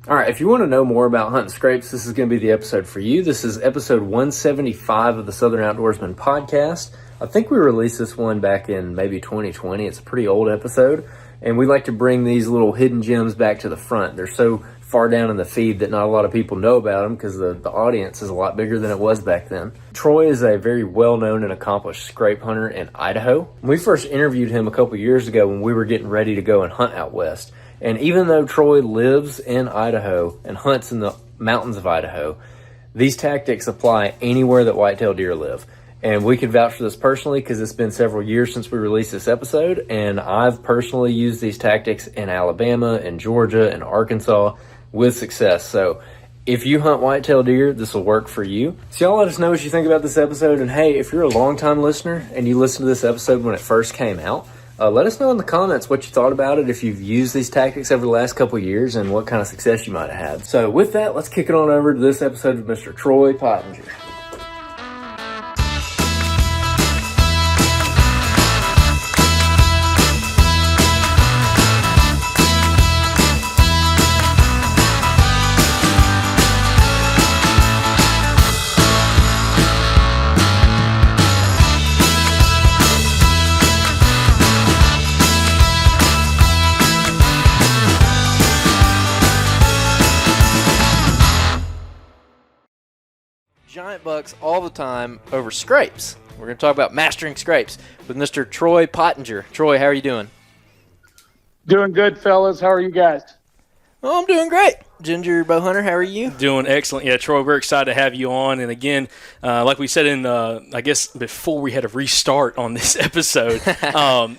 All right, if you want to know more about hunting scrapes, this is going to be the episode for you. This is episode 175 of the Southern Outdoorsmen podcast. I think we released this one back in maybe 2020. It's a pretty old episode, and we like to bring these little hidden gems back to the front. They're so far down in the feed that not a lot of people know about them because the audience is a lot bigger than it was back then. Troy is a very well-known and accomplished scrape hunter in Idaho. We first interviewed him a couple years ago when we were getting ready to go and hunt out west. And even though Troy lives in Idaho and hunts in the mountains of Idaho, these tactics apply anywhere that whitetail deer live. And we can vouch for this personally because it's been several years since we released this episode. And I've personally used these tactics in Alabama and Georgia and Arkansas with success. So if you hunt whitetail deer, this will work for you. So y'all let us know what you think about this episode. And hey, if you're a longtime listener and you listened to this episode when it first came out, let us know in the comments what you thought about it, if you've used these tactics over the last couple of years, and what kind of success you might have had. So with that, let's kick it on over to this episode of Mr. Troy Pottinger. Giant bucks all the time over scrapes. We're going to talk about mastering scrapes with Mr. Troy Pottinger. Troy, how are you doing? Doing good, fellas. How are you guys? Oh, I'm doing great. Ginger Bowhunter, how are you? Doing excellent. Yeah, Troy, we're excited to have you on. And again, like we said I guess before we had to restart on this episode, I'm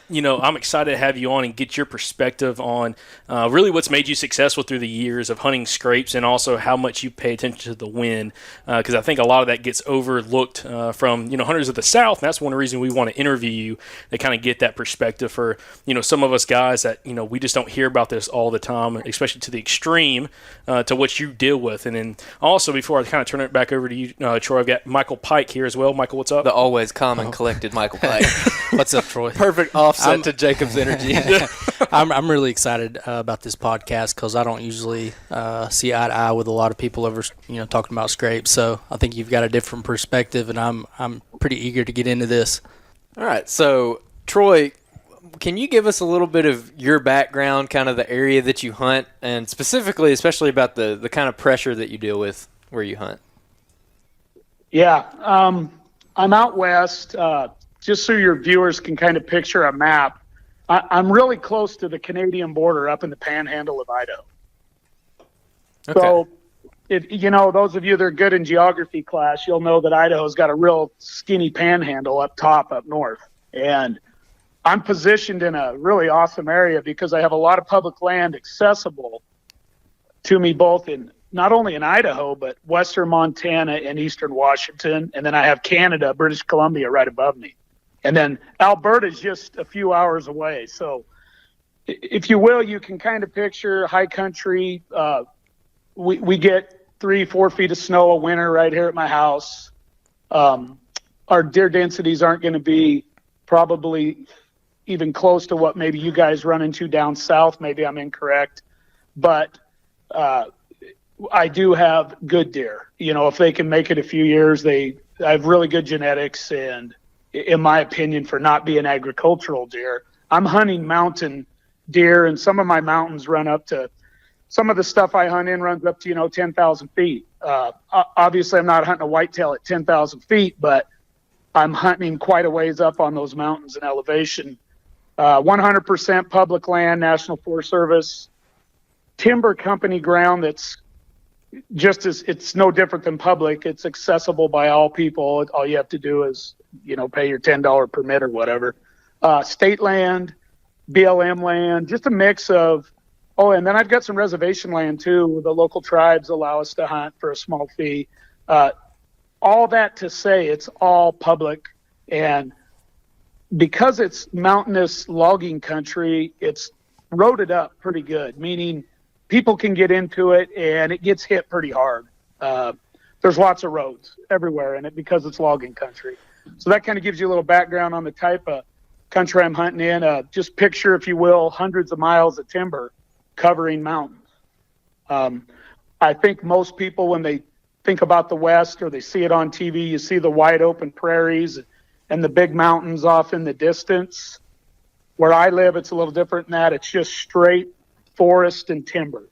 excited to have you on and get your perspective on really what's made you successful through the years of hunting scrapes, and also how much you pay attention to the wind, because I think a lot of that gets overlooked from hunters of the South. And that's one reason we want to interview you, to kind of get that perspective for some of us guys that we just don't hear about this all the time, especially to the extreme. To what you deal with. And then also, before I kind of turn it back over to you, Troy, I've got Michael Pike here as well. Michael, what's up? The always calm and collected Michael Pike. What's up, Troy? Perfect offset to Jacob's energy. I'm really excited about this podcast because I don't usually see eye to eye with a lot of people over talking about scrapes. So I think you've got a different perspective, and I'm pretty eager to get into this. All right, so Troy, can you give us a little bit of your background, kind of the area that you hunt, and specifically, especially about the kind of pressure that you deal with where you hunt? Yeah, I'm out west. Just so your viewers can kind of picture a map, I'm really close to the Canadian border up in the panhandle of Idaho. Okay. So, those of you that are good in geography class, you'll know that Idaho's got a real skinny panhandle up top, up north. And I'm positioned in a really awesome area because I have a lot of public land accessible to me, both in not only in Idaho, but western Montana and eastern Washington. And then I have Canada, British Columbia right above me. And then Alberta's just a few hours away. So if you will, you can kind of picture high country. We get 3-4 feet of snow a winter right here at my house. Our deer densities aren't going to be probably even close to what maybe you guys run into down south. Maybe I'm incorrect, but I do have good deer. If they can make it a few years, I have really good genetics, and in my opinion, for not being agricultural deer, I'm hunting mountain deer, and some of my mountains run up to, some of the stuff I hunt in runs up to 10,000 feet. Obviously, I'm not hunting a whitetail at 10,000 feet, but I'm hunting quite a ways up on those mountains in elevation. 100% public land, National Forest Service, timber company ground that's just as, it's no different than public. It's accessible by all people. All you have to do is, pay your $10 permit or whatever. State land, BLM land, just a mix of, and then I've got some reservation land too, where the local tribes allow us to hunt for a small fee. All that to say it's all public, and because it's mountainous logging country, it's roaded up pretty good, meaning people can get into it and it gets hit pretty hard. There's lots of roads everywhere in it because it's logging country. So that kind of gives you a little background on the type of country I'm hunting in. Just picture, if you will, hundreds of miles of timber covering mountains. I think most people, when they think about the West or they see it on TV, you see the wide open prairies and the big mountains off in the distance. Where I live, it's a little different than that. It's just straight forest and timber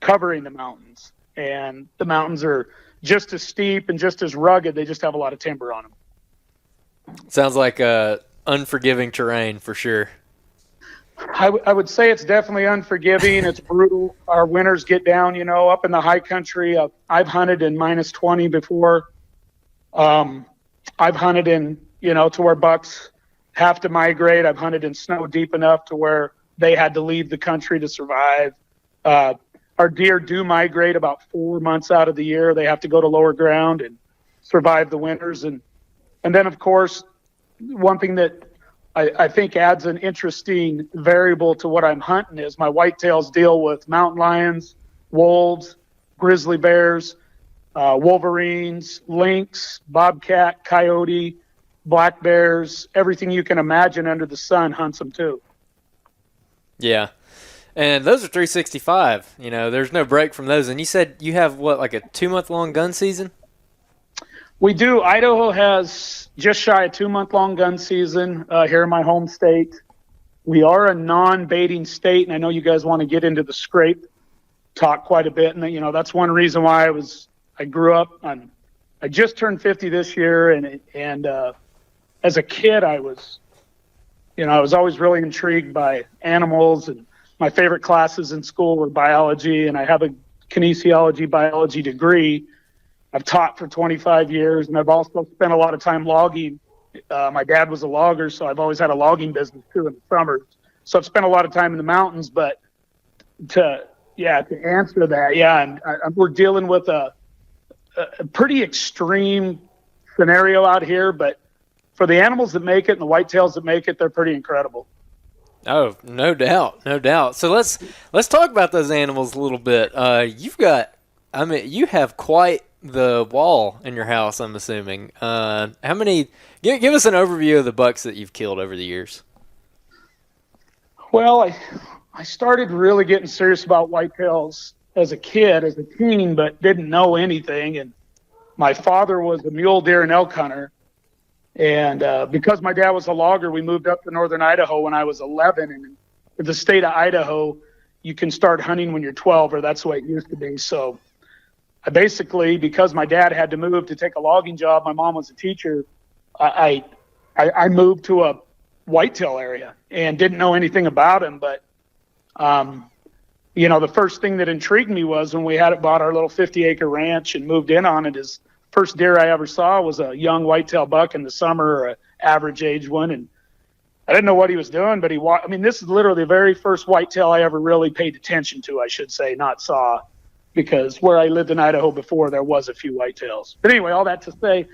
covering the mountains. And the mountains are just as steep and just as rugged. They just have a lot of timber on them. Sounds like unforgiving terrain for sure. I would say it's definitely unforgiving. It's brutal. Our winters get down, up in the high country. I've hunted in -20 before. I've hunted in, to where bucks have to migrate. I've hunted in snow deep enough to where they had to leave the country to survive. Our deer do migrate about 4 months out of the year. They have to go to lower ground and survive the winters. And then, of course, one thing that I think adds an interesting variable to what I'm hunting is my whitetails deal with mountain lions, wolves, grizzly bears, wolverines, lynx, bobcat, coyote, black bears, everything you can imagine under the sun hunts them too. Yeah. And those are 365. There's no break from those. And you said you have, like a 2-month-long gun season? We do. Idaho has just shy of 2-month-long gun season here in my home state. We are a non-baiting state, and I know you guys want to get into the scrape talk quite a bit. And, that's one reason why I grew up I just turned 50 this year, and as a kid, I was always really intrigued by animals, and my favorite classes in school were biology, and I have a kinesiology biology degree. I've taught for 25 years, and I've also spent a lot of time logging. My dad was a logger, so I've always had a logging business too in the summers. So I've spent a lot of time in the mountains. But to answer that, and we're dealing with a pretty extreme scenario out here. But for the animals that make it and the whitetails that make it, they're pretty incredible. Oh, no doubt, no doubt. So let's talk about those animals a little bit. You have quite the wall in your house, I'm assuming. How many? Give us an overview of the bucks that you've killed over the years. Well, I started really getting serious about whitetails as a teen, but didn't know anything. And my father was a mule deer and elk hunter. And because my dad was a logger, we moved up to northern Idaho when I was 11. And in the state of Idaho, you can start hunting when you're 12, or that's the way it used to be. So I basically, because my dad had to move to take a logging job, my mom was a teacher, I moved to a whitetail area and didn't know anything about him. But, the first thing that intrigued me was when we bought our little 50-acre ranch and moved in on it, is first deer I ever saw was a young whitetail buck in the summer, or an average age one. And I didn't know what he was doing, but this is literally the very first whitetail I ever really paid attention to, I should say, not saw. Because where I lived in Idaho before, there was a few whitetails. But anyway, all that to say,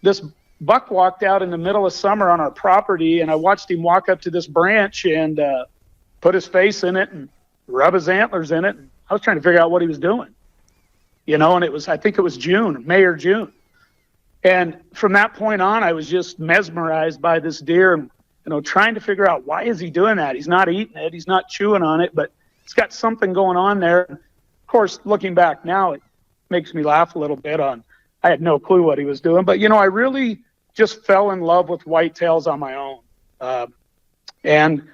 this buck walked out in the middle of summer on our property, and I watched him walk up to this branch and put his face in it and rub his antlers in it. And I was trying to figure out what he was doing. And I think it was May or June. And from that point on, I was just mesmerized by this deer and, trying to figure out, why is he doing that? He's not eating it. He's not chewing on it, but it's got something going on there. Of course, looking back now, it makes me laugh a little bit. I had no clue what he was doing. But, I really just fell in love with whitetails on my own. And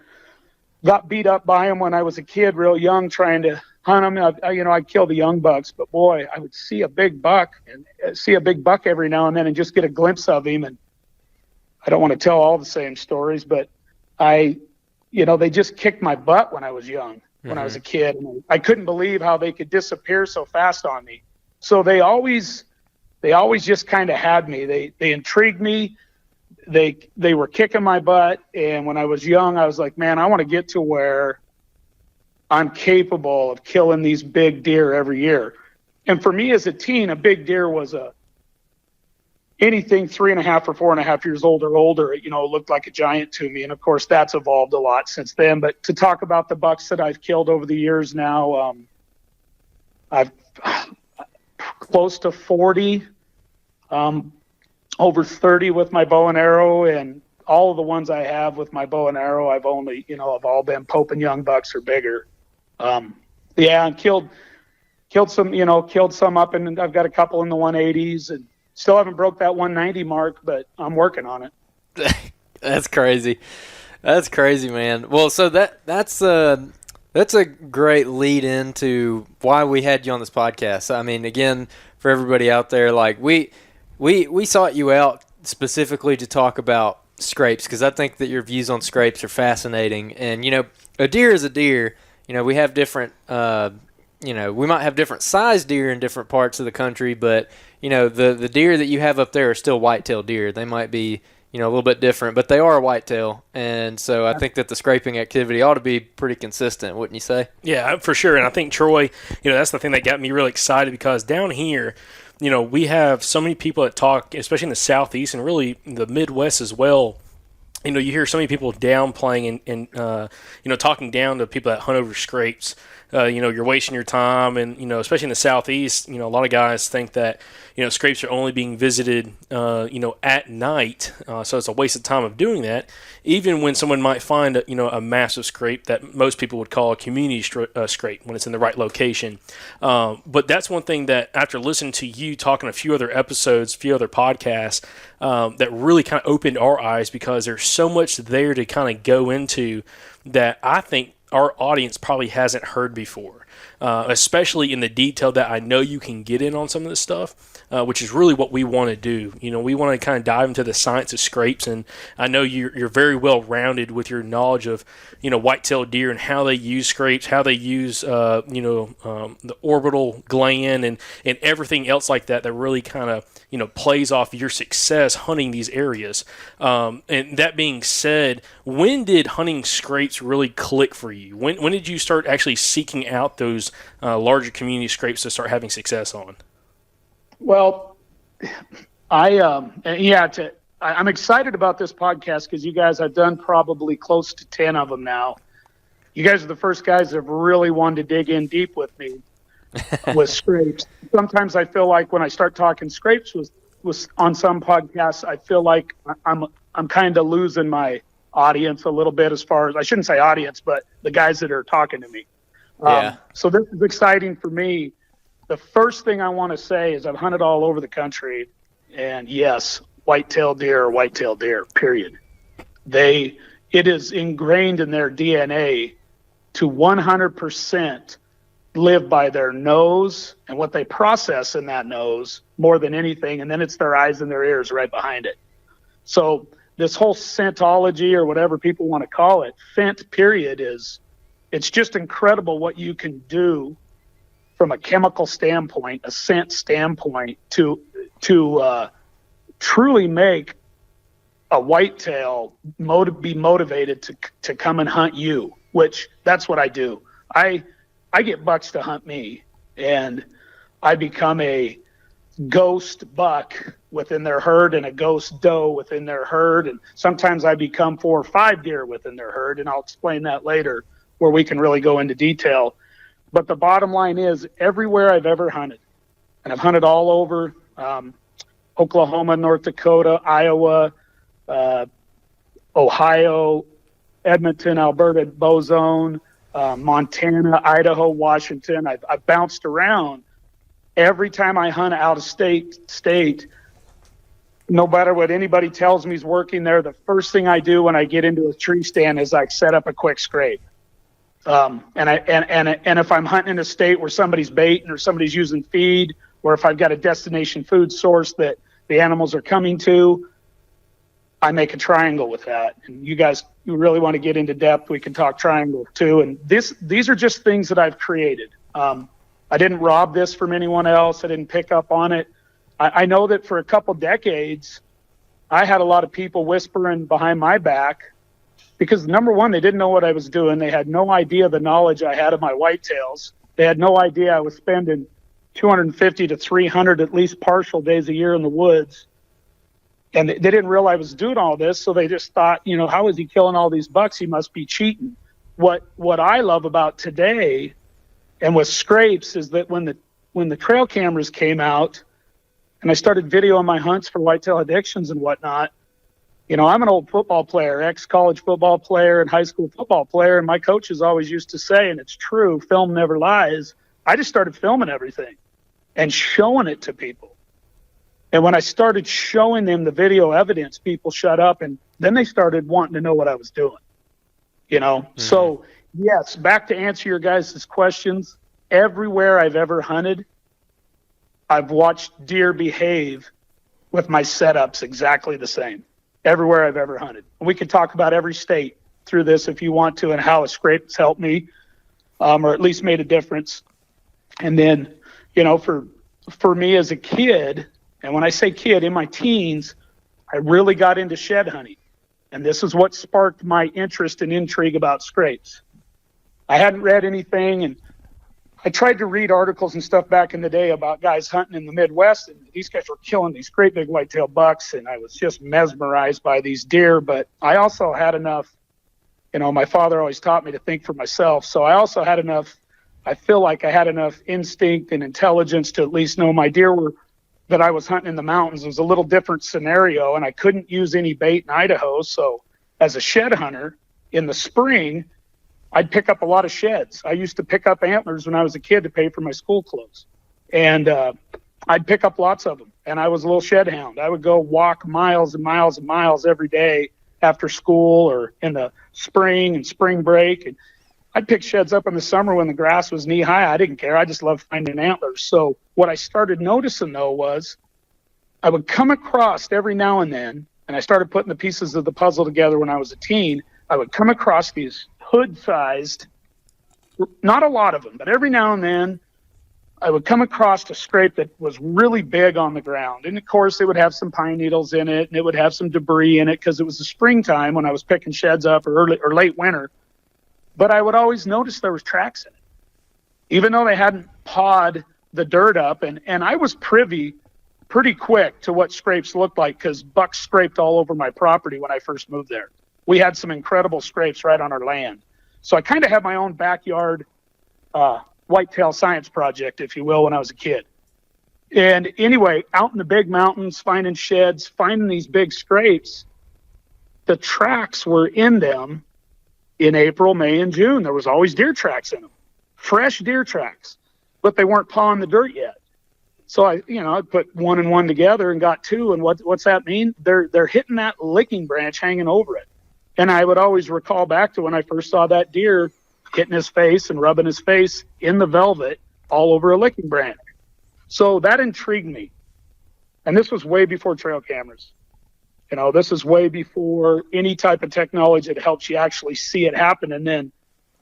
got beat up by them when I was a kid, real young, trying to hunt them. I killed the young bucks. But, boy, I would see a big buck every now and then and just get a glimpse of him. And I don't want to tell all the same stories, but they just kicked my butt when I was young. When I was a kid, and I couldn't believe how they could disappear so fast on me. So they always just kind of had me. They intrigued me. They were kicking my butt. And when I was young, I was like, man, I want to get to where I'm capable of killing these big deer every year. And for me as a teen, a big deer was anything 3.5 or 4.5 years old or older, looked like a giant to me. And of course that's evolved a lot since then. But to talk about the bucks that I've killed over the years now, I've close to 40, over 30 with my bow and arrow, and all of the ones I have with my bow and arrow, I've only, have all been Pope and young bucks or bigger. And killed killed some up, and I've got a couple in the 180s, and still haven't broke that 190 mark, but I'm working on it. That's crazy. That's crazy, man. Well, so that's a great lead into why we had you on this podcast. I mean, again, for everybody out there, like we sought you out specifically to talk about scrapes, because I think that your views on scrapes are fascinating. And a deer is a deer. We have different. We might have different size deer in different parts of the country, but the deer that you have up there are still whitetail deer. They might be a little bit different, but they are a whitetail. And so I think that the scraping activity ought to be pretty consistent, wouldn't you say? Yeah, for sure. And I think, Troy, that's the thing that got me really excited, because down here, we have so many people that talk, especially in the Southeast and really the Midwest as well. You hear so many people downplaying and talking down to people that hunt over scrapes. You're wasting your time, and especially in the Southeast, a lot of guys think that scrapes are only being visited at night, so it's a waste of time of doing that. Even when someone might find a massive scrape that most people would call a community scrape when it's in the right location. But that's one thing that, after listening to you talking a few other episodes, a few other podcasts, that really kind of opened our eyes, because there's so much there to kind of go into that I think our audience probably hasn't heard before, especially in the detail that I know you can get in on some of this stuff, which is really what we want to do. We want to kind of dive into the science of scrapes, and I know you're very well rounded with your knowledge of white-tailed deer and how they use scrapes, how they use the orbital gland and everything else like that really kind of plays off your success hunting these areas. And that being said, when did hunting scrapes really click for you? When did you start actually seeking out those larger community scrapes to start having success on? Well, I'm excited about this podcast, because you guys, I've done probably close to 10 of them now. You guys are the first guys that have really wanted to dig in deep with me with scrapes. Sometimes I feel like when I start talking scrapes with on some podcasts, I feel like I'm kind of losing my audience a little bit, as far as, I shouldn't say audience, but the guys that are talking to me. So this is exciting for me. The first thing I want to say is I've hunted all over the country, and yes, white-tailed deer, period. It is ingrained in their DNA to 100% live by their nose and what they process in that nose more than anything, and then it's their eyes and their ears right behind it. So this whole scentology, or whatever people want to call it, scent period, it's just incredible what you can do from a chemical standpoint, a scent standpoint, to truly make a whitetail be motivated to come and hunt you, which that's what I do. I get bucks to hunt me, and I become a ghost buck within their herd and a ghost doe within their herd, and sometimes I become 4 or 5 deer within their herd, and I'll explain that later, where we can really go into detail. But the bottom line is, everywhere I've ever hunted, and I've hunted all over Oklahoma, North Dakota, Iowa, Ohio, Edmonton, Alberta, Bow-Zone, Montana, Idaho, Washington. I've bounced around. Every time I hunt out of state, no matter what anybody tells me is working there, the first thing I do when I get into a tree stand is I set up a quick scrape. And if I'm hunting in a state where somebody's baiting or somebody's using feed, or if I've got a destination food source that the animals are coming to, I make a triangle with that. And you guys, you really want to get into depth, we can talk triangle too. And these are just things that I've created. I didn't rob this from anyone else. I didn't pick up on it. I know that for a couple decades, I had a lot of people whispering behind my back, because number one, they didn't know what I was doing. They had no idea the knowledge I had of my whitetails. They had no idea I was spending 250 to 300 at least partial days a year in the woods. And they didn't realize I was doing all this, so they just thought, how is he killing all these bucks? He must be cheating. What I love about today and with scrapes is that when the trail cameras came out and I started videoing my hunts for whitetail addictions and whatnot, I'm an old football player, ex-college football player and high school football player, and my coaches always used to say, and it's true, film never lies, I just started filming everything and showing it to people. And when I started showing them the video evidence, people shut up, and then they started wanting to know what I was doing. So yes, back to answer your guys' questions. Everywhere I've ever hunted, I've watched deer behave with my setups exactly the same. Everywhere I've ever hunted. We could talk about every state through this if you want to, and how a scrape has helped me, or at least made a difference. And then, for me as a kid, and when I say kid, in my teens, I really got into shed hunting. And this is what sparked my interest and intrigue about scrapes. I hadn't read anything, and I tried to read articles and stuff back in the day about guys hunting in the Midwest, and these guys were killing these great big whitetail bucks, and I was just mesmerized by these deer. But I also had enough, my father always taught me to think for myself, so I also had enough, I feel like I had enough instinct and intelligence to at least know my deer that I was hunting in the mountains. It was a little different scenario, and I couldn't use any bait in Idaho. So as a shed hunter in the spring, I'd pick up a lot of sheds. I used to pick up antlers when I was a kid to pay for my school clothes. And I'd pick up lots of them. And I was a little shed hound. I would go walk miles and miles and miles every day after school or in the spring and spring break. And I'd pick sheds up in the summer when the grass was knee high. I didn't care. I just loved finding antlers. So what I started noticing, though, was I would come across every now and then, and I started putting the pieces of the puzzle together when I was a teen, I would come across these hood-sized, not a lot of them, but every now and then I would come across a scrape that was really big on the ground. And, of course, it would have some pine needles in it, and it would have some debris in it because it was the springtime when I was picking sheds up, or early or late winter. But I would always notice there was tracks in it, even though they hadn't pawed the dirt up. And I was privy pretty quick to what scrapes looked like because bucks scraped all over my property when I first moved there. We had some incredible scrapes right on our land. So I kind of had my own backyard whitetail science project, if you will, when I was a kid. And anyway, out in the big mountains, finding sheds, finding these big scrapes, the tracks were in them. In April, May, and June, there was always deer tracks in them, fresh deer tracks, but they weren't pawing the dirt yet. So I put one and one together and got two. And what's that mean? They're hitting that licking branch hanging over it. And I would always recall back to when I first saw that deer hitting his face and rubbing his face in the velvet all over a licking branch. So that intrigued me. And this was way before trail cameras. This is way before any type of technology that helps you actually see it happen. And then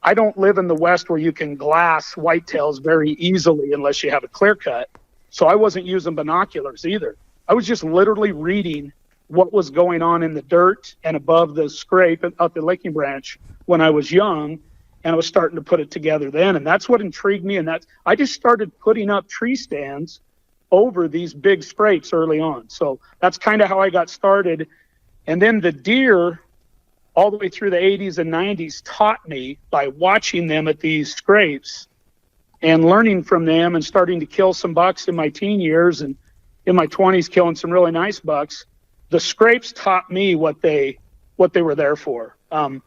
I don't live in the West where you can glass whitetails very easily unless you have a clear cut. So I wasn't using binoculars either. I was just literally reading what was going on in the dirt and above the scrape up the licking branch when I was young. And I was starting to put it together then. And that's what intrigued me. And I just started putting up tree stands over these big scrapes early on. So that's kind of how I got started. And then the deer, all the way through the 80s and 90s, taught me by watching them at these scrapes and learning from them and starting to kill some bucks in my teen years and in my 20s killing some really nice bucks. The scrapes taught me what they were there for. And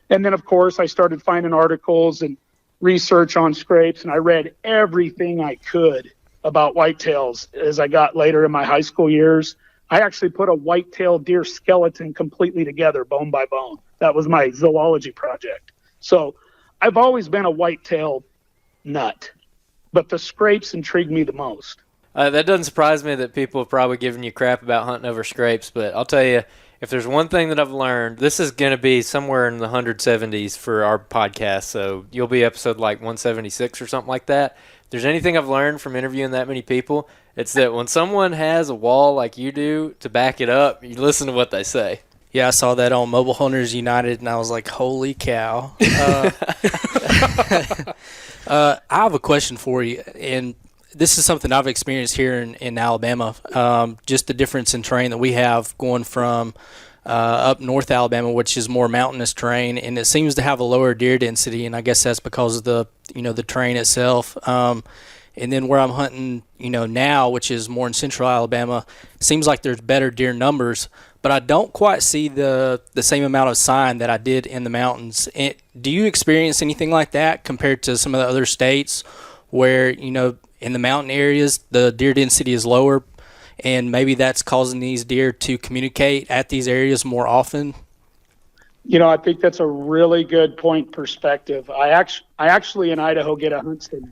then, of course, I started finding articles and research on scrapes, and I read everything I could about whitetails as I got later in my high school years. I actually put a whitetail deer skeleton completely together, bone by bone. That was my zoology project. So I've always been a whitetail nut, but the scrapes intrigued me the most. That doesn't surprise me that people have probably given you crap about hunting over scrapes, but I'll tell you, if there's one thing that I've learned, this is going to be somewhere in the 170s for our podcast, so you'll be episode like 176 or something like that. If there's anything I've learned from interviewing that many people, it's that when someone has a wall like you do to back it up, you listen to what they say. Yeah, I saw that on Mobile Hunters United, and I was like, holy cow. I have a question for you, and this is something I've experienced here in Alabama, just the difference in terrain that we have going from up north Alabama, which is more mountainous terrain, and it seems to have a lower deer density, and I guess that's because of the terrain itself. And then where I'm hunting, now, which is more in central Alabama, seems like there's better deer numbers, but I don't quite see the same amount of sign that I did in the mountains. Do you experience anything like that compared to some of the other states? where, in the mountain areas, the deer density is lower, and maybe that's causing these deer to communicate at these areas more often? I think that's a really good point perspective. I actually in Idaho get a hunt some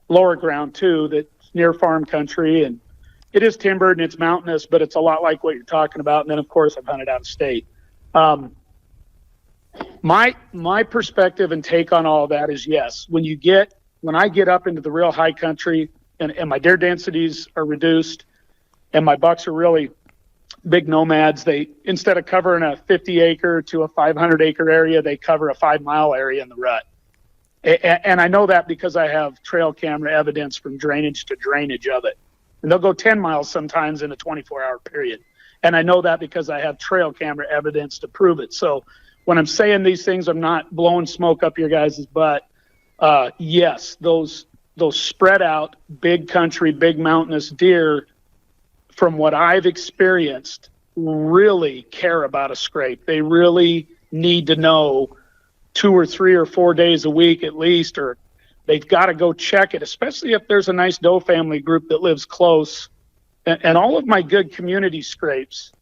lower ground too, that's near farm country, and it is timbered and it's mountainous, but it's a lot like what you're talking about. And then of course I've hunted out of state. My perspective and take on all of that is yes. When I get up into the real high country and my deer densities are reduced and my bucks are really big nomads, they, instead of covering a 50 acre to a 500 acre area, they cover a 5 mile area in the rut. And I know that because I have trail camera evidence from drainage to drainage of it. And they'll go 10 miles sometimes in a 24-hour period. And I know that because I have trail camera evidence to prove it. So when I'm saying these things, I'm not blowing smoke up your guys' butt. Yes, those spread out, big country, big mountainous deer, from what I've experienced, really care about a scrape. They really need to know 2 or 3 or 4 days a week at least, or they've got to go check it, especially if there's a nice doe family group that lives close. And all of my good community scrapes,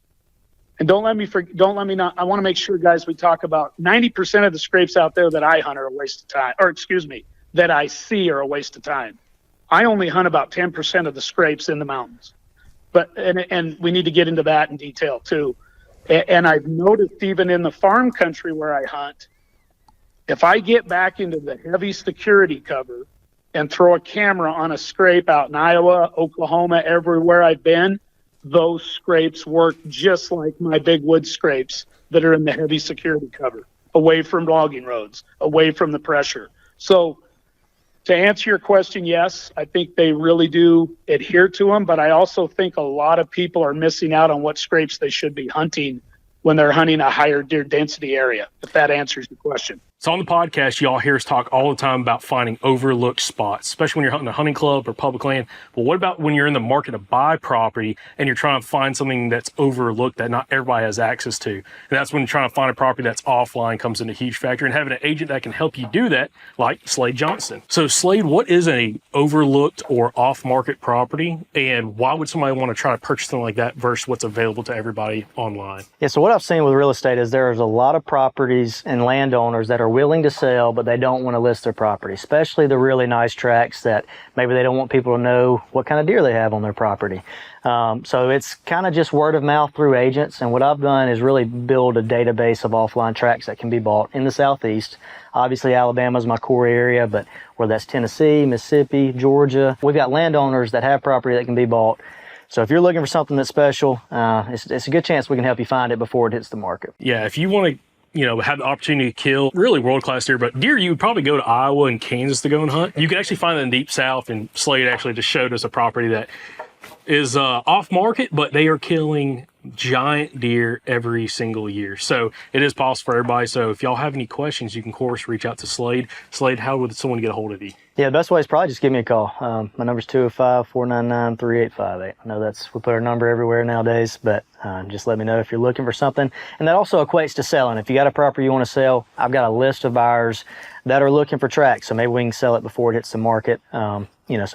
and don't let me not, I want to make sure, guys, we talk about 90% of the scrapes out there that I hunt are a waste of time, or excuse me, that I see are a waste of time. I only hunt about 10% of the scrapes in the mountains. But and we need to get into that in detail too. And I've noticed even in the farm country where I hunt, if I get back into the heavy security cover and throw a camera on a scrape out in Iowa, Oklahoma, everywhere I've been, those scrapes work just like my big wood scrapes that are in the heavy security cover, away from logging roads, away from the pressure. So to answer your question, yes, I think they really do adhere to them, but I also think a lot of people are missing out on what scrapes they should be hunting when they're hunting a higher deer density area, if that answers the question. So on the podcast, y'all hear us talk all the time about finding overlooked spots, especially when you're hunting a hunting club or public land. But what about when you're in the market to buy property and you're trying to find something that's overlooked that not everybody has access to? And that's when trying to find a property that's offline comes into a huge factor, and having an agent that can help you do that, like Slade Johnson. So Slade, what is an overlooked or off-market property, and why would somebody want to try to purchase something like that versus what's available to everybody online? Yeah, so what I've seen with real estate is there's a lot of properties and landowners that are willing to sell, but they don't want to list their property, especially the really nice tracts that maybe they don't want people to know what kind of deer they have on their property. So it's kind of just word of mouth through agents. And what I've done is really build a database of offline tracts that can be bought in the Southeast. Obviously, Alabama is my core area, but whether that's Tennessee, Mississippi, Georgia, we've got landowners that have property that can be bought. So if you're looking for something that's special, it's a good chance we can help you find it before it hits the market. Yeah, if you want to have the opportunity to kill really world-class deer, but deer you would probably go to Iowa and Kansas to go and hunt. You can actually find it in Deep South, and Slade actually just showed us a property that is off-market, but they are killing giant deer every single year. So it is possible for everybody. So if y'all have any questions, you can, of course, reach out to Slade. Slade, how would someone get a hold of you? Yeah, the best way is probably just give me a call. My number's 205-499-3858. I know we put our number everywhere nowadays, but just let me know if you're looking for something. And that also equates to selling. If you got a property you want to sell, I've got a list of buyers that are looking for tracks. So maybe we can sell it before it hits the market. So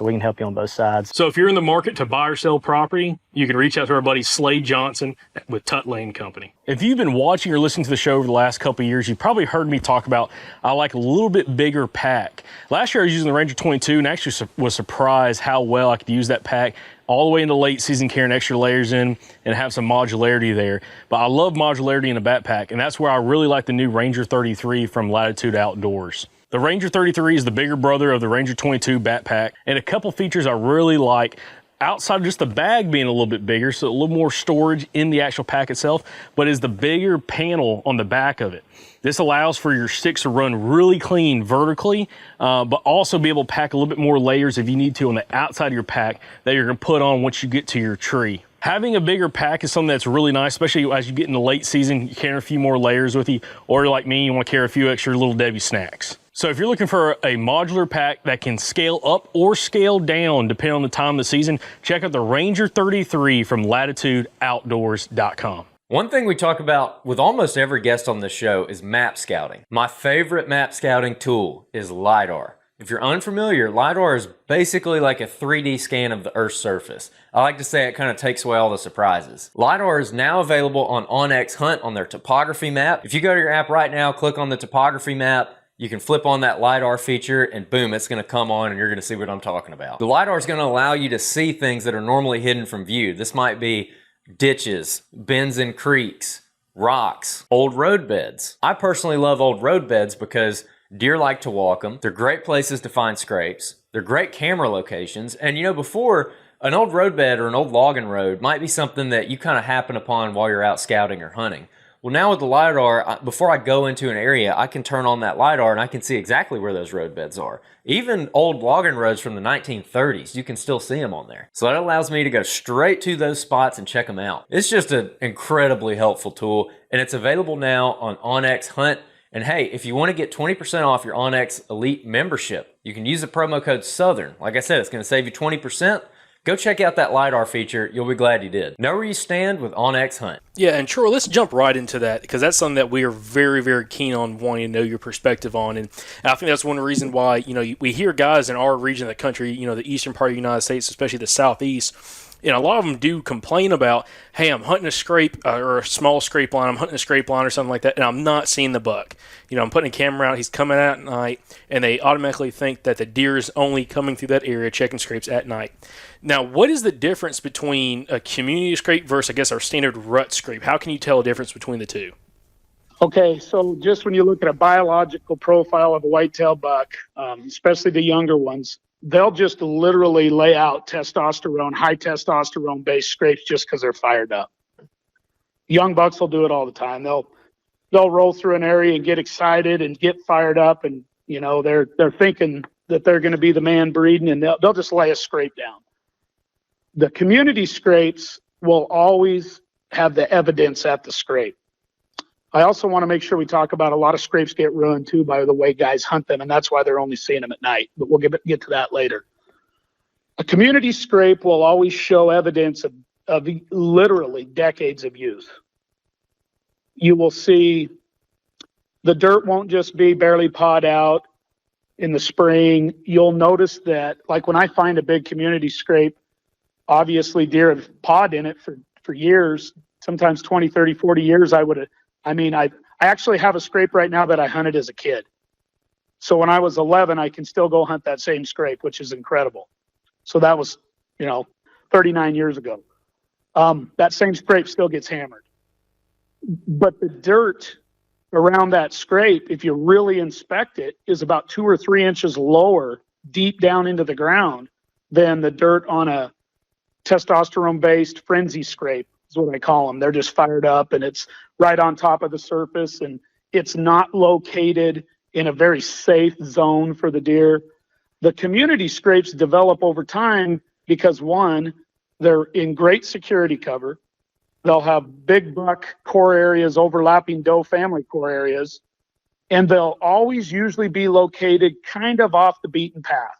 we can help you on both sides. So if you're in the market to buy or sell property, you can reach out to our buddy Slade Johnson with Tut Lane Company. If you've been watching or listening to the show over the last couple of years, you've probably heard me talk about I like a little bit bigger pack. Last year I was using the Ranger 22 and actually was surprised how well I could use that pack all the way into late season, carrying extra layers in and have some modularity there. But I love modularity in a backpack, and that's where I really like the new Ranger 33 from Latitude Outdoors. The Ranger 33 is the bigger brother of the Ranger 22 backpack, and a couple features I really like outside of just the bag being a little bit bigger, so a little more storage in the actual pack itself, but is the bigger panel on the back of it. This allows for your sticks to run really clean vertically, but also be able to pack a little bit more layers if you need to on the outside of your pack that you're going to put on once you get to your tree. Having a bigger pack is something that's really nice, especially as you get into late season, you carry a few more layers with you, or like me, you want to carry a few extra Little Debbie snacks. So if you're looking for a modular pack that can scale up or scale down depending on the time of the season, check out the Ranger 33 from LatitudeOutdoors.com. One thing we talk about with almost every guest on this show is map scouting. My favorite map scouting tool is LiDAR. If you're unfamiliar, LiDAR is basically like a 3D scan of the Earth's surface. I like to say it kind of takes away all the surprises. LiDAR is now available on onX Hunt on their topography map. If you go to your app right now, click on the topography map, you can flip on that LiDAR feature and boom, it's gonna come on and you're gonna see what I'm talking about. The LiDAR is gonna allow you to see things that are normally hidden from view. This might be ditches, bends and creeks, rocks, old road beds. I personally love old road beds because deer like to walk them. They're great places to find scrapes. They're great camera locations. And before, an old roadbed or an old logging road might be something that you kind of happen upon while you're out scouting or hunting. Well, now with the LiDAR, before I go into an area, I can turn on that LiDAR and I can see exactly where those roadbeds are. Even old logging roads from the 1930s, you can still see them on there. So that allows me to go straight to those spots and check them out. It's just an incredibly helpful tool, and it's available now on onX Hunt. And hey, if you want to get 20% off your onX Elite membership, you can use the promo code SOUTHERN. Like I said, it's going to save you 20%. Go check out that LiDAR feature. You'll be glad you did. Know where you stand with onX Hunt. Yeah, and Troy, let's jump right into that because that's something that we are very, very keen on wanting to know your perspective on. And I think that's one reason why, we hear guys in our region of the country, the eastern part of the United States, especially the southeast, and a lot of them do complain about, hey, I'm hunting a scrape or a small scrape line. I'm hunting a scrape line or something like that, and I'm not seeing the buck. I'm putting a camera out. He's coming out at night, and they automatically think that the deer is only coming through that area checking scrapes at night. Now, what is the difference between a community scrape versus, I guess, our standard rut scrape? How can you tell a difference between the two? Okay, so just when you look at a biological profile of a whitetail buck, especially the younger ones, they'll just literally lay out high testosterone based scrapes just because they're fired up. Young bucks will do it all the time. They'll roll through an area and get excited and get fired up, and they're thinking that they're going to be the man breeding, and they'll just lay a scrape down. The community scrapes will always have the evidence at the scrape. I also want to make sure we talk about a lot of scrapes get ruined too by the way guys hunt them, and that's why they're only seeing them at night. But we'll get to that later. A community scrape will always show evidence of literally decades of use. You will see the dirt won't just be barely pawed out in the spring. You'll notice that, like when I find a big community scrape, obviously deer have pawed in it for years, sometimes 20, 30, 40 years. I actually have a scrape right now that I hunted as a kid. So when I was 11, I can still go hunt that same scrape, which is incredible. So that was, 39 years ago. That same scrape still gets hammered. But the dirt around that scrape, if you really inspect it, is about 2 or 3 inches lower, deep down into the ground, than the dirt on a testosterone-based frenzy scrape, is what I call them. They're just fired up, and it's right on top of the surface, and it's not located in a very safe zone for the deer. The community scrapes develop over time because, one, they're in great security cover. They'll have big buck core areas overlapping doe family core areas, and they'll always usually be located kind of off the beaten path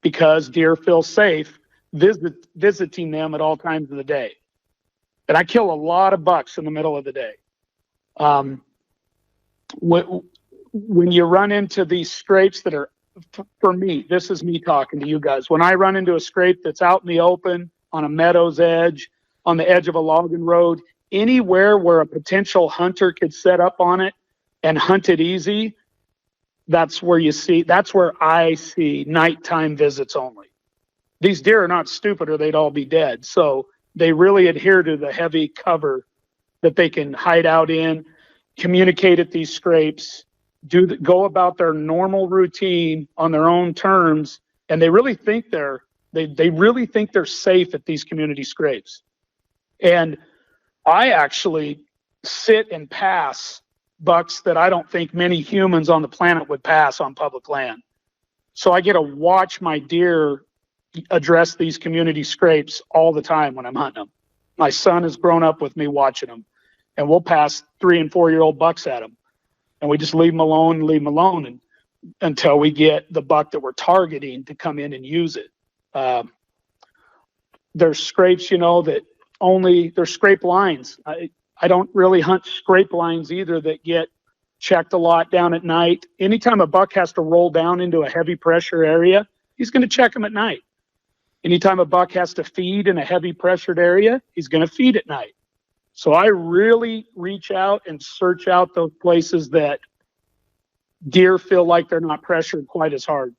because deer feel safe visiting them at all times of the day. And I kill a lot of bucks in the middle of the day. When you run into these scrapes that are, for me, this is me talking to you guys. When I run into a scrape that's out in the open, on a meadow's edge, on the edge of a logging road, anywhere where a potential hunter could set up on it and hunt it easy, that's where I see nighttime visits only. These deer are not stupid or they'd all be dead. So they really adhere to the heavy cover that they can hide out in, communicate at these scrapes, go about their normal routine on their own terms, and they really think they're safe at these community scrapes. And I actually sit and pass bucks that I don't think many humans on the planet would pass on public land. So I get to watch my deer address these community scrapes all the time when I'm hunting them. My son has grown up with me watching them, and we'll pass 3 and 4 year old bucks at them, and we just leave them alone and until we get the buck that we're targeting to come in and use it. There's scrapes, they're scrape lines. I don't really hunt scrape lines either that get checked a lot down at night. Anytime a buck has to roll down into a heavy pressure area, he's going to check them at night. Anytime a buck has to feed in a heavy pressured area, he's going to feed at night. So I really reach out and search out those places that deer feel like they're not pressured quite as hard.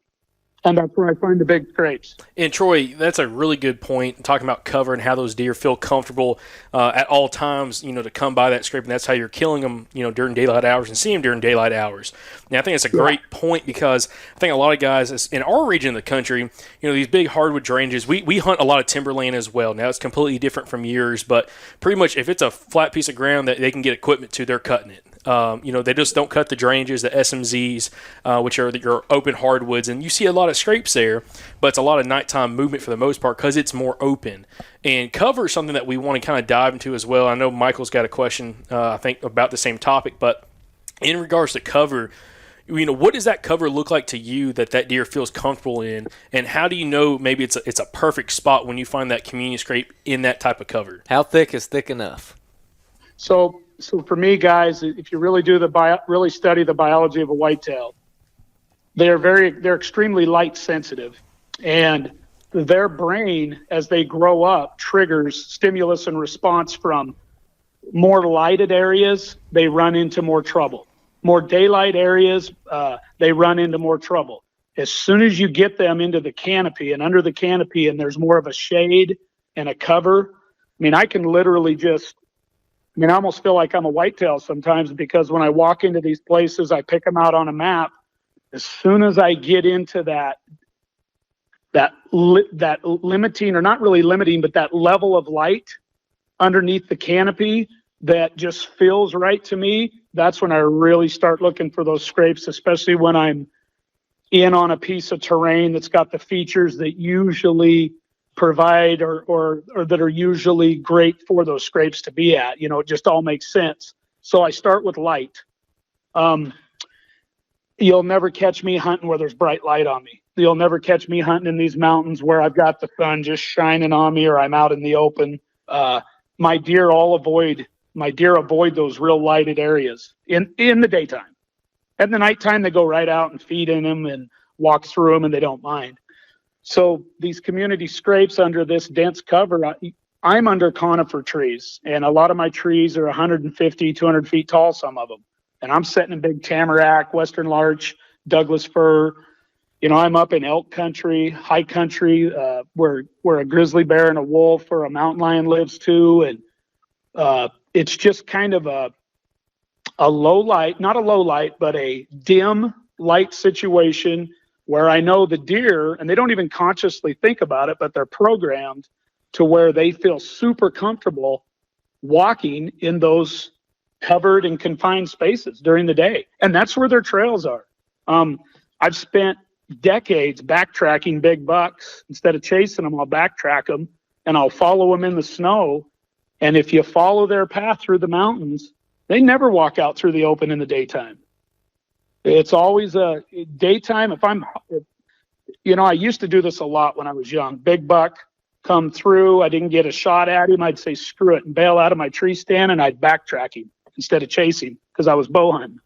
And that's where I find the big scrapes. And Troy, that's a really good point, talking about cover and how those deer feel comfortable at all times, to come by that scrape, and that's how you're killing them, during daylight hours and seeing them during daylight hours. Now, I think it's a great point, because I think a lot of guys in our region of the country, these big hardwood drainages, we hunt a lot of timberland as well. Now, it's completely different from yours, but pretty much if it's a flat piece of ground that they can get equipment to, they're cutting it. They just don't cut the drainages, the SMZs, which are your open hardwoods, and you see a lot of scrapes there, but it's a lot of nighttime movement for the most part because it's more open. And cover is something that we want to kind of dive into as well. I know Michael's got a question, I think, about the same topic, but in regards to cover, what does that cover look like to you that deer feels comfortable in, and how do you know maybe it's a perfect spot when you find that community scrape in that type of cover? How thick is thick enough? So for me, guys, if you really do really study the biology of a whitetail, they're extremely light sensitive, and their brain, as they grow up, triggers stimulus and response from more lighted areas. They run into more trouble. More daylight areas, they run into more trouble. As soon as you get them into the canopy and under the canopy, and there's more of a shade and a cover, I can literally I almost feel like I'm a whitetail sometimes, because when I walk into these places, I pick them out on a map. As soon as I get into that limiting, or not really limiting, but that level of light underneath the canopy that just feels right to me, that's when I really start looking for those scrapes, especially when I'm in on a piece of terrain that's got the features that usually provide or that are usually great for those scrapes to be at. It just all makes sense. So I start with light. You'll never catch me hunting where there's bright light on me. You'll never catch me hunting in these mountains where I've got the sun just shining on me, or I'm out in the open. My deer avoid those real lighted areas in the daytime. At the nighttime, they go right out and feed in them and walk through them, and they don't mind. So these community scrapes under this dense cover, I'm under conifer trees, and a lot of my trees are 150, 200 feet tall, some of them. And I'm setting in big tamarack, western larch, Douglas fir. I'm up in elk country, high country, where a grizzly bear and a wolf or a mountain lion lives too. And it's just kind of a low light, not a low light, but a dim light situation where I know the deer, and they don't even consciously think about it, but they're programmed to where they feel super comfortable walking in those covered and confined spaces during the day. And that's where their trails are. I've spent decades backtracking big bucks. Instead of chasing them, I'll backtrack them, and I'll follow them in the snow. And if you follow their path through the mountains, they never walk out through the open in the daytime. It's always a daytime. I used to do this a lot when I was young. Big buck come through. I didn't get a shot at him. I'd say, screw it, and bail out of my tree stand, and I'd backtrack him instead of chasing, because I was bow hunting.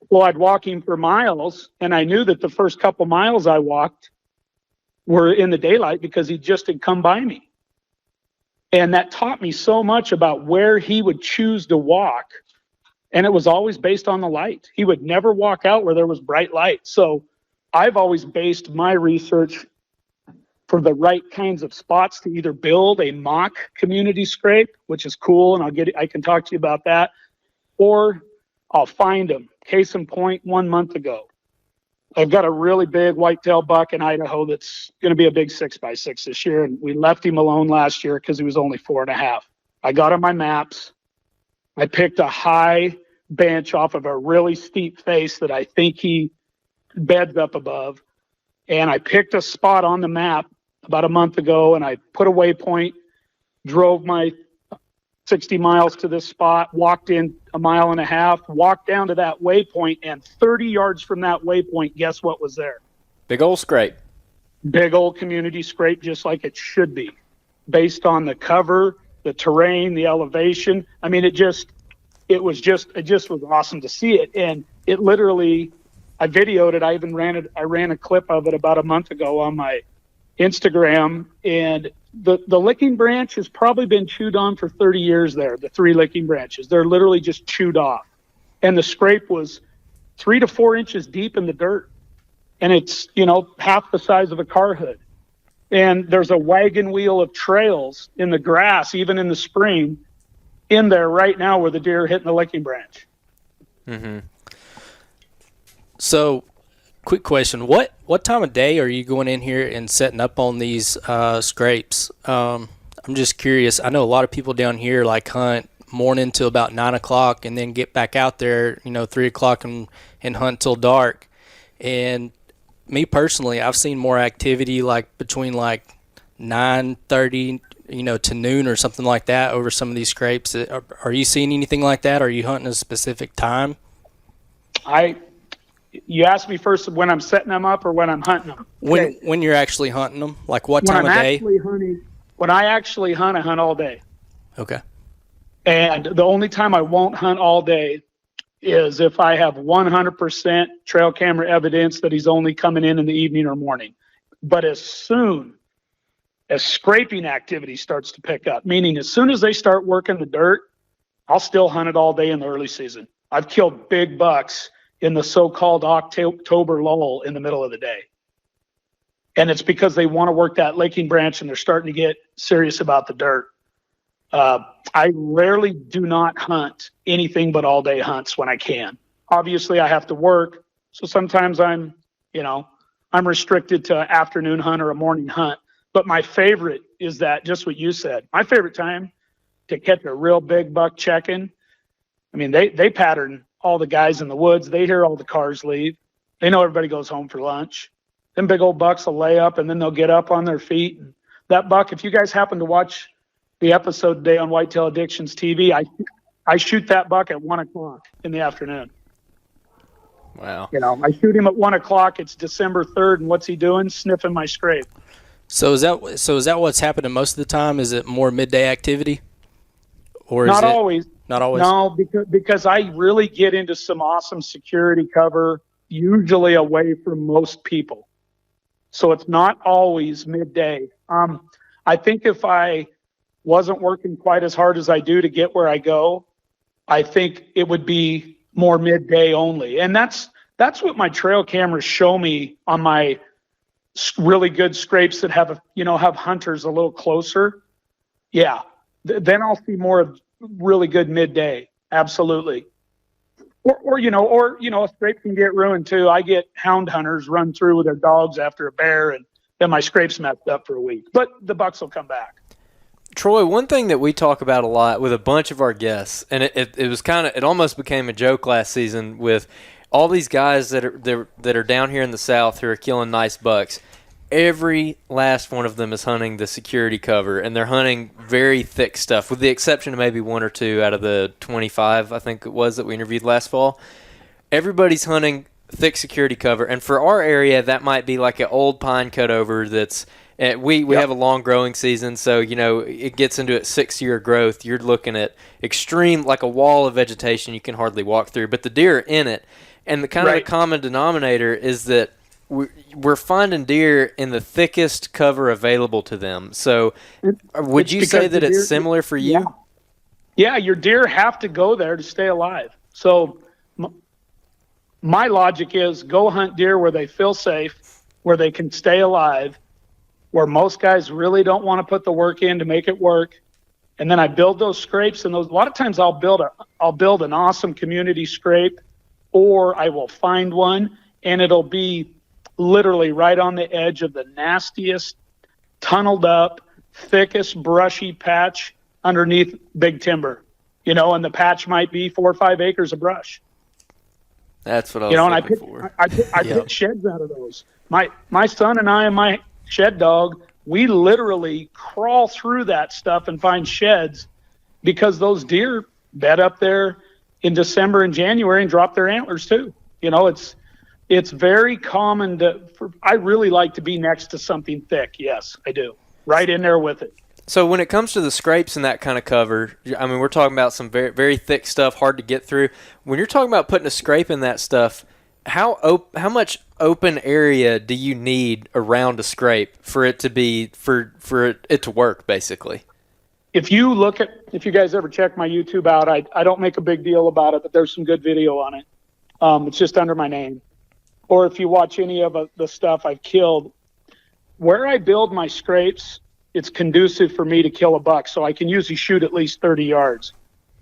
Well, I'd walk him for miles, and I knew that the first couple miles I walked were in the daylight because he just had come by me. And that taught me so much about where he would choose to walk. And it was always based on the light. He would never walk out where there was bright light. So I've always based my research for the right kinds of spots to either build a mock community scrape, which is cool, and I can talk to you about that, or I'll find them. Case in point, 1 month ago, I've got a really big whitetail buck in Idaho that's going to be a big 6x6 this year, and we left him alone last year because he was only 4.5. I got on my maps. I picked a high bench off of a really steep face that I think he beds up above, and I picked a spot on the map about a month ago, and I put a waypoint, drove my 60 miles to this spot, walked in 1.5 miles, walked down to that waypoint, and 30 yards from that waypoint, guess what was there? Big old scrape. Big old community scrape, just like it should be, based on the cover, the terrain, the elevation. I mean, it it just was awesome to see it. And it literally, I videoed it. I ran a clip of it about a month ago on my Instagram, and the licking branch has probably been chewed on for 30 years there. The 3 licking branches, they're literally just chewed off. And the scrape was 3 to 4 inches deep in the dirt. And it's, half the size of a car hood. And there's a wagon wheel of trails in the grass, even in the spring, in there right now where the deer are hitting the licking branch. Mm-hmm. So, quick question: What time of day are you going in here and setting up on these scrapes? I'm just curious. I know a lot of people down here like hunt morning till about 9 o'clock, and then get back out there, 3 o'clock and hunt till dark. And me personally, I've seen more activity like between like 9:30, to noon or something like that over some of these scrapes. Are you seeing anything like that? Are you hunting a specific time? You asked me first when I'm setting them up or when I'm hunting them. Okay. When you're actually hunting them, like what time of day? When I actually hunt, I hunt all day. Okay. And the only time I won't hunt all day is if I have 100% trail camera evidence that he's only coming in the evening or morning. But as soon as scraping activity starts to pick up, meaning as soon as they start working the dirt, I'll still hunt it all day in the early season. I've killed big bucks in the so-called October lull in the middle of the day. And it's because they want to work that licking branch and they're starting to get serious about the dirt. I rarely do not hunt anything but all day hunts when I can. Obviously I have to work. So sometimes I'm restricted to afternoon hunt or a morning hunt, but my favorite is that, just what you said, my favorite time to catch a real big buck checking. I mean, they pattern all the guys in the woods. They hear all the cars leave. They know everybody goes home for lunch. Them big old bucks will lay up and then they'll get up on their feet. And that buck, if you guys happen to watch the episode today on Whitetail Addictions TV, I shoot that buck at 1 o'clock in the afternoon. Wow. I shoot him at 1 o'clock. It's December 3rd. And what's he doing? Sniffing my scrape. So is that what's happening most of the time? Is it more midday activity? Or Not always. Not always. No, because I really get into some awesome security cover, usually away from most people. So it's not always midday. I think if I wasn't working quite as hard as I do to get where I go, I think it would be more midday only. And that's what my trail cameras show me on my really good scrapes that have hunters a little closer. Yeah. Then I'll see more of really good midday. Absolutely. Or a scrape can get ruined too. I get hound hunters run through with their dogs after a bear, and then my scrape's messed up for a week, but the bucks will come back. Troy, one thing that we talk about a lot with a bunch of our guests, and it almost became a joke last season with all these guys that are down here in the South who are killing nice bucks. Every last one of them is hunting the security cover, and they're hunting very thick stuff, with the exception of maybe 1 or 2 out of the 25, I think it was, that we interviewed last fall. Everybody's hunting thick security cover, and for our area, that might be like an old pine cutover that's we have a long growing season, so it gets into its 6-year growth. You're looking at extreme, like a wall of vegetation you can hardly walk through, but the deer are in it. And the kind of the common denominator is that we're finding deer in the thickest cover available to them. So would you say that it's similar for you? Yeah, your deer have to go there to stay alive. So my logic is go hunt deer where they feel safe, where they can stay alive, where most guys really don't want to put the work in to make it work. And then I build those scrapes, and a lot of times I'll build an awesome community scrape, or I will find one, and it'll be literally right on the edge of the nastiest, tunneled up, thickest, brushy patch underneath big timber, and the patch might be 4 or 5 acres of brush. That's what I was looking for. I pick sheds out of those. My son and I and my shed dog, we literally crawl through that stuff and find sheds, because those deer bed up there in December and January and drop their antlers too. It's very common I really like to be next to something thick. Yes, I do. Right in there with it. So when it comes to the scrapes and that kind of cover, I mean, we're talking about some very, very thick stuff, hard to get through. When you're talking about putting a scrape in that stuff, how much open area do you need around a scrape for it to be for it to work, basically? If you guys ever check my YouTube out, I don't make a big deal about it, but there's some good video on it. It's just under my name. Or if you watch any of the stuff I've killed, where I build my scrapes, it's conducive for me to kill a buck, so I can usually shoot at least 30 yards.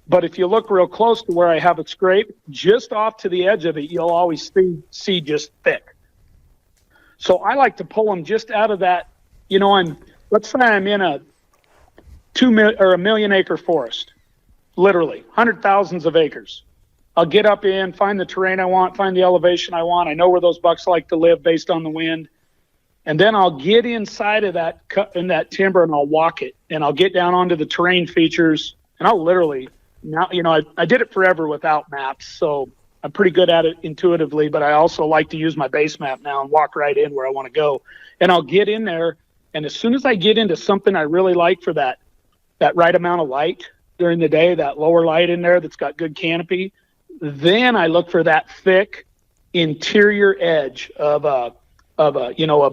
But if you look real close to where I have a scrape, just off to the edge of it, you'll always see just thick. So I like to pull them just out of that. Let's say I'm in a 1,000,000 acre forest, literally thousands of acres. I'll get up in, find the terrain I want, find the elevation I want. I know where those bucks like to live based on the wind. And then I'll get inside of that timber and I'll walk it, and I'll get down onto the terrain features, and I'll literally, now, I did it forever without maps, so I'm pretty good at it intuitively, but I also like to use my base map now and walk right in where I want to go. And I'll get in there, and as soon as I get into something I really like for that right amount of light during the day, that lower light in there that's got good canopy, then I look for that thick interior edge of a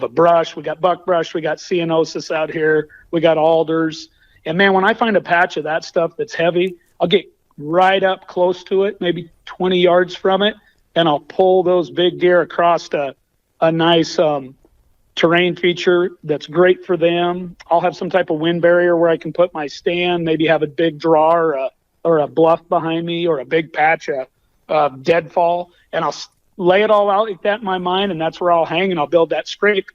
brush. We got buckbrush, we got ceanothus out here, we got alders. And man, when I find a patch of that stuff that's heavy, I'll get right up close to it, maybe 20 yards from it, and I'll pull those big deer across a nice terrain feature that's great for them. I'll have some type of wind barrier where I can put my stand, maybe have a big draw or a bluff behind me, or a big patch of deadfall, and I'll lay it all out like that in my mind, and that's where I'll hang, and I'll build that scrape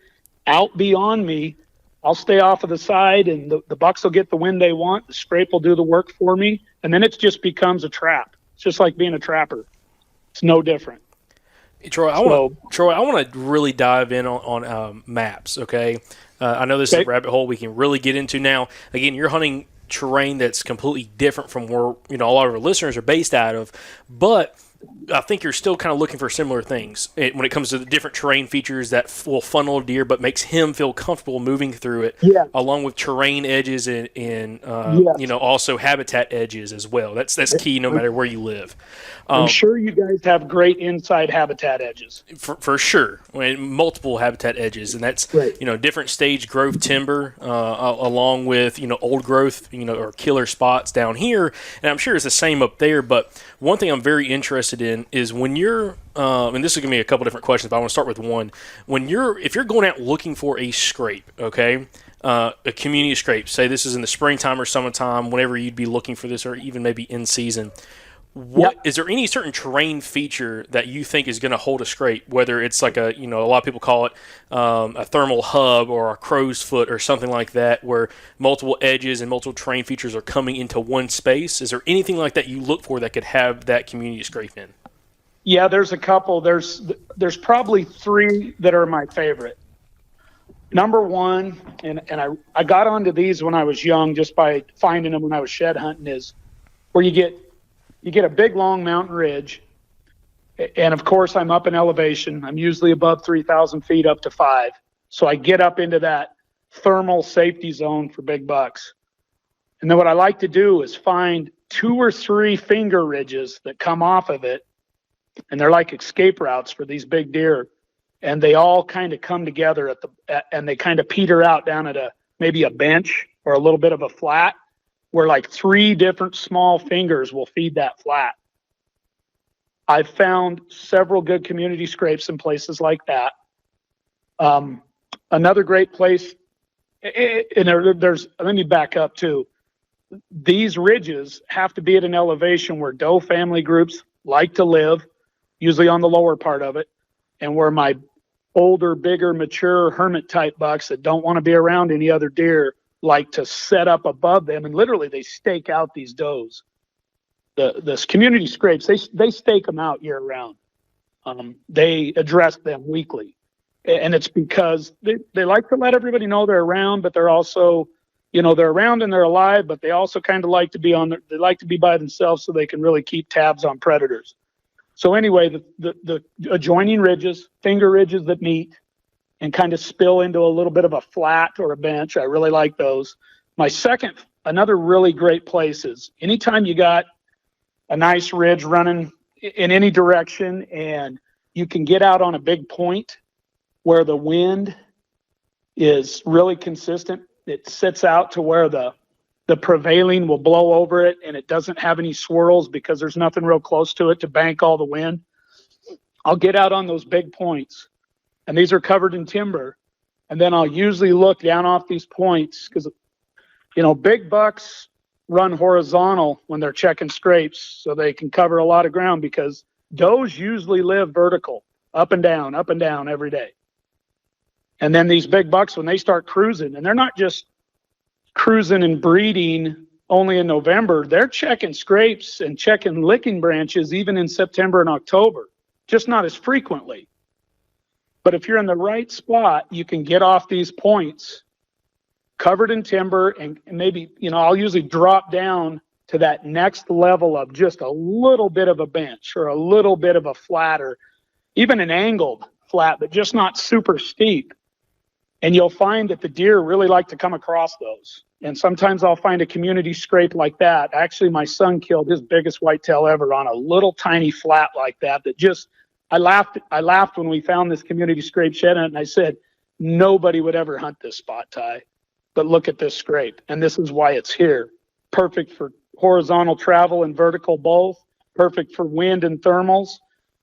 out beyond me. I'll stay off of the side, and the bucks will get the wind they want. The scrape will do the work for me, and then it just becomes a trap. It's just like being a trapper. It's no different. Hey, Troy, I want to really dive in on maps, okay? I know this is a rabbit hole we can really get into now. Again, you're hunting terrain that's completely different from where a lot of our listeners are based out of, but I think you're still kind of looking for similar things when it comes to the different terrain features that will funnel a deer, but makes him feel comfortable moving through it, along with terrain edges and also habitat edges as well. That's key no matter where you live. I'm sure you guys have great inside habitat edges. For sure. Multiple habitat edges, and that's different stage growth timber along with old growth or killer spots down here, and I'm sure it's the same up there. But one thing I'm very interested in is when you're and this is going to be a couple different questions, but I want to start with one. If you're going out looking for a scrape, okay, a community scrape, say this is in the springtime or summertime, whenever you'd be looking for this, or even maybe in season, is there any certain terrain feature that you think is going to hold a scrape, whether it's like a lot of people call it a thermal hub or a crow's foot or something like that, where multiple edges and multiple terrain features are coming into one space? Is there anything like that you look for that could have that community scrape in? Yeah, there's a couple. There's probably three that are my favorite. Number one, and I got onto these when I was young just by finding them when I was shed hunting, is where you get a big long mountain ridge, and of course I'm up in elevation. I'm usually above 3,000 feet up to 5, so I get up into that thermal safety zone for big bucks. And then what I like to do is find 2 or 3 finger ridges that come off of it, and they're like escape routes for these big deer, and they all kind of come together and they kind of peter out down at maybe a bench or a little bit of a flat, where like 3 different small fingers will feed that flat. I've found several good community scrapes in places like that. Another great place, and let me back up too. These ridges have to be at an elevation where doe family groups like to live, usually on the lower part of it, and where my older, bigger, mature hermit type bucks that don't want to be around any other deer like to set up above them, and literally they stake out these does. The community scrapes, they stake them out year round. They address them weekly, and it's because they like to let everybody know they're around, but they're also, they're around and they're alive, but they also kind of like to be they like to be by themselves so they can really keep tabs on predators. So anyway, the adjoining ridges, finger ridges that meet and kind of spill into a little bit of a flat or a bench, I really like those. Another really great place is anytime you got a nice ridge running in any direction and you can get out on a big point where the wind is really consistent. It sits out to where the prevailing will blow over it and it doesn't have any swirls because there's nothing real close to it to bank all the wind. I'll get out on those big points, and these are covered in timber, and then I'll usually look down off these points because, big bucks run horizontal when they're checking scrapes so they can cover a lot of ground, because does usually live vertical, up and down every day. And then these big bucks, when they start cruising, and they're not just cruising and breeding only in November, they're checking scrapes and checking licking branches even in September and October, just not as frequently. But if you're in the right spot, you can get off these points covered in timber, and maybe, I'll usually drop down to that next level of just a little bit of a bench or a little bit of a flat or even an angled flat, but just not super steep. And you'll find that the deer really like to come across those. And sometimes I'll find a community scrape like that. Actually, my son killed his biggest whitetail ever on a little tiny flat like that just, I laughed when we found this community scrape shed in it, and I said, nobody would ever hunt this spot, Ty, but look at this scrape. And this is why it's here. Perfect for horizontal travel and vertical both. Perfect for wind and thermals.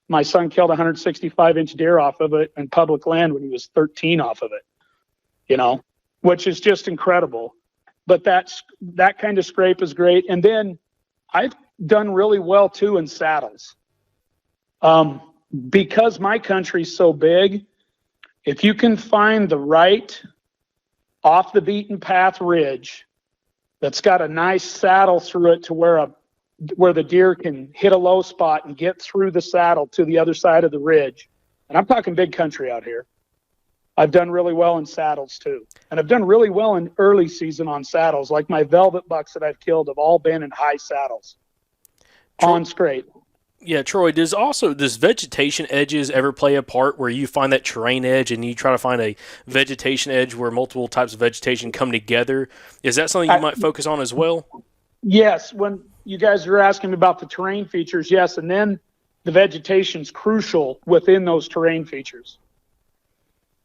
My son killed a 165-inch deer off of it in public land when he was 13 off of it, which is just incredible. But that kind of scrape is great. And then I've done really well too in saddles. Because my country's so big, if you can find the right off the beaten path ridge that's got a nice saddle through it to where the deer can hit a low spot and get through the saddle to the other side of the ridge. And I'm talking big country out here. I've done really well in saddles too. And I've done really well in early season on saddles. Like my velvet bucks that I've killed have all been in high saddles on scrape. Yeah, Troy, does vegetation edges ever play a part where you find that terrain edge and you try to find a vegetation edge where multiple types of vegetation come together? Is that something you might focus on as well? Yes. When you guys are asking about the terrain features, yes. And then the vegetation's crucial within those terrain features.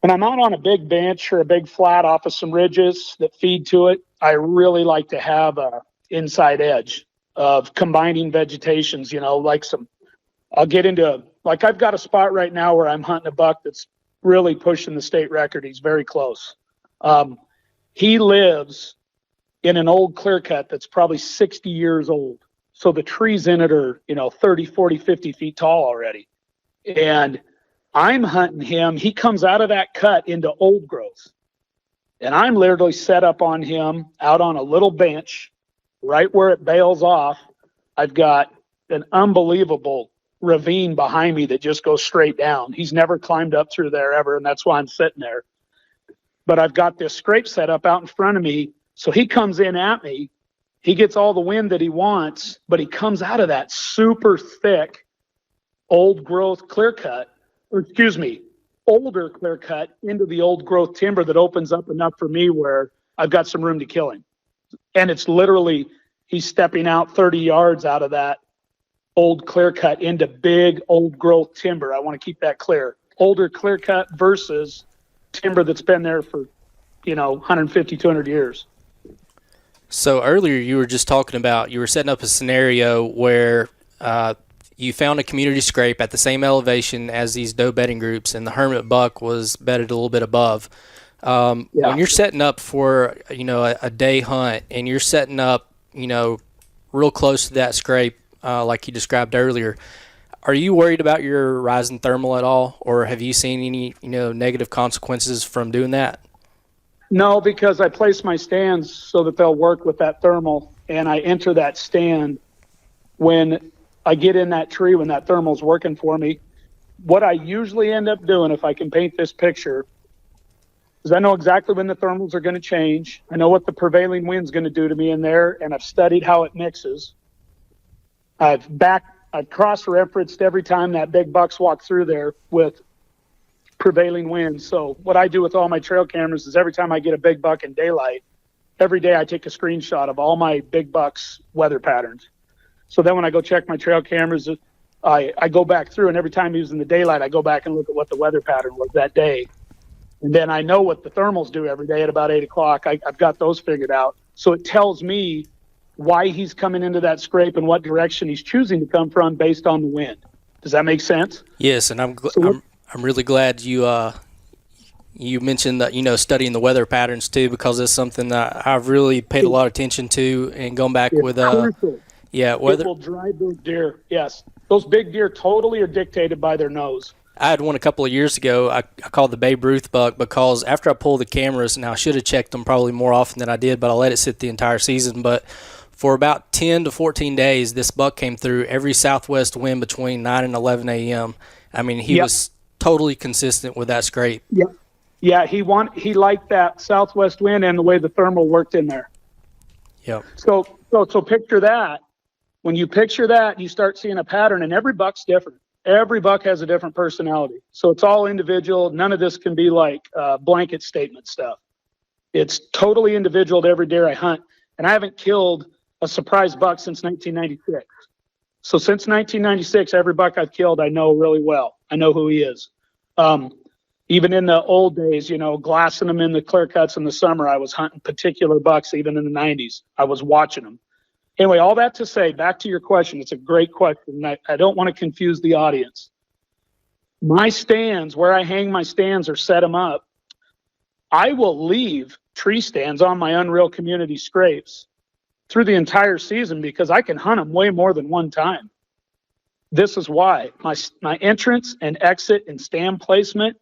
When I'm out on a big bench or a big flat off of some ridges that feed to it, I really like to have a inside edge of combining vegetations, I'll get into, I've got a spot right now where I'm hunting a buck that's really pushing the state record. He's very close. He lives in an old clear cut that's probably 60 years old. So the trees in it are, 30, 40, 50 feet tall already. And I'm hunting him. He comes out of that cut into old growth. And I'm literally set up on him out on a little bench right where it bails off. I've got an unbelievable ravine behind me that just goes straight down. He's never climbed up through there ever, and that's why I'm sitting there. But I've got this scrape set up out in front of me, so he comes in at me. He gets all the wind that he wants, but he comes out of that super thick old growth older clear cut into the old growth timber that opens up enough for me where I've got some room to kill him. And it's literally, he's stepping out 30 yards out of that old clear cut into big old growth timber. I want to keep that clear. Older clear cut versus timber that's been there for, 150, 200 years. So earlier you were just talking about, you were setting up a scenario where you found a community scrape at the same elevation as these doe bedding groups, and the hermit buck was bedded a little bit above. When you're setting up for, a day hunt and you're setting up, real close to that scrape, like you described earlier, are you worried about your rising thermal at all? Or have you seen any, negative consequences from doing that? No, because I place my stands so that they'll work with that thermal, and I enter that stand when I get in that tree, when that thermal's working for me. What I usually end up doing, if I can paint this picture, is I know exactly when the thermals are going to change. I know what the prevailing wind's going to do to me in there, and I've studied how it mixes. I've cross-referenced every time that big buck's walk through there with prevailing winds. So what I do with all my trail cameras is every time I get a big buck in daylight, every day I take a screenshot of all my big bucks weather patterns. So then when I go check my trail cameras, I go back through, and every time he was in the daylight, I go back and look at what the weather pattern was that day. And then I know what the thermals do every day at about 8 o'clock. I've got those figured out. So it tells me why he's coming into that scrape and what direction he's choosing to come from based on the wind. Does that make sense? Yes, and I'm really glad you mentioned that, studying the weather patterns too, because it's something that I've really paid a lot of attention to, and going back with weather. It will drive those deer. Yes, those big deer totally are dictated by their nose. I had one a couple of years ago. I called the Babe Ruth buck because after I pulled the cameras, now I should have checked them probably more often than I did, but I let it sit the entire season. But for about 10 to 14 days, this buck came through every southwest wind between 9 and 11 a.m. I mean, he was totally consistent with that scrape. Yep. Yeah, he liked that southwest wind and the way the thermal worked in there. Yep. So picture that. When you picture that, you start seeing a pattern, and every buck's different. Every buck has a different personality. So it's all individual. None of this can be like blanket statement stuff. It's totally individual to every deer I hunt. And I haven't killed a surprise buck since 1996. So since 1996, every buck I've killed, I know really well. I know who he is. Even in the old days, glassing them in the clear cuts in the summer, I was hunting particular bucks. Even in the 90s, I was watching them. Anyway, all that to say, back to your question, it's a great question. I don't want to confuse the audience. My stands, where I hang my stands or set them up, I will leave tree stands on my Unreal Community scrapes through the entire season because I can hunt them way more than one time. This is why. My entrance and exit and stand placement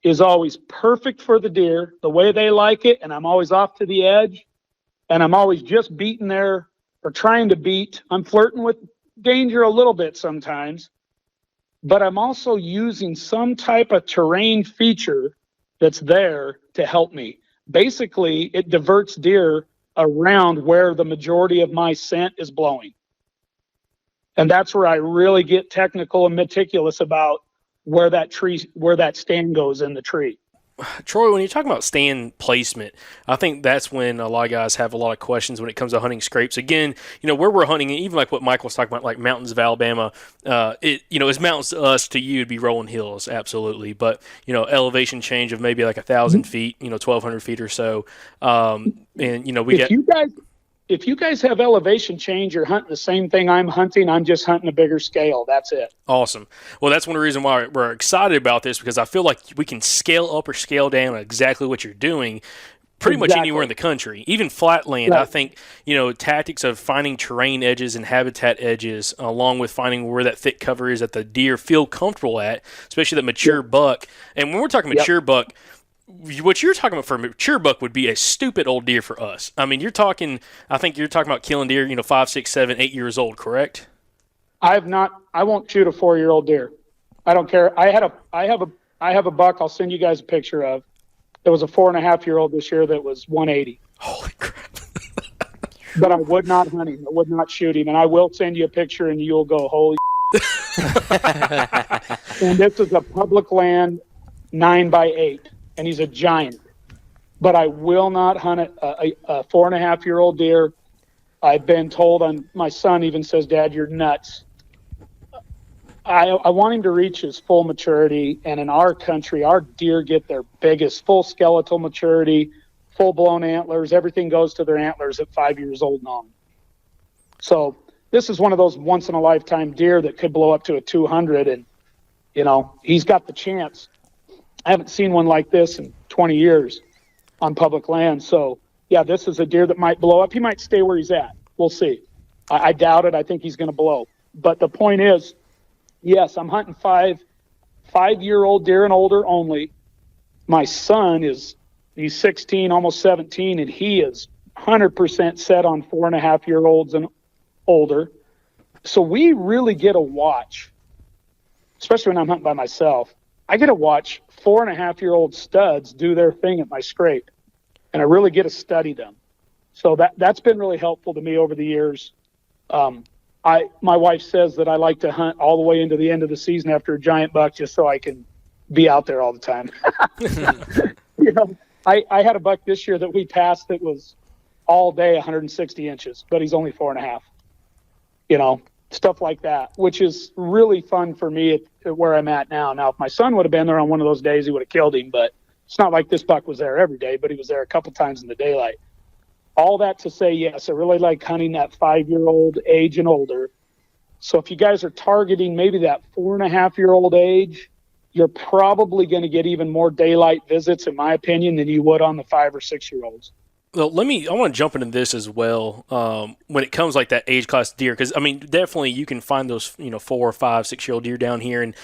is always perfect for the deer, the way they like it, and I'm always off to the edge, and I'm always just beating there or trying to beat. I'm flirting with danger a little bit sometimes, but I'm also using some type of terrain feature that's there to help me. Basically, it diverts deer around where the majority of my scent is blowing. And that's where I really get technical and meticulous about where that stand goes in the tree. Troy, when you're talking about stand placement, I think that's when a lot of guys have a lot of questions when it comes to hunting scrapes. Again, where we're hunting, even like what Michael was talking about, like mountains of Alabama, it's mountains to us, to you, it'd be rolling hills, absolutely. But, elevation change of maybe like 1,000 feet, 1,200 feet or so. If you guys have elevation change, you're hunting the same thing I'm hunting. I'm just hunting a bigger scale. That's it. Awesome. Well, that's one of the reasons why we're excited about this, because I feel like we can scale up or scale down exactly what you're doing pretty much anywhere in the country, even flatland. Right. I think, tactics of finding terrain edges and habitat edges, along with finding where that thick cover is that the deer feel comfortable at, especially that mature buck. And when we're talking mature buck, what you're talking about for a mature buck would be a stupid old deer for us. I mean, I think you're talking about killing deer, 5, 6, 7, 8 years old, correct? I won't shoot a 4-year-old deer. I don't care. I have a buck I'll send you guys a picture of. There was a 4.5-year-old this year that was 180. Holy crap. But I would not hunt him. I would not shoot him. And I will send you a picture and you'll go, holy And this is a public land 9x8. And he's a giant. But I will not hunt a 4.5-year-old deer. I've been told, my son even says, Dad, you're nuts. I want him to reach his full maturity. And in our country, our deer get their biggest full skeletal maturity, full-blown antlers. Everything goes to their antlers at 5 years old and on. So this is one of those once-in-a-lifetime deer that could blow up to a 200. And, he's got the chance. I haven't seen one like this in 20 years on public land. So, yeah, this is a deer that might blow up. He might stay where he's at. We'll see. I doubt it. I think he's going to blow. But the point is, yes, I'm hunting 5-year-old deer and older only. My son he's 16, almost 17, and he is 100% set on 4.5-year-olds and older. So we really get to watch, especially when I'm hunting by myself, I get to watch 4.5-year-old studs do their thing at my scrape, and I really get to study them. So that's been really helpful to me over the years. My wife says that I like to hunt all the way into the end of the season after a giant buck just so I can be out there all the time. I had a buck this year that we passed that was all day 160 inches, but he's only 4.5. You know, stuff like that, which is really fun for me at where I'm at now. Now, if my son would have been there on one of those days, he would have killed him, but it's not like this buck was there every day, but he was there a couple times in the daylight. All that to say, yes, I really like hunting that 5-year-old age and older. So if you guys are targeting maybe that 4.5-year-old age, you're probably going to get even more daylight visits, in my opinion, than you would on the 5 or 6-year-olds. Well, I want to jump into this as well. When it comes like that age class deer, because I mean, definitely you can find those 4, 5, 6-year-old deer down here, and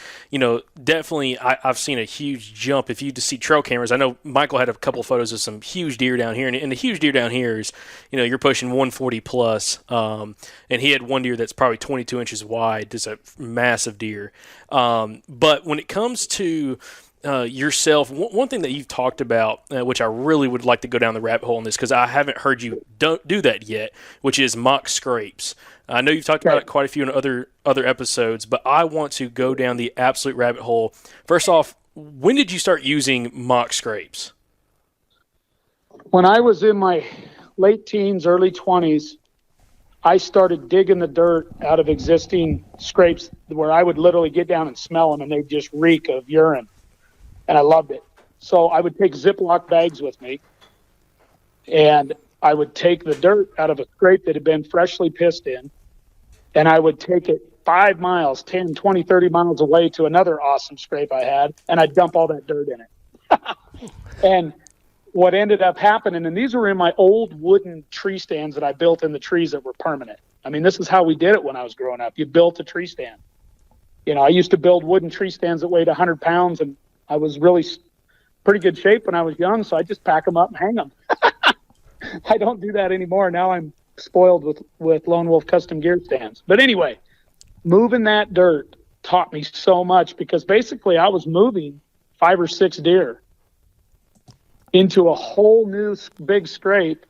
definitely I've seen a huge jump. If you just see trail cameras, I know Michael had a couple of photos of some huge deer down here, and the huge deer down here is you're pushing 140 plus, and he had one deer that's probably 22 inches wide, just a massive deer. But when it comes to yourself, one thing that you've talked about, which I really would like to go down the rabbit hole in this, because I haven't heard you do that yet, which is mock scrapes. I know you've talked about it quite a few in other episodes, but I want to go down the absolute rabbit hole. First off, when did you start using mock scrapes? When I was in my late teens, early 20s, I started digging the dirt out of existing scrapes where I would literally get down and smell them, and they'd just reek of urine. And I loved it. So I would take Ziploc bags with me, and I would take the dirt out of a scrape that had been freshly pissed in, and I would take it 5 miles, 10, 20, 30 miles away to another awesome scrape I had, and I'd dump all that dirt in it. And what ended up happening, and these were in my old wooden tree stands that I built in the trees that were permanent. I mean, this is how we did it when I was growing up. You built a tree stand. I used to build wooden tree stands that weighed 100 pounds, and I was really pretty good shape when I was young, so I just pack them up and hang them. I don't do that anymore. Now I'm spoiled with Lone Wolf custom gear stands. But anyway, moving that dirt taught me so much, because basically I was moving 5 or 6 deer into a whole new big scrape,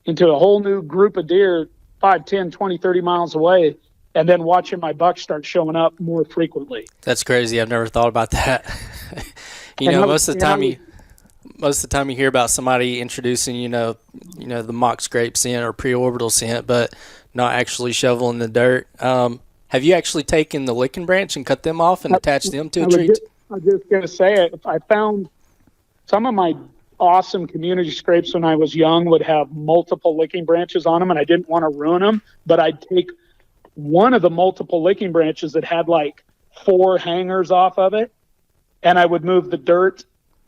into a whole new group of deer 5, 10, 20, 30 miles away, and then watching my bucks start showing up more frequently. That's crazy. I've never thought about that. Most of the time you hear about somebody introducing, the mock scrape scent or pre-orbital scent, but not actually shoveling the dirt. Have you actually taken the licking branch and cut them off and attached them to a tree? I was just going to say it. I found some of my awesome community scrapes when I was young would have multiple licking branches on them, and I didn't want to ruin them, but I'd take one of the multiple licking branches that had like 4 hangers off of it, and I would move the dirt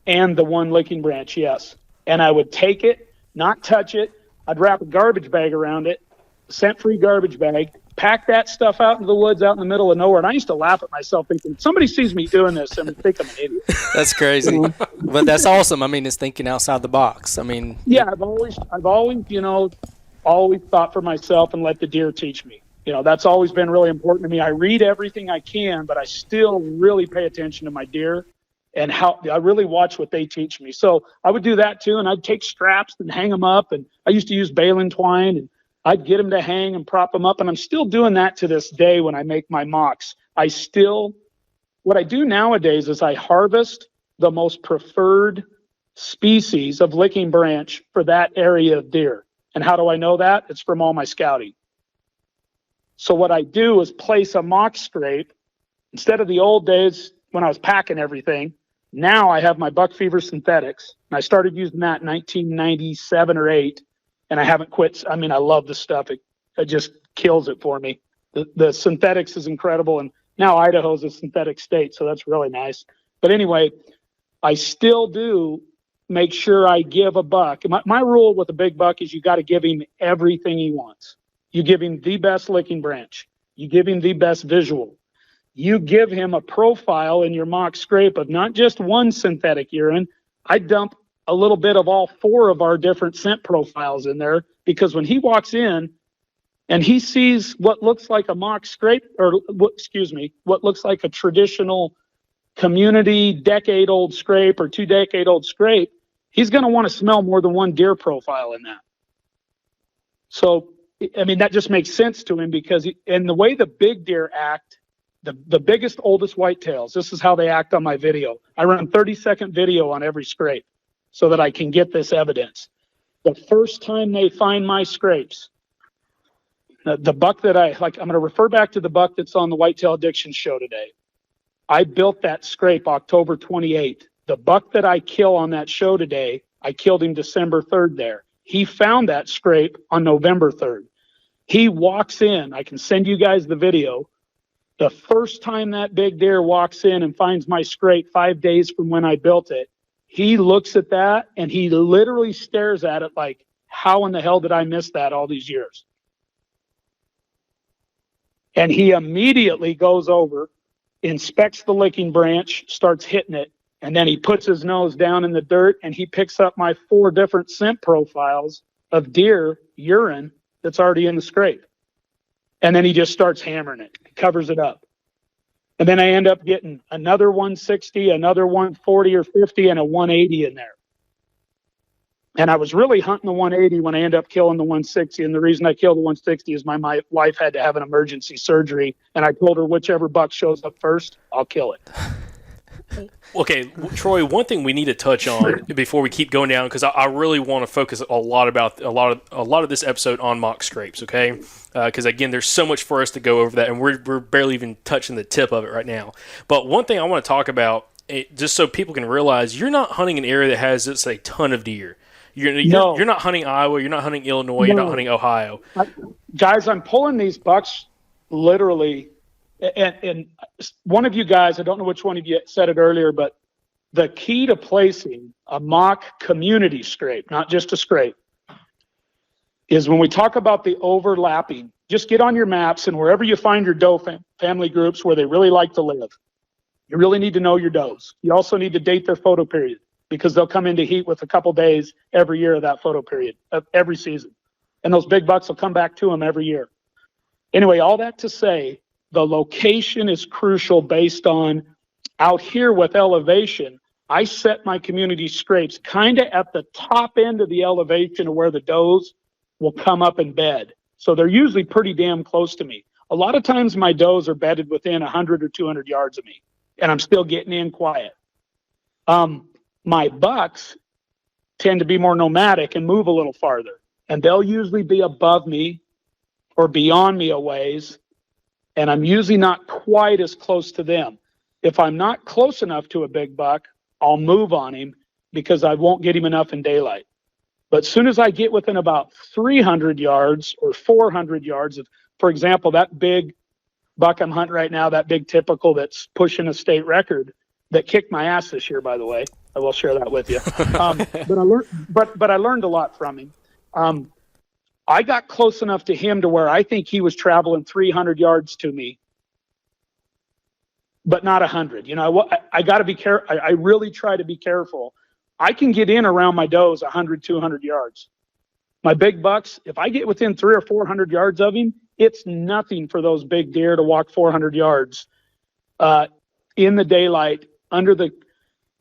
and the one licking branch, yes. And I would take it, not touch it. I'd wrap a garbage bag around it, scent-free garbage bag, pack that stuff out into the woods out in the middle of nowhere. And I used to laugh at myself thinking, somebody sees me doing this and think I'm an idiot. That's crazy. But that's awesome. I mean, it's thinking outside the box. I mean, yeah, I've always, always thought for myself and let the deer teach me. That's always been really important to me. I read everything I can, but I still really pay attention to my deer and how I really watch what they teach me. So I would do that too. And I'd take straps and hang them up. And I used to use baling twine, and I'd get them to hang and prop them up. And I'm still doing that to this day when I make my mocks. What I do nowadays is I harvest the most preferred species of licking branch for that area of deer. And how do I know that? It's from all my scouting. So what I do is place a mock scrape. Instead of the old days when I was packing everything, now I have my Buck Fever synthetics. And I started using that in 1997 or 8, and I haven't quit. I mean, I love the stuff. It just kills it for me. The synthetics is incredible, and now Idaho's a synthetic state, so that's really nice. But anyway, I still do make sure I give a buck. My rule with a big buck is you got to give him everything he wants. You give him the best licking branch. You give him the best visual. You give him a profile in your mock scrape of not just one synthetic urine. I dump a little bit of all 4 of our different scent profiles in there, because when he walks in and he sees what looks like a mock scrape, what looks like a traditional community decade-old scrape or 2-decade-old scrape, he's going to want to smell more than one deer profile in that. So, I mean, that just makes sense to him, because in the way the big deer act, the biggest, oldest whitetails, this is how they act on my video. I run 30-second video on every scrape so that I can get this evidence. The first time they find my scrapes, the buck that I'm going to refer back to the buck that's on the Whitetail Addiction show today. I built that scrape October 28th. The buck that I kill on that show today, I killed him December 3rd there. He found that scrape on November 3rd. He walks in. I can send you guys the video. The first time that big deer walks in and finds my scrape 5 days from when I built it, he looks at that and he literally stares at it like, how in the hell did I miss that all these years? And he immediately goes over, inspects the licking branch, starts hitting it, and then he puts his nose down in the dirt and he picks up my 4 different scent profiles of deer urine that's already in the scrape. And then he just starts hammering it, covers it up. And then I end up getting another 160, another 140 or 50, and a 180 in there. And I was really hunting the 180 when I ended up killing the 160. And the reason I killed the 160 is my wife had to have an emergency surgery. And I told her, whichever buck shows up first, I'll kill it. Okay, Troy, one thing we need to touch on before we keep going down, because I really want to focus a lot of this episode on mock scrapes, okay? Because, again, there's so much for us to go over that, and we're barely even touching the tip of it right now. But one thing I want to talk about, just so people can realize, you're not hunting an area that has just a ton of deer. You're not hunting Iowa, you're not hunting Illinois, you're not hunting Ohio. Guys, I'm pulling these bucks literally, and one of you guys, I don't know which one of you said it earlier, but the key to placing a mock community scrape, not just a scrape, is when we talk about the overlapping, just get on your maps and wherever you find your doe family groups where they really like to live, you really need to know your does. You also need to date their photo period because they'll come into heat with a couple days every year of that photo period, of every season. And those big bucks will come back to them every year. Anyway, all that to say, the location is crucial based on out here with elevation. I set my community scrapes kind of at the top end of the elevation of where the does will come up in bed. So they're usually pretty damn close to me. A lot of times my does are bedded within 100 or 200 yards of me, and I'm still getting in quiet. My bucks tend to be more nomadic and move a little farther, and they'll usually be above me or beyond me a ways, and I'm usually not quite as close to them. If I'm not close enough to a big buck, I'll move on him because I won't get him enough in daylight. But as soon as I get within about 300 yards or 400 yards of, for example, that big buck I'm hunting right now, that big typical that's pushing a state record that kicked my ass this year, by the way. I will share that with you. But I learned a lot from him. I got close enough to him to where I think he was traveling 300 yards to me, but not 100. You know, I got to be careful. I really try to be careful. I can get in around my does 100, 200 yards. My big bucks, if I get within 300 or 400 yards of him, it's nothing for those big deer to walk 400 yards in the daylight under the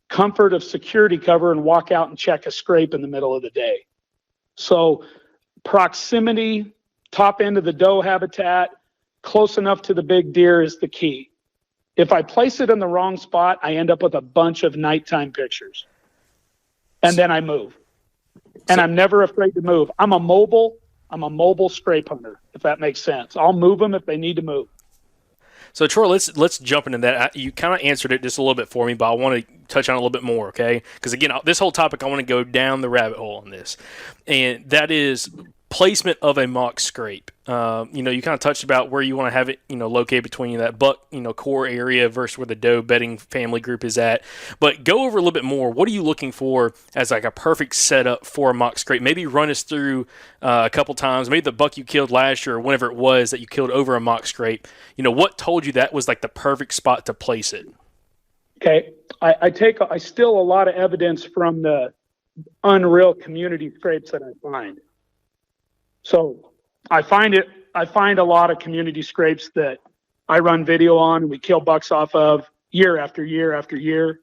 comfort of security cover and walk out and check a scrape in the middle of the day. So proximity, top end of the doe habitat, close enough to the big deer is the key. If I place it in the wrong spot, I end up with a bunch of nighttime pictures. And then I move. And I'm never afraid to move. I'm a mobile scrape hunter, if that makes sense. I'll move them if they need to move. So, Troy, let's jump into that. You kind of answered it just a little bit for me, but I want to touch on it a little bit more, okay? Because, again, this whole topic, I want to go down the rabbit hole on this. And that is placement of a mock scrape. You kind of touched about where you want to have it, located between that buck, core area versus where the doe bedding family group is at. But go over a little bit more. What are you looking for as like a perfect setup for a mock scrape? Maybe run us through a couple times. Maybe the buck you killed last year or whenever it was that you killed over a mock scrape. What told you that was like the perfect spot to place it? Okay. I steal a lot of evidence from the unreal community scrapes that I find. So I find a lot of community scrapes that I run video on and we kill bucks off of year after year after year.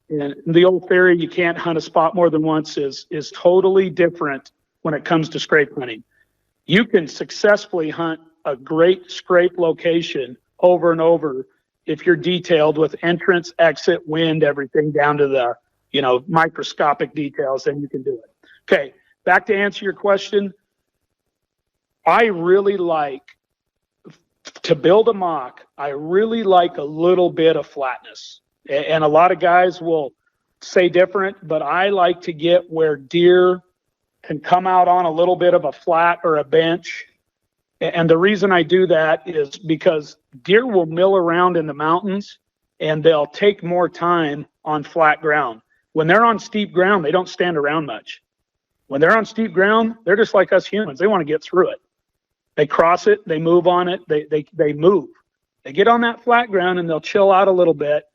And the old theory, you can't hunt a spot more than once is totally different when it comes to scrape hunting. You can successfully hunt a great scrape location over and over if you're detailed with entrance, exit, wind, everything down to the, microscopic details, then you can do it. Okay. back to answer your question, I really like to build a mock. I really like a little bit of flatness, and a lot of guys will say different, but I like to get where deer can come out on a little bit of a flat or a bench. And the reason I do that is because deer will mill around in the mountains and they'll take more time on flat ground. When they're on steep ground, they don't stand around much. When they're on steep ground, they're just like us humans. They want to get through it. They cross it, they move on it, they move. They get on that flat ground and they'll chill out a little bit.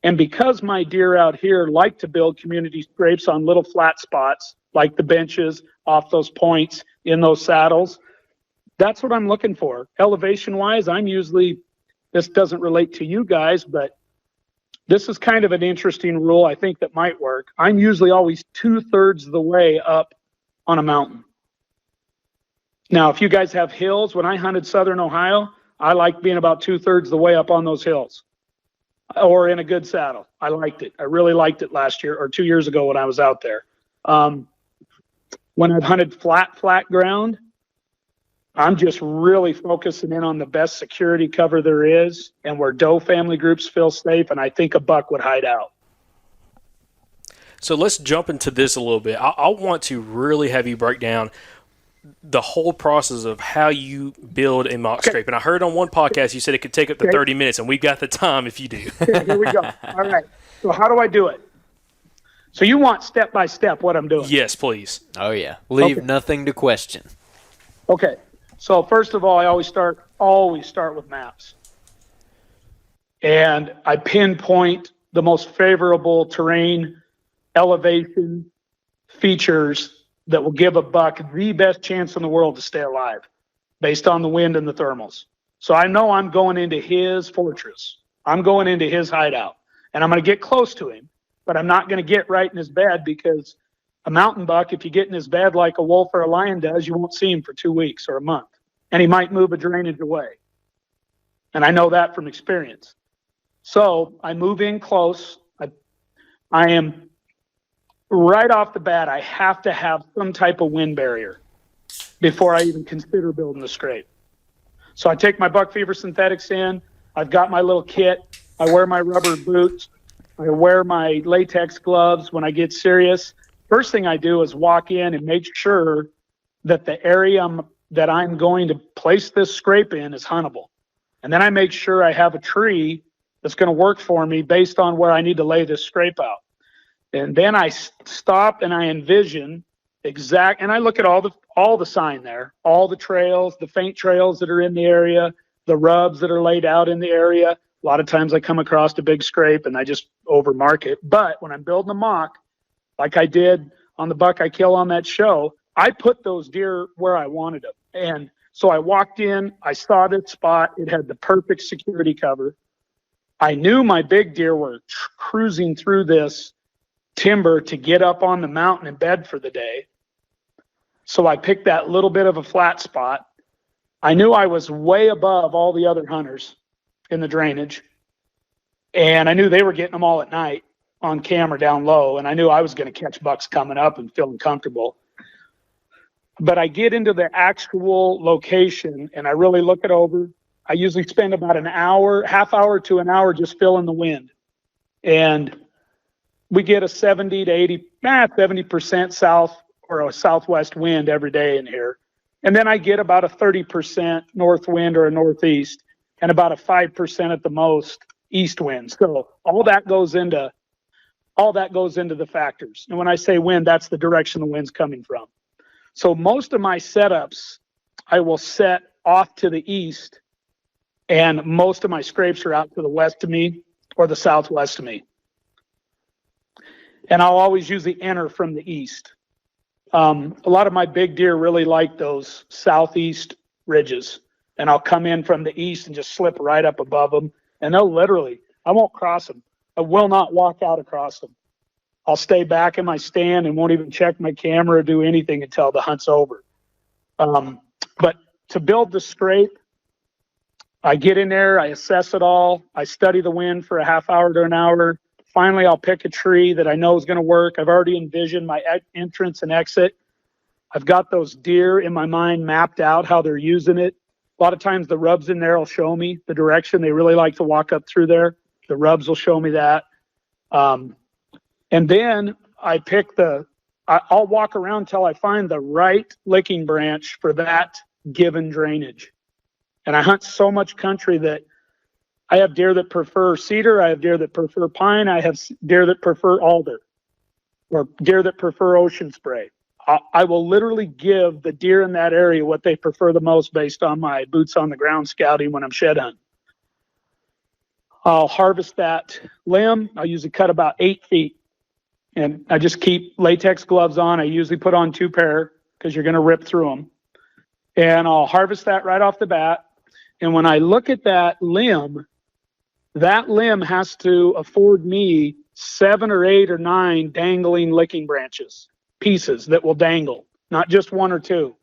And because my deer out here like to build community scrapes on little flat spots, like the benches off those points in those saddles, that's what I'm looking for. Elevation wise, I'm usually, this doesn't relate to you guys, but this is kind of an interesting rule I think that might work. I'm usually always 2/3 of the way up on a mountain. Now, if you guys have hills, when I hunted Southern Ohio, I liked being about 2/3 of the way up on those hills or in a good saddle. I liked it. I really liked it last year or 2 years ago when I was out there. When I've hunted flat ground, I'm just really focusing in on the best security cover there is and where doe family groups feel safe, and I think a buck would hide out. So let's jump into this a little bit. I want to really have you break down the whole process of how you build a mock scrape. And I heard on one podcast you said it could take up to 30 minutes, and we've got the time if you do. Here we go. All right. So how do I do it? So you want step by step what I'm doing? Yes, please. Oh, yeah. Leave nothing to question. Okay. So first of all, I always start with maps. And I pinpoint the most favorable terrain, elevation, features that will give a buck the best chance in the world to stay alive based on the wind and the thermals. So I know I'm going into his fortress. I'm going into his hideout. And I'm going to get close to him, but I'm not going to get right in his bed, because a mountain buck, if you get in his bed like a wolf or a lion does, you won't see him for 2 weeks or a month. And he might move a drainage away. And I know that from experience. So I move in close. I am right off the bat, I have to have some type of wind barrier before I even consider building the scrape. So I take my buck fever synthetics in. I've got my little kit. I wear my rubber boots. I wear my latex gloves when I get serious. First thing I do is walk in and make sure that the area that I'm going to place this scrape in is huntable. And then I make sure I have a tree that's going to work for me based on where I need to lay this scrape out. And then I stop and I envision and I look at all the sign there, all the trails, the faint trails that are in the area, the rubs that are laid out in the area. A lot of times I come across a big scrape and I just overmark it. But when I'm building a mock, like I did on the buck I kill on that show, I put those deer where I wanted them. And so I walked in, I saw that spot. It had the perfect security cover. I knew my big deer were cruising through this timber to get up on the mountain and bed for the day. So I picked that little bit of a flat spot. I knew I was way above all the other hunters in the drainage. And I knew they were getting them all at night on camera down low. And I knew I was going to catch bucks coming up and feeling comfortable. But I get into the actual location and I really look it over. I usually spend about an hour, half hour to an hour just feeling the wind. And we get a 70% south or a southwest wind every day in here. And then I get about a 30% north wind or a northeast and about a 5% at the most east wind. So all that goes into the factors. And when I say wind, that's the direction the wind's coming from. So most of my setups, I will set off to the east, and most of my scrapes are out to the west of me or the southwest of me. And I'll always usually enter from the east. A lot of my big deer really like those southeast ridges, and I'll come in from the east and just slip right up above them. And they'll literally, I won't cross them. I will not walk out across them. I'll stay back in my stand and won't even check my camera or do anything until the hunt's over. But to build the scrape, I get in there, I assess it all, I study the wind for a half hour to an hour. Finally, I'll pick a tree that I know is going to work. I've already envisioned my entrance and exit. I've got those deer in my mind mapped out, how they're using it. A lot of times the rubs in there will show me the direction they really like to walk up through there. The rubs will show me that. And then I pick I'll walk around till I find the right licking branch for that given drainage. And I hunt so much country that I have deer that prefer cedar. I have deer that prefer pine. I have deer that prefer alder, or deer that prefer ocean spray. I will literally give the deer in that area what they prefer the most based on my boots on the ground scouting when I'm shed hunting. I'll harvest that limb. I usually cut about 8 feet. And I just keep latex gloves on. I usually put on 2 pair because you're going to rip through them. And I'll harvest that right off the bat. And when I look at that limb has to afford me 7 or 8 or 9 dangling licking branches, pieces that will dangle, not just 1 or 2.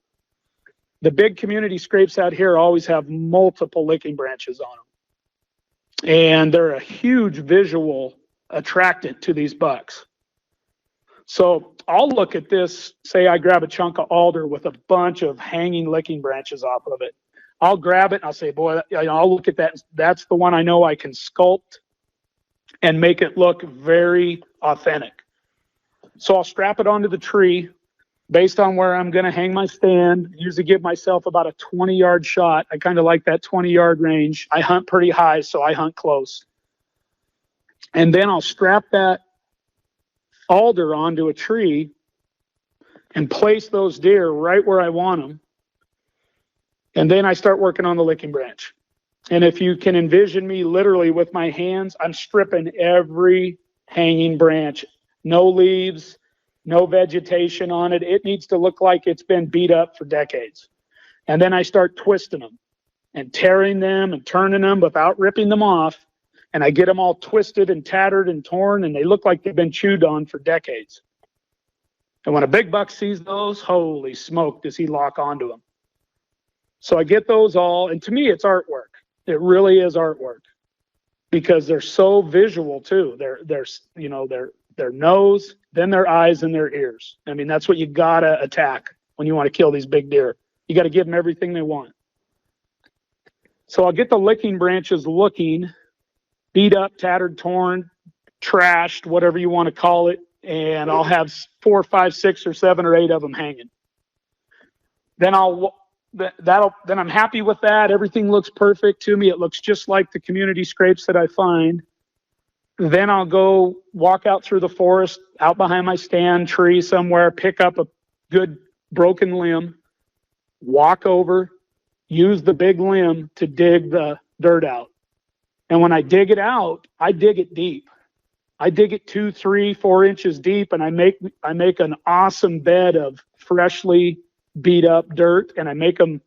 The big community scrapes out here always have multiple licking branches on them. And they're a huge visual attractant to these bucks. So I'll look at this, say I grab a chunk of alder with a bunch of hanging licking branches off of it. I'll grab it and I'll say, boy, I'll look at that. That's the one I know I can sculpt and make it look very authentic. So I'll strap it onto the tree based on where I'm going to hang my stand. Usually give myself about a 20-yard shot. I kind of like that 20-yard range. I hunt pretty high, so I hunt close. And then I'll strap that alder onto a tree and place those deer right where I want them. And then I start working on the licking branch. And if you can envision me literally with my hands, I'm stripping every hanging branch. No leaves, no vegetation on it. It needs to look like it's been beat up for decades. And then I start twisting them and tearing them and turning them without ripping them off. And I get them all twisted and tattered and torn, and they look like they've been chewed on for decades. And when a big buck sees those, holy smoke, does he lock onto them. So I get those all, and to me, it's artwork. It really is artwork because they're so visual too. Their nose, then their eyes and their ears. I mean, that's what you gotta attack when you want to kill these big deer. You got to give them everything they want. So I'll get the licking branches looking beat up, tattered, torn, trashed, whatever you want to call it, and I'll have 4, 5, 6, or 7 or 8 of them hanging. Then then I'm happy with that. Everything looks perfect to me. It looks just like the community scrapes that I find. Then I'll go walk out through the forest, out behind my stand tree somewhere, pick up a good broken limb, walk over, use the big limb to dig the dirt out. And when I dig it out, I dig it deep. I dig it 2, 3, 4 inches deep, and I make an awesome bed of freshly beat up dirt, and I make them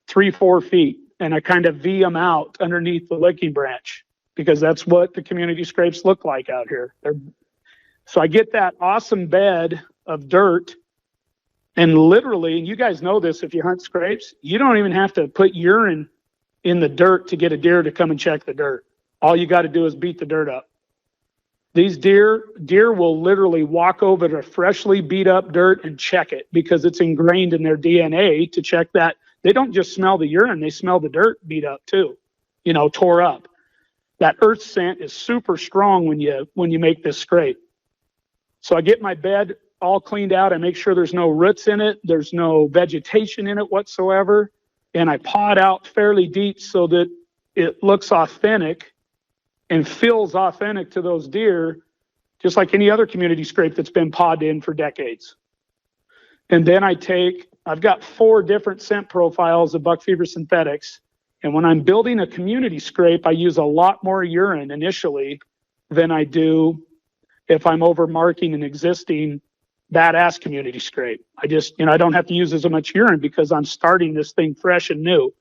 3, 4 feet, and I kind of V them out underneath the licking branch because that's what the community scrapes look like out here. So I get that awesome bed of dirt, and literally, and you guys know this if you hunt scrapes, you don't even have to put urine in the dirt to get a deer to come and check the dirt. All you got to do is beat the dirt up. These deer will literally walk over to freshly beat up dirt and check it because it's ingrained in their DNA to check that. They don't just smell the urine, they smell the dirt beat up too, tore up. That earth scent is super strong when you make this scrape. So I get my bed all cleaned out. I make sure there's no roots in it. There's no vegetation in it whatsoever. And I paw it out fairly deep so that it looks authentic and feels authentic to those deer, just like any other community scrape that's been pawed in for decades. And then I've got 4 different scent profiles of buck fever synthetics. And when I'm building a community scrape, I use a lot more urine initially than I do if I'm over marking an existing badass community scrape. I just, I don't have to use as much urine because I'm starting this thing fresh and new.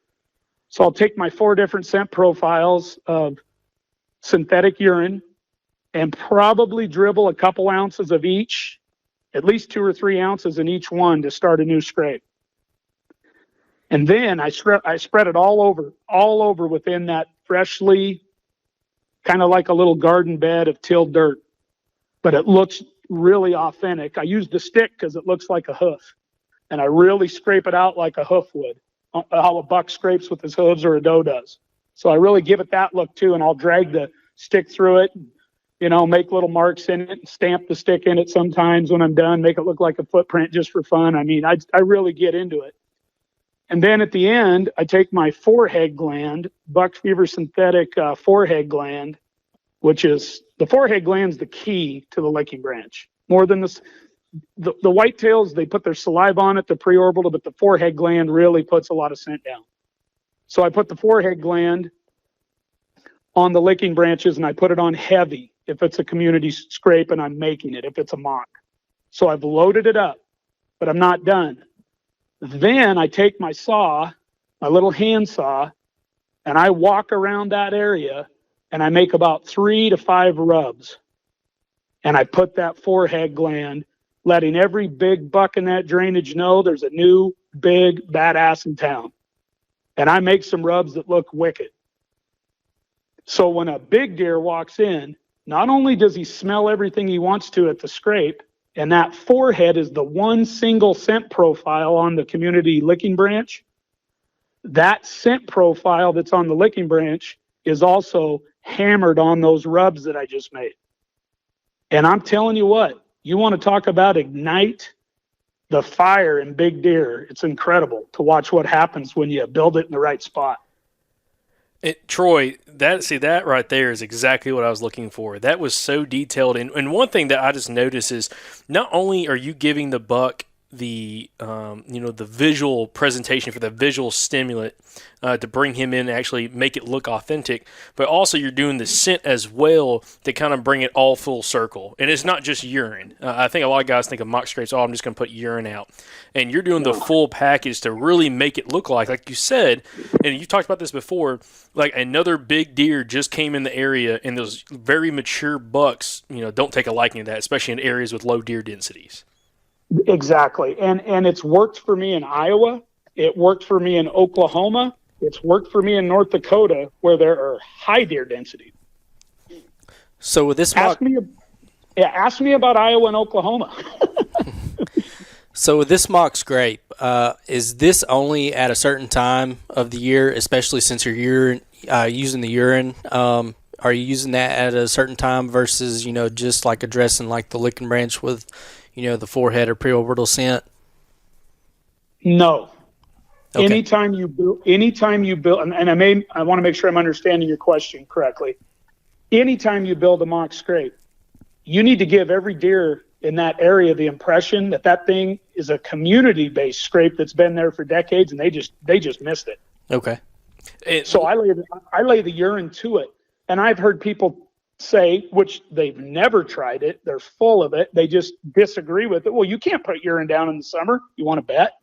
So I'll take my 4 different scent profiles of synthetic urine and probably dribble a couple ounces of each, at least 2 or 3 ounces in each one to start a new scrape. And then I spread it all over within that freshly, kind of like a little garden bed of tilled dirt, but it looks really authentic. I use the stick because it looks like a hoof. and I really scrape it out like a hoof would, how a buck scrapes with his hooves or a doe does. So I really give it that look too, and I'll drag the stick through it, make little marks in it, and stamp the stick in it sometimes when I'm done, make it look like a footprint just for fun. I mean, I really get into it. And then at the end, I take my forehead gland, buck fever synthetic forehead gland, which is, the forehead gland's the key to the licking branch. More than the whitetails, they put their saliva on it, the preorbital, but the forehead gland really puts a lot of scent down. So I put the forehead gland on the licking branches, and I put it on heavy if it's a community scrape and I'm making it, if it's a mock. So I've loaded it up, but I'm not done. Then I take my saw, my little hand saw, and I walk around that area, and I make about 3 to 5 rubs. And I put that forehead gland, letting every big buck in that drainage know there's a new big badass in town. And I make some rubs that look wicked. So when a big deer walks in, not only does he smell everything he wants to at the scrape, and that forehead is the one single scent profile on the community licking branch, that scent profile that's on the licking branch is also hammered on those rubs that I just made. And I'm telling you what, you want to talk about ignite the fire in big deer. It's incredible to watch what happens when you build it in the right spot. Troy, that right there is exactly what I was looking for. That was so detailed. And one thing that I just noticed is not only are you giving the buck the the visual presentation for the visual stimulant to bring him in and actually make it look authentic, but also you're doing the scent as well to kind of bring it all full circle. And it's not just urine. I think a lot of guys think of mock scrapes, I'm just going to put urine out. And you're doing the full package to really make it look like you said, and you talked about this before, like another big deer just came in the area, and those very mature bucks, don't take a liking to that, especially in areas with low deer densities. Exactly. And it's worked for me in Iowa. It worked for me in Oklahoma. It's worked for me in North Dakota, where there are high deer density. So with this ask me about Iowa and Oklahoma. So with this mock scrape, is this only at a certain time of the year, especially since you're using the urine? Are you using that at a certain time versus, just like addressing like the licking branch with, the forehead or preorbital scent? No. Okay. Anytime you build, and I want to make sure I'm understanding your question correctly. Anytime you build a mock scrape, you need to give every deer in that area the impression that thing is a community-based scrape that's been there for decades, and they just missed it. Okay. So I lay the urine to it, and I've heard people say, which they've never tried it, they're full of it, they just disagree with it. Well, you can't put urine down in the summer. You want to bet?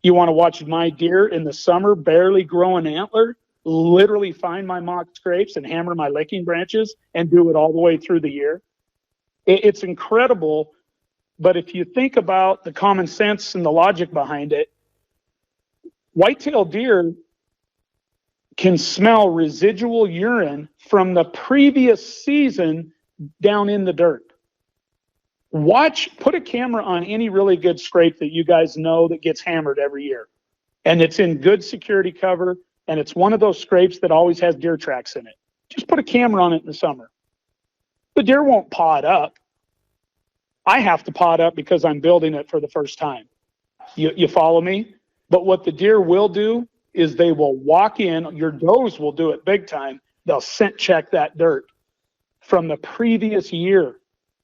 You want to watch my deer in the summer barely grow an antler, literally find my mock scrapes and hammer my licking branches and do it all the way through the year? It's incredible, but if you think about the common sense and the logic behind it, white-tailed deer can smell residual urine from the previous season down in the dirt. Put a camera on any really good scrape that you guys know that gets hammered every year, and it's in good security cover, and it's one of those scrapes that always has deer tracks in it. Just put a camera on it in the summer. The deer won't paw it up. I have to paw it up because I'm building it for the first time. You follow me? But what the deer will do is they will walk in. Your does will do it big time. They'll scent check that dirt from the previous year.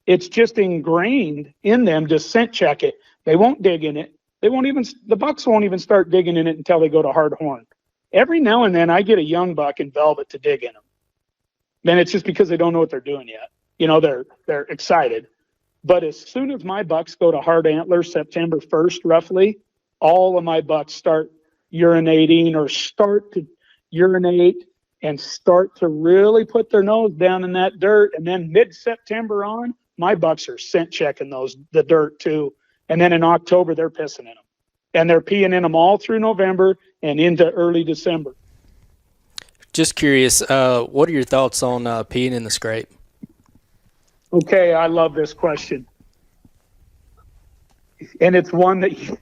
It's just ingrained in them to scent check it. They won't dig in it. The bucks won't even start digging in it until they go to hard horn. Every now and then I get a young buck in velvet to dig in them. Then it's just because they don't know what they're doing yet. They're excited. But as soon as my bucks go to hard antler, September 1st, roughly, all of my bucks start urinating or start to urinate and start to really put their nose down in that dirt. And then mid-September on, my bucks are scent checking the dirt too. And then in October, they're pissing in them. And they're peeing in them all through November and into early December. Just curious, what are your thoughts on peeing in the scrape? Okay, I love this question. and it's one that,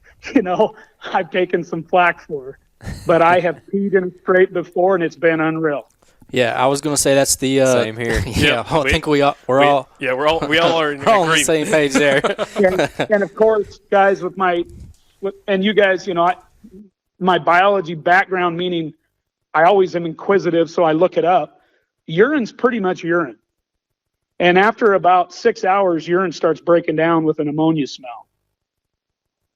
I've taken some flack for, but I have peed in a scrape before, and it's been unreal. Yeah, I was going to say that's the Same here. Yeah, I think we all are we all are in we're all on the agreement. same page there. And of course, guys, and you guys, my biology background, meaning I always am inquisitive, so I look it up. Urine's pretty much urine. And after about 6 hours, urine starts breaking down with an ammonia smell.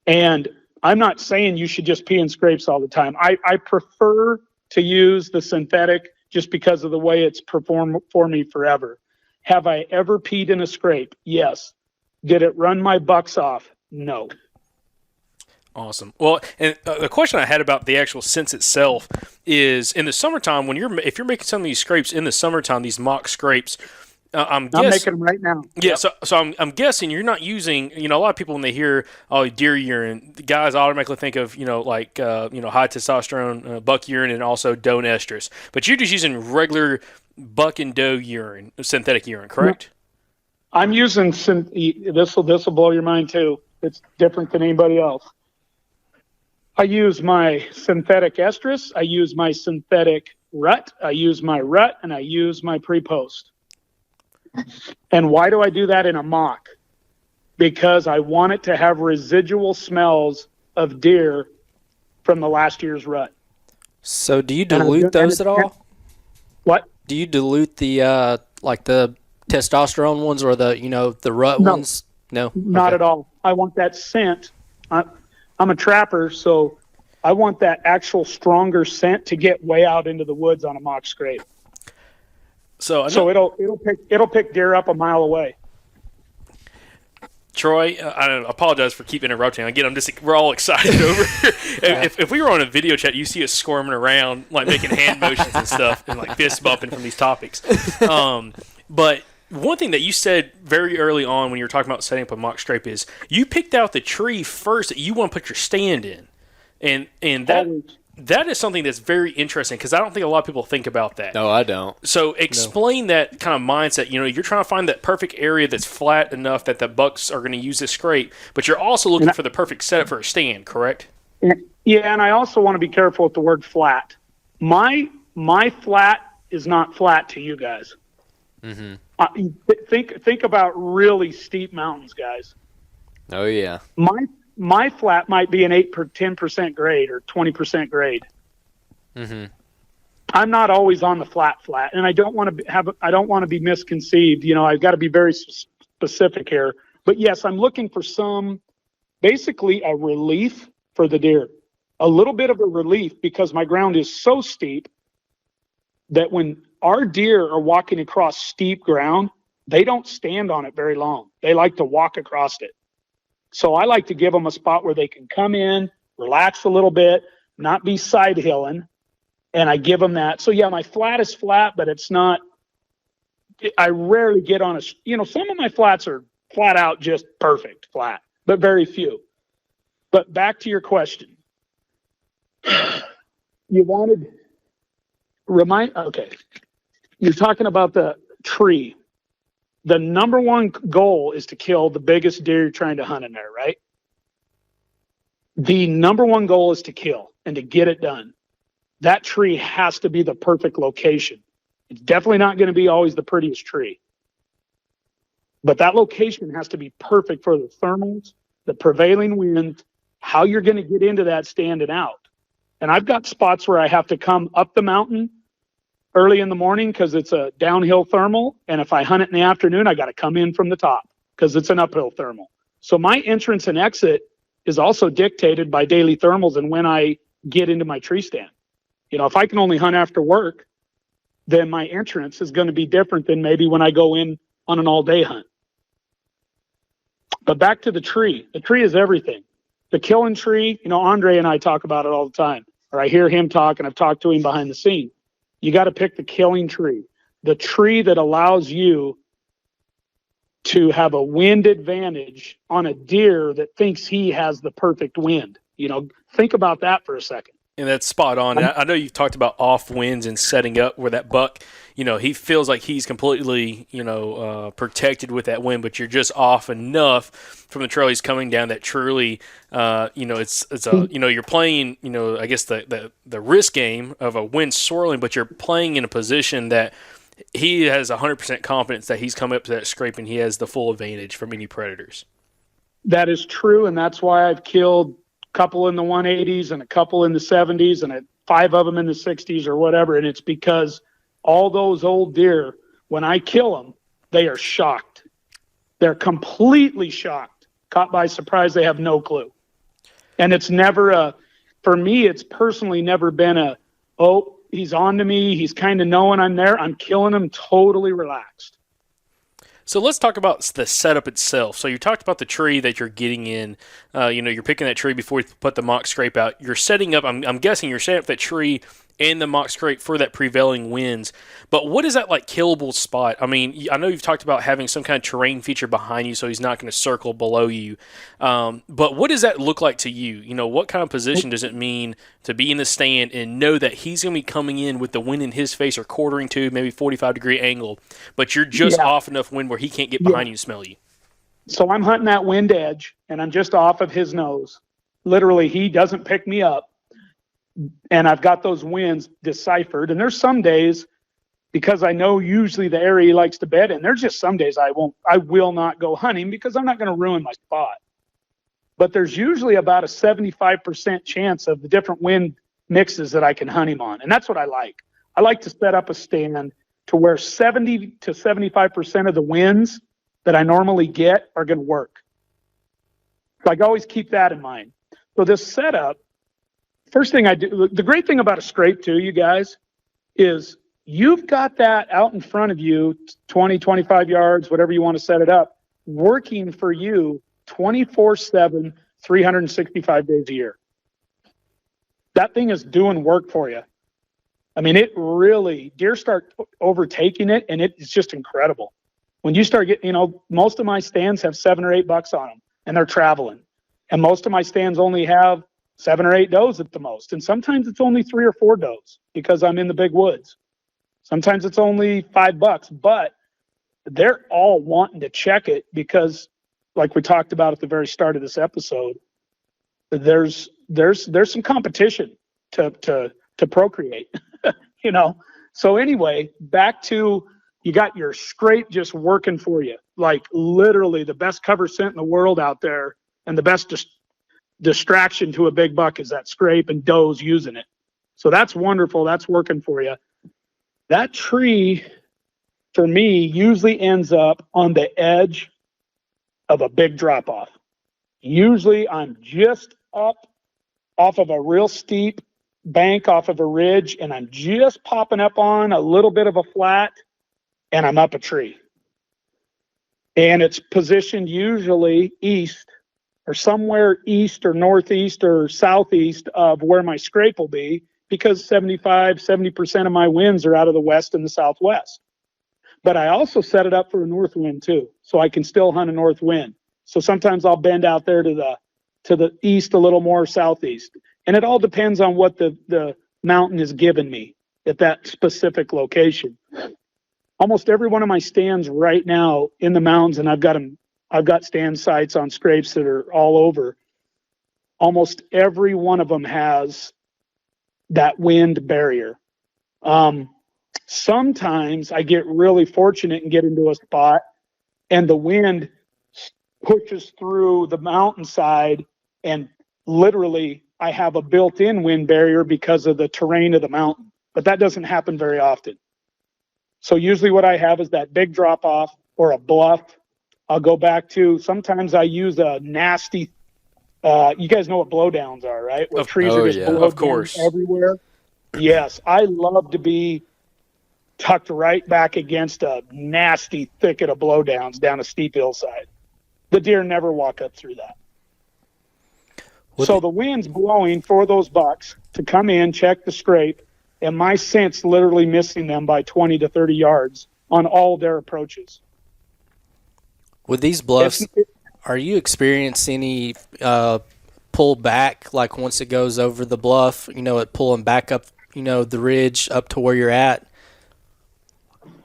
And I'm not saying you should just pee in scrapes all the time. I prefer to use the synthetic just because of the way it's performed for me forever. Have I ever peed in a scrape? Yes. Did it run my bucks off? No. Awesome. Well, and the question I had about the actual scents itself is, in the summertime, if you're making some of these scrapes in the summertime, these mock scrapes, I'm making them right now. Yeah, yep. So I'm guessing you're not using, a lot of people when they hear deer urine, the guys automatically think of high testosterone buck urine and also doe and estrus. But you're just using regular buck and doe urine, synthetic urine, correct? I'm using this will blow your mind too. It's different than anybody else. I use my synthetic estrus, I use my synthetic rut, I use my rut, and I use my pre-post. And why do I do that in a mock? Because I want it to have residual smells of deer from the last year's rut. So do you dilute those at all? What? Do you dilute the like the testosterone ones or the rut ones? No, not at all. I want that scent. I'm a trapper, so I want that actual stronger scent to get way out into the woods on a mock scrape. So it'll pick deer up a mile away. Troy, I apologize for keep interrupting. Again, we're all excited over here. If we were on a video chat, you see us squirming around, like making hand motions and stuff, and like fist bumping from these topics. But one thing that you said very early on when you were talking about setting up a mock scrape is you picked out the tree first that you want to put your stand in, and that is something that's very interesting because I don't think a lot of people think about that. No, I don't. So explain that kind of mindset. You're trying to find that perfect area that's flat enough that the bucks are going to use this scrape, but you're also looking for the perfect setup for a stand, correct? Yeah, and I also want to be careful with the word flat. My flat is not flat to you guys. Mm-hmm. Think about really steep mountains, guys. Oh, yeah. My flat might be an 8 or 10% grade or 20% grade. Mm-hmm. I'm not always on the flat, and I don't want to be misconceived. I've got to be very specific here. But yes, I'm looking for basically a relief for the deer, a little bit of a relief because my ground is so steep that when our deer are walking across steep ground, they don't stand on it very long. They like to walk across it. So I like to give them a spot where they can come in, relax a little bit, not be side hilling, and I give them that. So yeah, my flat is flat, but it's not. I rarely get on some of my flats are flat out just perfect flat, but very few. But back to your question, you wanted okay. You're talking about the tree. The number one goal is to kill the biggest deer you're trying to hunt in there, right? The number one goal is to kill and to get it done. That tree has to be the perfect location. It's definitely not going to be always the prettiest tree. But that location has to be perfect for the thermals, the prevailing wind, how you're going to get into that standing out. And I've got spots where I have to come up the mountain early in the morning because it's a downhill thermal. And if I hunt it in the afternoon, I got to come in from the top because it's an uphill thermal. So my entrance and exit is also dictated by daily thermals and when I get into my tree stand. If I can only hunt after work, then my entrance is going to be different than maybe when I go in on an all-day hunt. But back to the tree. The tree is everything. The killing tree, Andre and I talk about it all the time, or I hear him talk and I've talked to him behind the scene. You got to pick the killing tree, the tree that allows you to have a wind advantage on a deer that thinks he has the perfect wind. Think about that for a second. And that's spot on. And I know you've talked about off winds and setting up where that buck, he feels like he's completely, protected with that wind, but you're just off enough from the trail he's coming down that truly, you're playing, I guess the risk game of a wind swirling, but you're playing in a position that he has 100% confidence that he's coming up to that scrape and he has the full advantage from any predators. That is true, and that's why I've killed a couple in the 180s and a couple in the 70s and 5 of them in the 60s or whatever, and it's because all those old deer, when I kill them, they are shocked. They're completely shocked, caught by surprise. They have no clue. And it's never for me, it's personally never been he's on to me, he's kind of knowing I'm there. I'm killing him totally relaxed. So let's talk about the setup itself. So you talked about the tree that you're getting in. You're picking that tree before you put the mock scrape out. You're setting up, I'm guessing you're setting up that tree and the mock scrape for that prevailing winds. But what is that killable spot? I mean, I know you've talked about having some kind of terrain feature behind you so he's not going to circle below you. But what does that look like to you? What kind of position does it mean to be in the stand and know that he's going to be coming in with the wind in his face or quartering to maybe 45-degree angle, but you're just off enough wind where he can't get behind you and smell you? So I'm hunting that wind edge, and I'm just off of his nose. Literally, he doesn't pick me up. And I've got those winds deciphered. And there's some days, because I know usually the area he likes to bed in, there's just some days I will not go hunting because I'm not going to ruin my spot. But there's usually about a 75% chance of the different wind mixes that I can hunt him on. And that's what I like. I like to set up a stand to where 70 to 75% of the winds that I normally get are going to work. So I always keep that in mind. So this setup, first thing I do, the great thing about a scrape too, you guys, is you've got that out in front of you, 20, 25 yards, whatever you want to set it up, working for you 24/7, 365 days a year. That thing is doing work for you. I mean, deer start overtaking it, and it's just incredible. When you start getting, most of my stands have 7 or 8 bucks on them, and they're traveling. And most of my stands only have 7 or 8 does at the most. And sometimes it's only 3 or 4 does because I'm in the big woods. Sometimes it's only $5, but they're all wanting to check it because, like we talked about at the very start of this episode, there's some competition to procreate, So anyway, back to, you got your scrape just working for you, like literally the best cover scent in the world out there, and the best distraction to a big buck is that scrape and does using it. So that's wonderful. That's working for you. That tree, for me, usually ends up on the edge of a big drop off. Usually I'm just up off of a real steep bank off of a ridge, and I'm just popping up on a little bit of a flat, and I'm up a tree. And it's positioned usually east or somewhere east or northeast or southeast of where my scrape will be, because 70% of my winds are out of the west and the southwest. But I also set it up for a north wind too, so I can still hunt a north wind. So sometimes I'll bend out there to the east a little more, southeast. And it all depends on what the mountain is giving me at that specific location. Almost every one of my stands right now in the mountains, and I've got stand sites on scrapes that are all over. Almost every one of them has that wind barrier. Sometimes I get really fortunate and get into a spot, and the wind pushes through the mountainside, and literally I have a built-in wind barrier because of the terrain of the mountain. But that doesn't happen very often. So usually what I have is that big drop-off or a bluff. I'll go back to, sometimes I use a nasty, you guys know what blowdowns are, right? Where trees are just blowed down everywhere. Yes, I love to be tucked right back against a nasty thicket of blowdowns down a steep hillside. The deer never walk up through that. So the wind's blowing for those bucks to come in, check the scrape, and my scent's literally missing them by 20 to 30 yards on all their approaches. With these bluffs, are you experiencing any pull back, like once it goes over the bluff, it pulling back up, the ridge up to where you're at?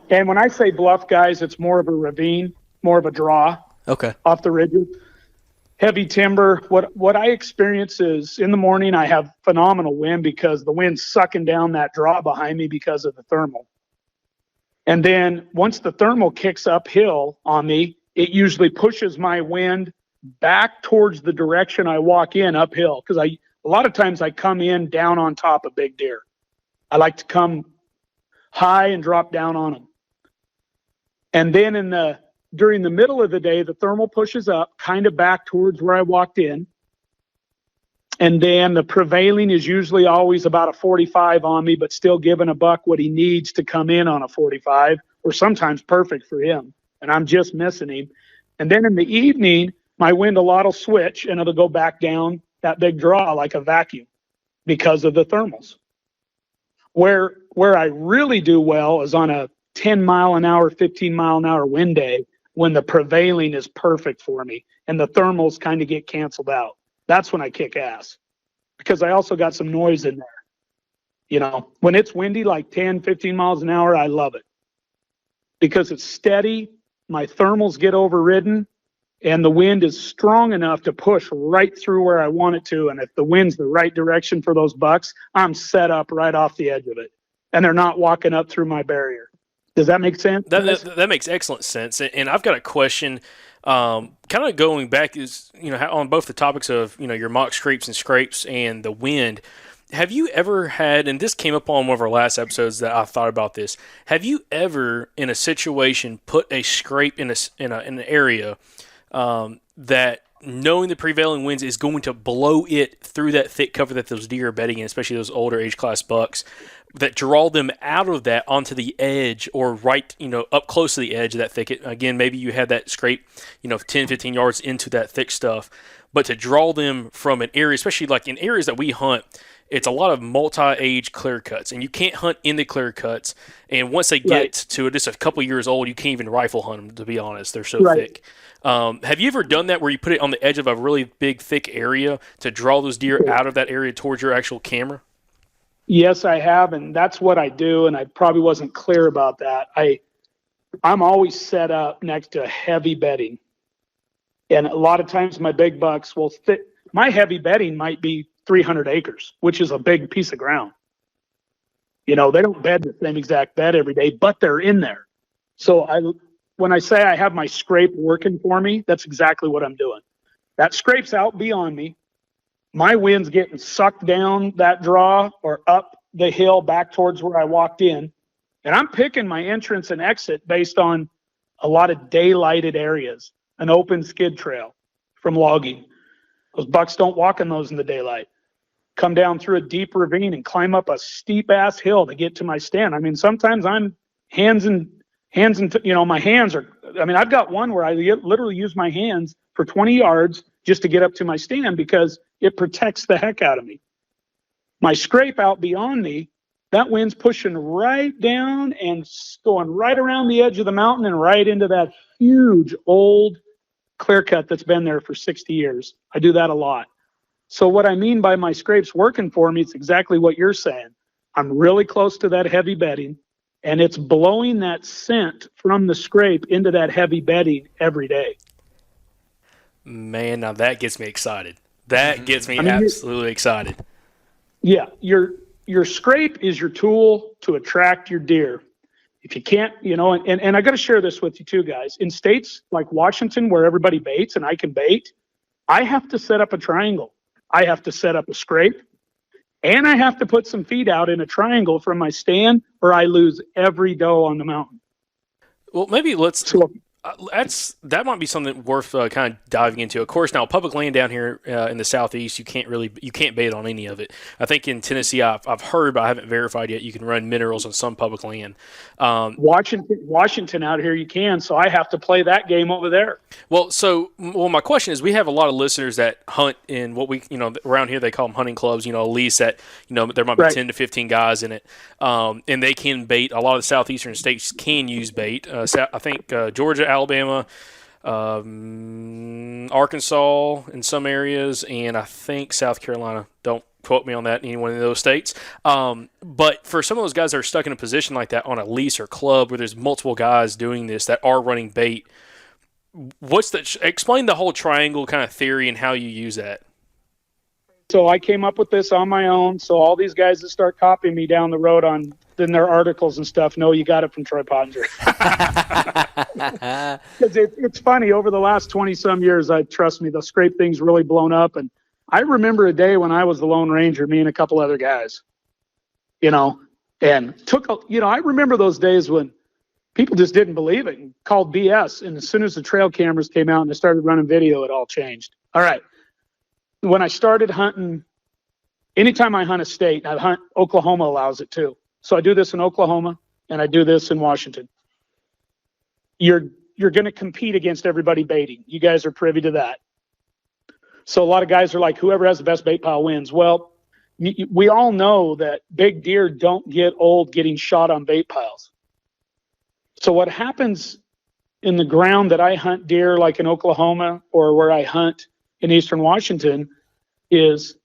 And when I say bluff, guys, it's more of a ravine, more of a draw. Okay. Off the ridges. Heavy timber. What I experience is in the morning I have phenomenal wind because the wind's sucking down that draw behind me because of the thermal. And then once the thermal kicks uphill on me, it usually pushes my wind back towards the direction I walk in uphill, because a lot of times I come in down on top of big deer. I like to come high and drop down on them. And then during the middle of the day, the thermal pushes up kind of back towards where I walked in. And then the prevailing is usually always about a 45 on me, but still giving a buck what he needs to come in on a 45, or sometimes perfect for him. And I'm just missing him. And then in the evening, my wind a lot will switch and it'll go back down that big draw like a vacuum because of the thermals. Where I really do well is on a 10 mile an hour, 15 mile an hour wind day, when the prevailing is perfect for me and the thermals kind of get canceled out. That's when I kick ass, because I also got some noise in there. When it's windy, like 10, 15 miles an hour, I love it because it's steady. My thermals get overridden and the wind is strong enough to push right through where I want it to. And if the wind's the right direction for those bucks, I'm set up right off the edge of it and they're not walking up through my barrier. Does that make sense? That makes excellent sense. And I've got a question, kind of going back is, on both the topics of, your mock scrapes and the wind. Have you ever had, and this came up on one of our last episodes that I thought about this, have you ever in a situation put a scrape in an area that knowing the prevailing winds is going to blow it through that thick cover that those deer are bedding in, especially those older age class bucks, that draw them out of that onto the edge or right, up close to the edge of that thicket? Again, maybe you had that scrape, 10, 15 yards into that thick stuff, but to draw them from an area, especially like in areas that we hunt, it's a lot of multi-age clear cuts, and you can't hunt in the clear cuts. And once they get to just a couple years old, you can't even rifle hunt them, to be honest. They're so thick. Have you ever done that where you put it on the edge of a really big, thick area to draw those deer out of that area towards your actual camera? Yes, I have, and that's what I do, and I probably wasn't clear about that. I'm always set up next to heavy bedding, and a lot of times my big bucks will fit. My heavy bedding might be 300 acres, which is a big piece of ground. They don't bed the same exact bed every day, but they're in there. So when I say I have my scrape working for me, that's exactly what I'm doing. That scrape's out beyond me. My wind's getting sucked down that draw or up the hill back towards where I walked in. And I'm picking my entrance and exit based on a lot of daylighted areas, an open skid trail from logging. Those bucks don't walk in those in the daylight. Come down through a deep ravine and climb up a steep ass hill to get to my stand. I mean, sometimes I'm my hands are, I've got one where I literally use my hands for 20 yards just to get up to my stand because it protects the heck out of me. My scrape out beyond me, that wind's pushing right down and going right around the edge of the mountain and right into that huge old clear cut that's been there for 60 years. I do that a lot. So what I mean by my scrapes working for me, it's exactly what you're saying. I'm really close to that heavy bedding, and it's blowing that scent from the scrape into that heavy bedding every day. Man, now that gets me excited. That gets me absolutely excited. Yeah, your scrape is your tool to attract your deer. If you can't, and I got to share this with you too, guys. In states like Washington, where everybody baits and I can bait, I have to set up a triangle. I have to set up a scrape, and I have to put some feed out in a triangle from my stand, or I lose every doe on the mountain. Well, maybe that might be something worth kind of diving into. Of course, now public land down here in the southeast, you can't bait on any of it. I think in Tennessee, I've heard, but I haven't verified yet, you can run minerals on some public land. Washington out here you can, so I have to play that game over there. Well, my question is, we have a lot of listeners that hunt in what we, around here they call them hunting clubs. A lease that, there might be 10 to 15 guys in it, and they can bait. A lot of the southeastern states can use bait. I think Georgia, Alabama, Arkansas in some areas, and I think South Carolina. Don't quote me on that in any one of those states. But for some of those guys that are stuck in a position like that on a lease or club where there's multiple guys doing this that are running bait, explain the whole triangle kind of theory and how you use that. So I came up with this on my own. So all these guys that start copying me down the road in their articles and stuff know you got it from Troy Pottinger. Because it's funny, over the last 20-some years, trust me, the scrape thing's really blown up. And I remember a day when I was the Lone Ranger, me and a couple other guys, and I remember those days when people just didn't believe it and called BS. And as soon as the trail cameras came out and they started running video, it all changed. All right. When I started hunting, anytime I hunt a state, I hunt, Oklahoma allows it too. So I do this in Oklahoma and I do this in Washington. You're going to compete against everybody baiting. You guys are privy to that. So a lot of guys are like, whoever has the best bait pile wins. Well, we all know that big deer don't get old getting shot on bait piles. So what happens in the ground that I hunt deer, like in Oklahoma or where I hunt in Eastern Washington, is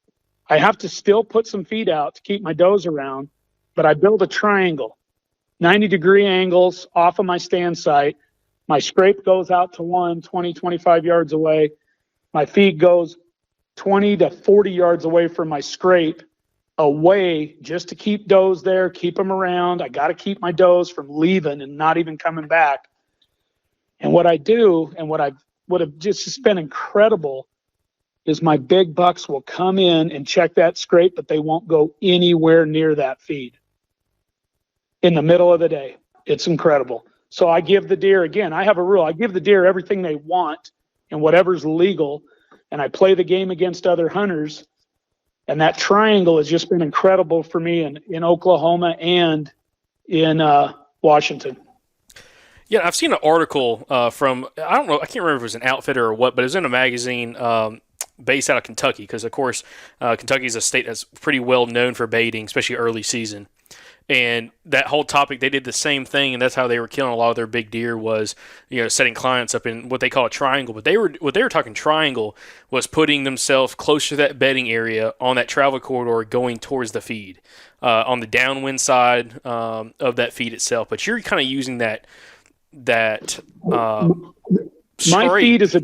I have to still put some feed out to keep my does around, but I build a triangle, 90-degree angles off of my stand site. My scrape goes out to 20, 25 yards away. My feed goes 20 to 40 yards away from my scrape, away just to keep does there, keep them around. I got to keep my does from leaving and not even coming back. And what I do, and what would have just been incredible, is my big bucks will come in and check that scrape, but they won't go anywhere near that feed in the middle of the day. It's incredible. So I give the deer, again, I have a rule. I give the deer everything they want and whatever's legal, and I play the game against other hunters. And that triangle has just been incredible for me in Oklahoma and in Washington. Yeah, I've seen an article from, I don't know, I can't remember if it was an outfitter or what, but it was in a magazine based out of Kentucky, because, of course, Kentucky is a state that's pretty well known for baiting, especially early season. And that whole topic, they did the same thing, and that's how they were killing a lot of their big deer was, setting clients up in what they call a triangle. But what they were talking triangle was putting themselves close to that bedding area on that travel corridor going towards the feed, on the downwind side of that feed itself. But you're kind of using that my feed is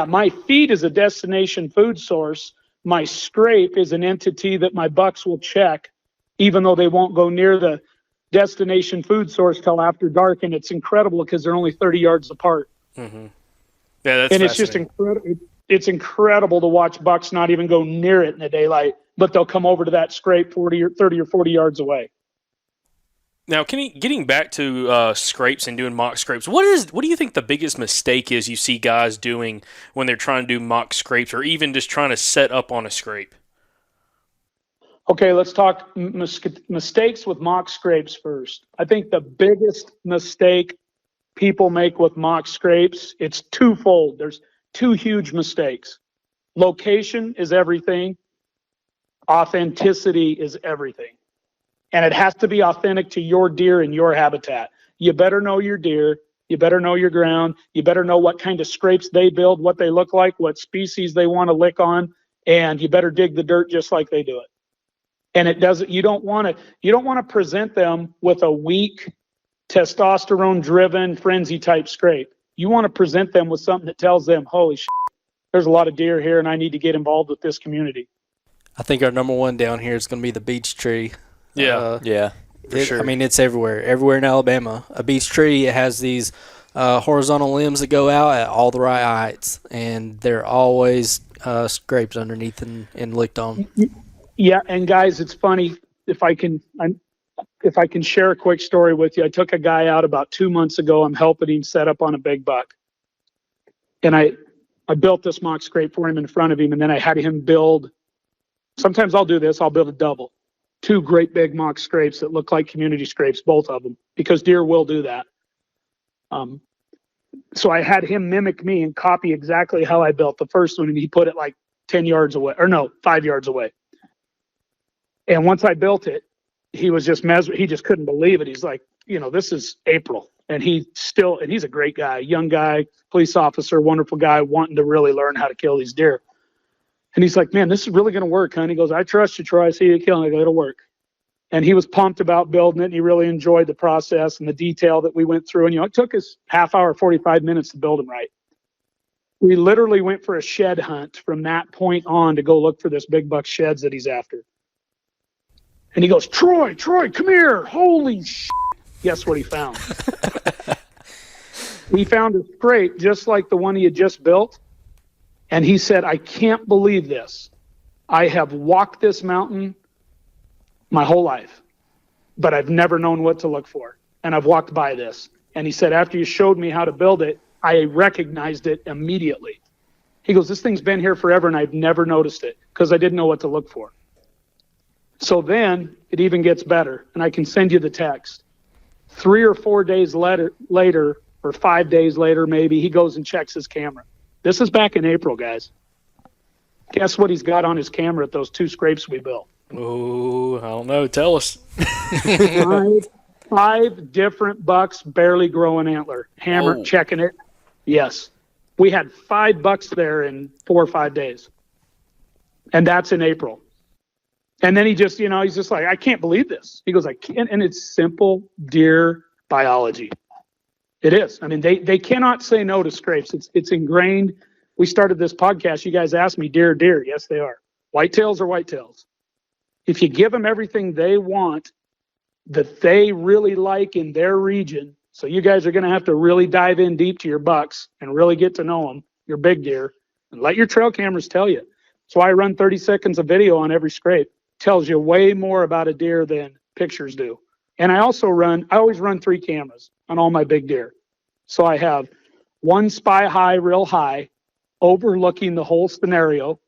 my feed is a destination food source. My scrape is an entity that my bucks will check, even though they won't go near the destination food source till after dark. And it's incredible because they're only 30 yards apart. Mm-hmm. Yeah, that's it's just incredible. It's incredible to watch bucks not even go near it in the daylight, but they'll come over to that scrape 30 or 40 yards away. Now, getting back to scrapes and doing mock scrapes, what do you think the biggest mistake is you see guys doing when they're trying to do mock scrapes or even just trying to set up on a scrape? Okay, let's talk mistakes with mock scrapes first. I think the biggest mistake people make with mock scrapes, it's twofold. There's two huge mistakes. Location is everything. Authenticity is everything. And it has to be authentic to your deer and your habitat. You better know your deer. You better know your ground. You better know what kind of scrapes they build, what they look like, what species they want to lick on, and you better dig the dirt just like they do it. And you don't want to present them with a weak, testosterone-driven, frenzy-type scrape. You want to present them with something that tells them, holy shit, there's a lot of deer here and I need to get involved with this community. I think our number one down here is going to be the beech tree. Yeah. For sure. I mean, it's everywhere in Alabama. A beech tree, it has these horizontal limbs that go out at all the right heights, and they're always scraped underneath and licked on. Yeah, and guys, it's funny, if I can share a quick story with you. I took a guy out about 2 months ago. I'm helping him set up on a big buck. And I built this mock scrape for him in front of him, and then I had him build, sometimes I'll do this, I'll build a double. 2 great big mock scrapes that look like community scrapes, both of them, because deer will do that. So I had him mimic me and copy exactly how I built the first one, and he put it like 10 yards away, or no, 5 yards away. And once I built it, he was just he just couldn't believe it. He's like, this is April. And he's a great guy, young guy, police officer, wonderful guy, wanting to really learn how to kill these deer. And he's like, man, this is really going to work, huh? And he goes, I trust you, Troy. I see you killing it. I go, it'll work. And he was pumped about building it, and he really enjoyed the process and the detail that we went through. And, it took us half hour, 45 minutes to build him right. We literally went for a shed hunt from that point on to go look for this big buck sheds that he's after. And he goes, Troy, come here. Holy shit. Guess what he found? He found a scrape just like the one he had just built. And he said, I can't believe this. I have walked this mountain my whole life, but I've never known what to look for. And I've walked by this. And he said, after you showed me how to build it, I recognized it immediately. He goes, this thing's been here forever, and I've never noticed it because I didn't know what to look for. So then it even gets better, and I can send you the text. 3 or 4 days later, or 5 days later maybe, he goes and checks his camera. This is back in April, guys. Guess what he's got on his camera at those 2 scrapes we built? Oh, I don't know. Tell us. 5 different bucks barely growing antler. Hammer, checking it. Yes. We had 5 bucks there in 4 or 5 days. And that's in April. And then he just, he's just like, I can't believe this. He goes, I can't. And it's simple deer biology. It is. I mean, they cannot say no to scrapes. It's ingrained. We started this podcast. You guys asked me, deer. Yes, they are. Whitetails are whitetails. If you give them everything they want, that they really like in their region, so you guys are going to have to really dive in deep to your bucks and really get to know them, your big deer, and let your trail cameras tell you. So I run 30 seconds of video on every scrape. Tells you way more about a deer than pictures do. And I always run 3 cameras on all my big deer. So I have one spy high, real high, overlooking the whole scenario.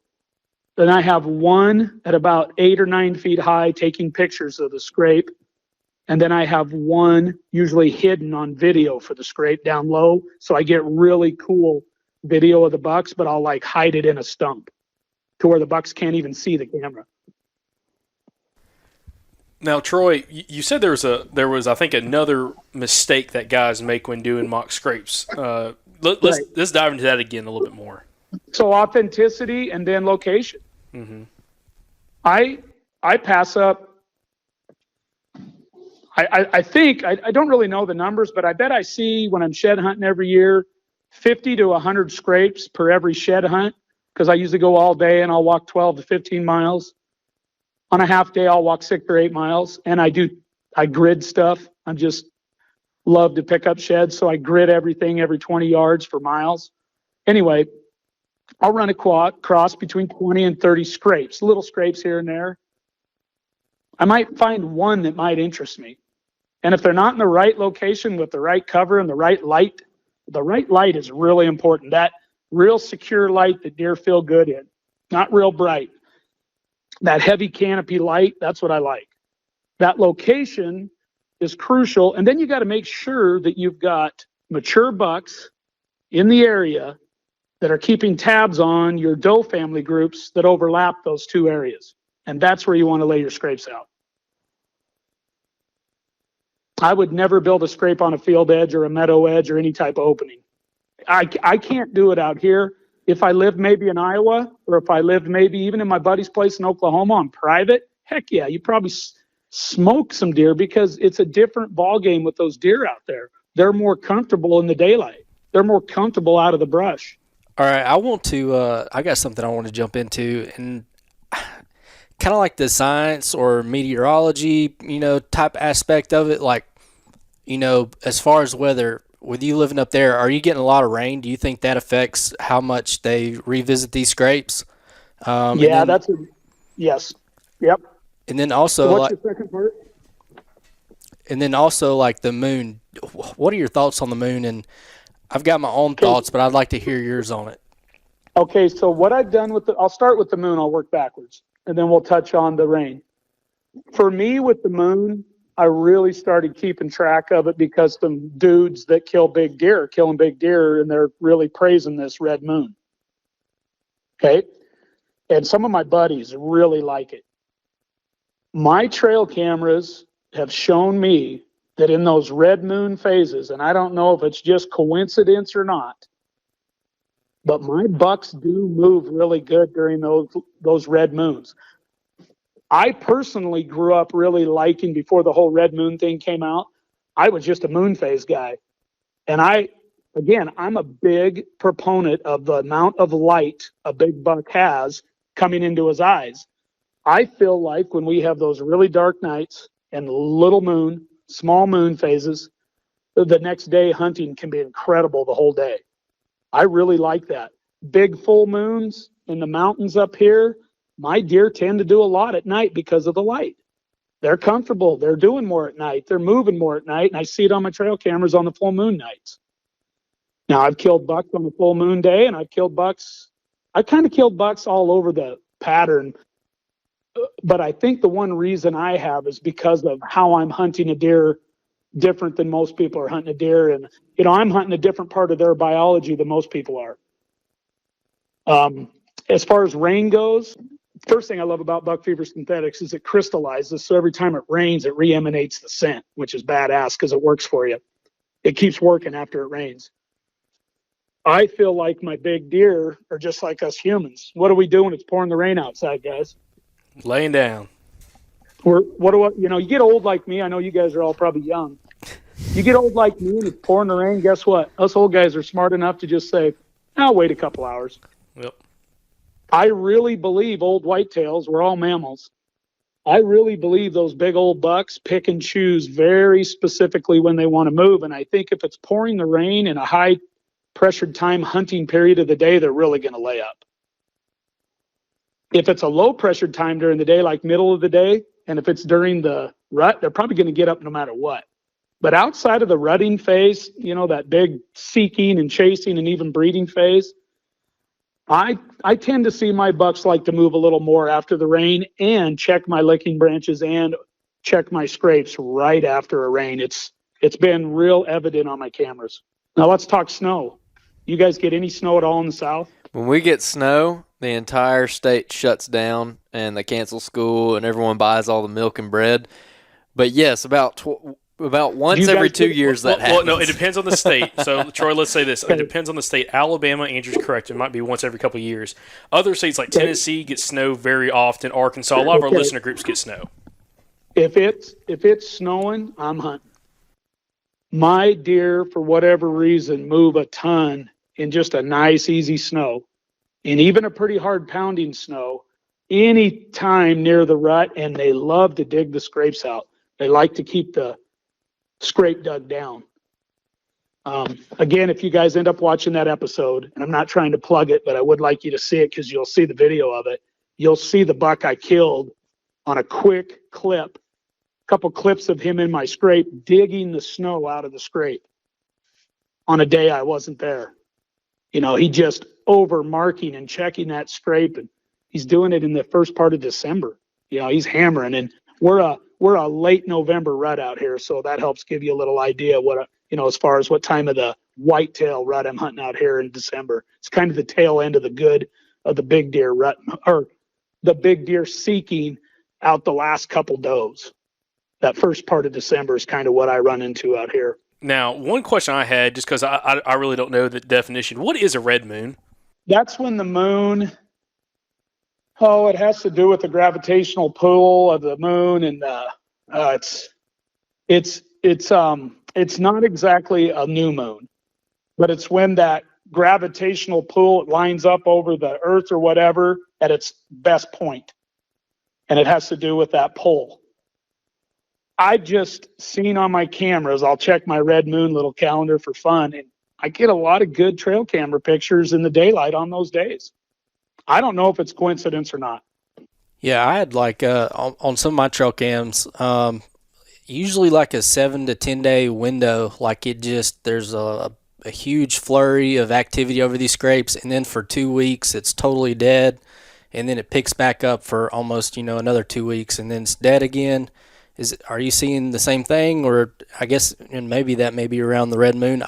Then I have one at about 8 or 9 feet high taking pictures of the scrape. And then I have one usually hidden on video for the scrape down low. So I get really cool video of the bucks, but I'll hide it in a stump to where the bucks can't even see the camera. Now, Troy, you said there was I think another mistake that guys make when doing mock scrapes. Let's dive into that again a little bit more. So authenticity and then location. Mm-hmm. I pass up. I think I don't really know the numbers, but I bet I see when I'm shed hunting every year, 50 to 100 scrapes per every shed hunt, because I usually go all day and I'll walk 12 to 15 miles. On a half day, I'll walk 6 or 8 miles, and I grid stuff. I just love to pick up sheds, so I grid everything every 20 yards for miles. Anyway, I'll run a cross between 20 and 30 scrapes, little scrapes here and there. I might find one that might interest me. And if they're not in the right location with the right cover and the right light is really important. That real secure light that deer feel good in, not real bright. That heavy canopy light, that's what I like. That location is crucial. And then you got to make sure that you've got mature bucks in the area that are keeping tabs on your doe family groups that overlap those 2 areas. And that's where you want to lay your scrapes out. I would never build a scrape on a field edge or a meadow edge or any type of opening. I can't do it out here. If I lived maybe in Iowa, or if I lived maybe even in my buddy's place in Oklahoma on private, heck yeah, you probably smoke some deer, because it's a different ball game with those deer out there. They're more comfortable in the daylight. They're more comfortable out of the brush. All right, I got something I want to jump into, and kind of like the science or meteorology, type aspect of it. As far as weather, with you living up there, are you getting a lot of rain? Do you think that affects how much they revisit these scrapes? Yes. Yep. And then also, so what's your second part? And then also, the moon. What are your thoughts on the moon? And I've got my own thoughts, but I'd like to hear yours on it. Okay, so what I've done I'll start with the moon. I'll work backwards, and then we'll touch on the rain. For me, with the moon, I really started keeping track of it because the dudes that kill big deer are killing big deer, and they're really praising this red moon. Okay? And some of my buddies really like it. My trail cameras have shown me that in those red moon phases, and I don't know if it's just coincidence or not, but my bucks do move really good during those red moons. I personally grew up really liking, before the whole red moon thing came out, I was just a moon phase guy. And I'm a big proponent of the amount of light a big buck has coming into his eyes. I feel like when we have those really dark nights and little moon, small moon phases, the next day hunting can be incredible the whole day. I really like that. Big full moons in the mountains up here, my deer tend to do a lot at night because of the light. They're comfortable. They're doing more at night. They're moving more at night. And I see it on my trail cameras on the full moon nights. Now, I've killed bucks on the full moon day, and I've killed bucks. I kind of killed bucks all over the pattern. But I think the one reason I have is because of how I'm hunting a deer different than most people are hunting a deer. And, I'm hunting a different part of their biology than most people are. As far as rain goes, first thing I love about buck fever synthetics is it crystallizes. So every time it rains, it re-emanates the scent, which is badass because it works for you. It keeps working after it rains. I feel like my big deer are just like us humans. What do we do when it's pouring the rain outside, guys? Laying down. You get old like me. I know you guys are all probably young. You get old like me and it's pouring the rain. Guess what? Us old guys are smart enough to just say, I'll wait a couple hours. Yep. I really believe old whitetails, we're all mammals. I really believe those big old bucks pick and choose very specifically when they want to move. And I think if it's pouring the rain in a high pressured time hunting period of the day, they're really going to lay up. If it's a low pressured time during the day, like middle of the day, and if it's during the rut, they're probably going to get up no matter what. But outside of the rutting phase, that big seeking and chasing and even breeding phase, I tend to see my bucks like to move a little more after the rain and check my licking branches and check my scrapes right after a rain. It's been real evident on my cameras. Now let's talk snow. You guys get any snow at all in the South? When we get snow, the entire state shuts down and they cancel school and everyone buys all the milk and bread. But yes, about once every 2 years that happens. Well, no, it depends on the state. So, Troy, let's say this. It depends on the state. Alabama, Andrew's correct. It might be once every couple of years. Other states like Tennessee get snow very often. Arkansas, a lot of our listener groups get snow. If it's snowing, I'm hunting. My deer, for whatever reason, move a ton in just a nice, easy snow. And even a pretty hard pounding snow, any time near the rut, and they love to dig the scrapes out. They like to keep the scrape dug down. Again, if you guys end up watching that episode, and I'm not trying to plug it, but I would like you to see it because you'll see the video of it. You'll see the buck I killed on a quick clip, a couple clips of him in my scrape digging the snow out of the scrape on a day I wasn't there. He just over marking and checking that scrape, and he's doing it in the first part of December. He's hammering, and we're a late November rut out here, so that helps give you a little idea what as far as what time of the whitetail rut I'm hunting out here in December. It's kind of the tail end of the big deer rut, or the big deer seeking out the last couple does. That first part of December is kind of what I run into out here. Now, one question I had, just because I really don't know the definition. What is a red moon? That's when the moon. Oh, it has to do with the gravitational pull of the moon, and it's not exactly a new moon, but it's when that gravitational pull lines up over the Earth or whatever at its best point, and it has to do with that pull. I've just seen on my cameras. I'll check my red moon little calendar for fun, and I get a lot of good trail camera pictures in the daylight on those days. I don't know if it's coincidence or not. Yeah, I had on some of my trail cams, usually like a 7 to 10 day window. There's a huge flurry of activity over these scrapes, and then for 2 weeks it's totally dead, and then it picks back up for almost another 2 weeks, and then it's dead again. Are you seeing the same thing? Or I guess, and maybe that may be around the red moon.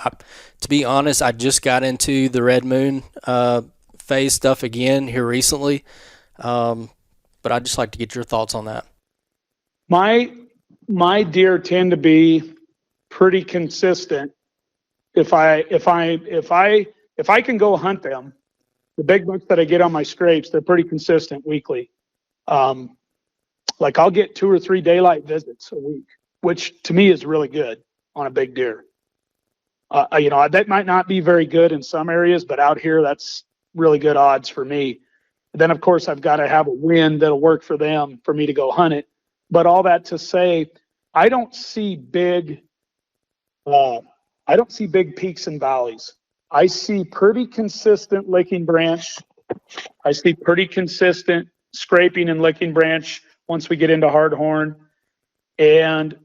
To be honest, I just got into the red moon phase stuff again here recently, but I'd just like to get your thoughts on that. My deer tend to be pretty consistent. If I can go hunt them, the big bucks that I get on my scrapes, they're pretty consistent weekly. Like I'll get 2 or 3 daylight visits a week, which to me is really good on a big deer. That might not be very good in some areas, but out here, that's really good odds for me. Then, of course, I've got to have a wind that'll work for them for me to go hunt it. But all that to say, I don't see big peaks and valleys. I see pretty consistent licking branch. I see pretty consistent scraping and licking branch once we get into hard horn. And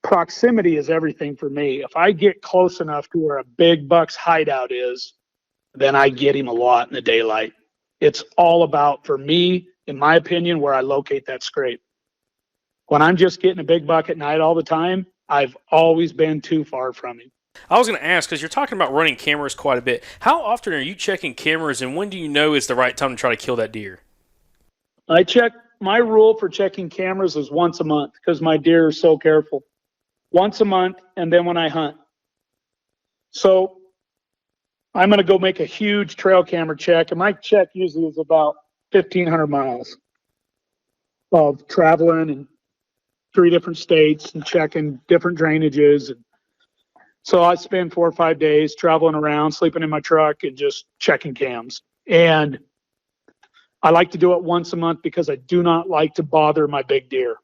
proximity is everything for me. If I get close enough to where a big buck's hideout is, then I get him a lot in the daylight. It's all about, for me, in my opinion, where I locate that scrape. When I'm just getting a big buck at night all the time, I've always been too far from him. I was going to ask, because you're talking about running cameras quite a bit. How often are you checking cameras, and when do you know it's the right time to try to kill that deer? My rule for checking cameras is once a month because my deer are so careful. Once a month, and then when I hunt. So I'm going to go make a huge trail camera check, and my check usually is about 1,500 miles of traveling in 3 different states and checking different drainages. And so I spend 4 or 5 days traveling around, sleeping in my truck, and just checking cams. And I like to do it once a month because I do not like to bother my big deer.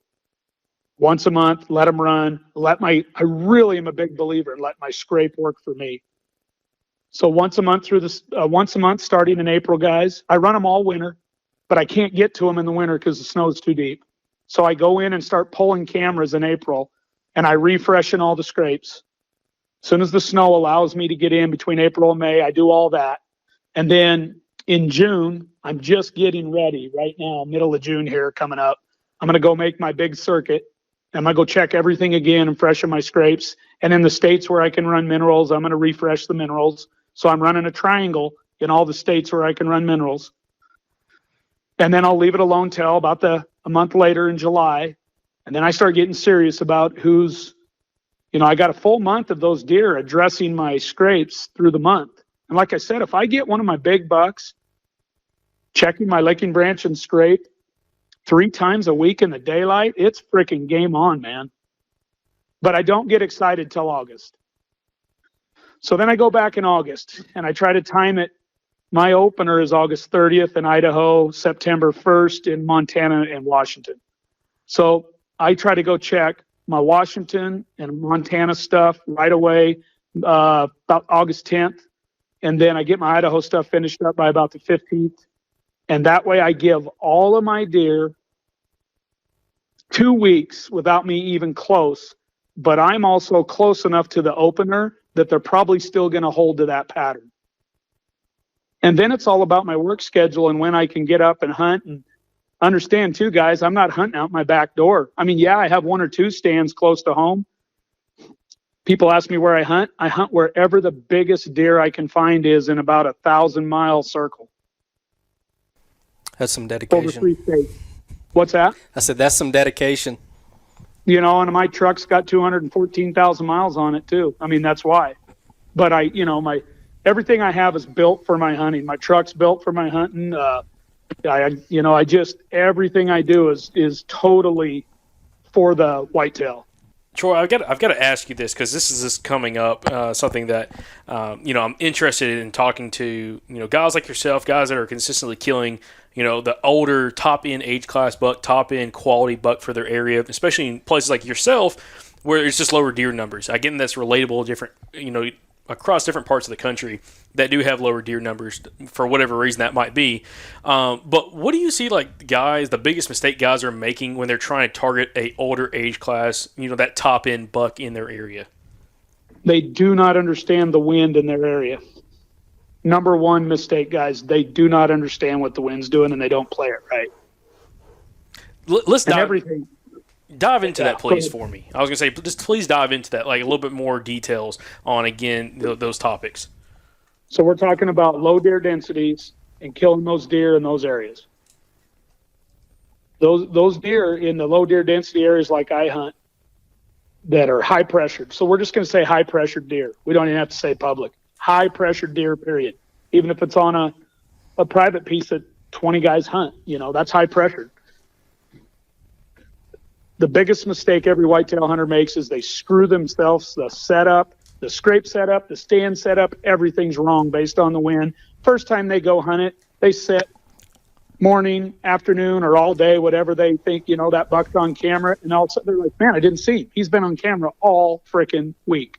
Once a month, let them run. I really am a big believer in let my scrape work for me. So once a month starting in April, guys, I run them all winter, but I can't get to them in the winter because the snow is too deep. So I go in and start pulling cameras in April, and I refreshen all the scrapes. As soon as the snow allows me to get in between April and May, I do all that. And then in June, I'm just getting ready right now, middle of June here coming up. I'm going to go make my big circuit. I'm going to go check everything again and freshen my scrapes. And in the states where I can run minerals, I'm going to refresh the minerals. So I'm running a triangle in all the states where I can run minerals. And then I'll leave it alone till about a month later in July. And then I start getting serious about I got a full month of those deer addressing my scrapes through the month. And like I said, if I get one of my big bucks checking my licking branch and scrape 3 times a week in the daylight, it's freaking game on, man. But I don't get excited till August. So then I go back in August and I try to time it. My opener is August 30th in Idaho, September 1st in Montana and Washington. So I try to go check my Washington and Montana stuff right away, about August 10th. And then I get my Idaho stuff finished up by about the 15th. And that way I give all of my deer 2 weeks without me even close. But I'm also close enough to the opener that they're probably still going to hold to that pattern. And then it's all about my work schedule and when I can get up and hunt. And understand too, guys, I'm not hunting out my back door. I mean, yeah, I have 1 or 2 stands close to home. People ask me where I hunt. I hunt wherever the biggest deer I can find is in about 1,000-mile circle. That's some Over dedication. 3 states. What's that? I said that's some dedication. And my truck's got 214,000 miles on it too. I mean, that's why. But everything I have is built for my hunting. My truck's built for my hunting. Everything I do is totally for the whitetail. Troy, I've got to ask you this because this is coming up, something that I'm interested in talking to guys like yourself, guys that are consistently killing the older top end age class buck, top end quality buck for their area, especially in places like yourself where it's just lower deer numbers. Again, that's relatable, different across different parts of the country that do have lower deer numbers for whatever reason that might be. But what do you see the biggest mistake guys are making when they're trying to target a older age class, that top end buck in their area? They do not understand the wind in their area. Number one mistake, guys, they do not understand what the wind's doing and they don't play it right. Let's dive into that, please, for me. I was going to say, just please dive into that, a little bit more details on, again, those topics. So we're talking about low deer densities and killing those deer in those areas. Those deer in the low deer density areas like I hunt, that are high pressured. So we're just going to say high pressured deer. We don't even have to say public. High pressured deer, period. Even if it's on a private piece that 20 guys hunt, that's high pressured. The biggest mistake every whitetail hunter makes is they screw themselves. The setup, the scrape setup, the stand setup, everything's wrong based on the wind. First time they go hunt it, they sit morning, afternoon, or all day, whatever they think, that buck's on camera. And all of a sudden they're like, man, I didn't see him. He's been on camera all freaking week,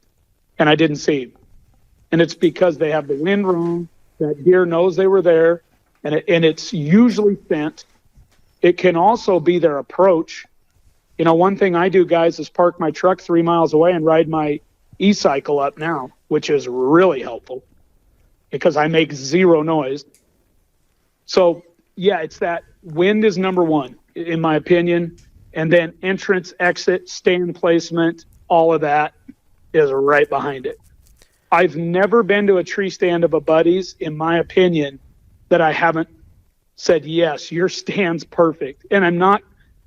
and I didn't see him. And it's because they have the wind wrong. That deer knows they were there, and it's usually scent. It can also be their approach. One thing I do, guys, is park my truck 3 miles away and ride my e-cycle up now, which is really helpful because I make zero noise. So, yeah, it's that wind is number one, in my opinion. And then entrance, exit, stand placement, all of that is right behind it. I've never been to a tree stand of a buddy's, in my opinion, that I haven't said, yes, your stand's perfect. And I'm not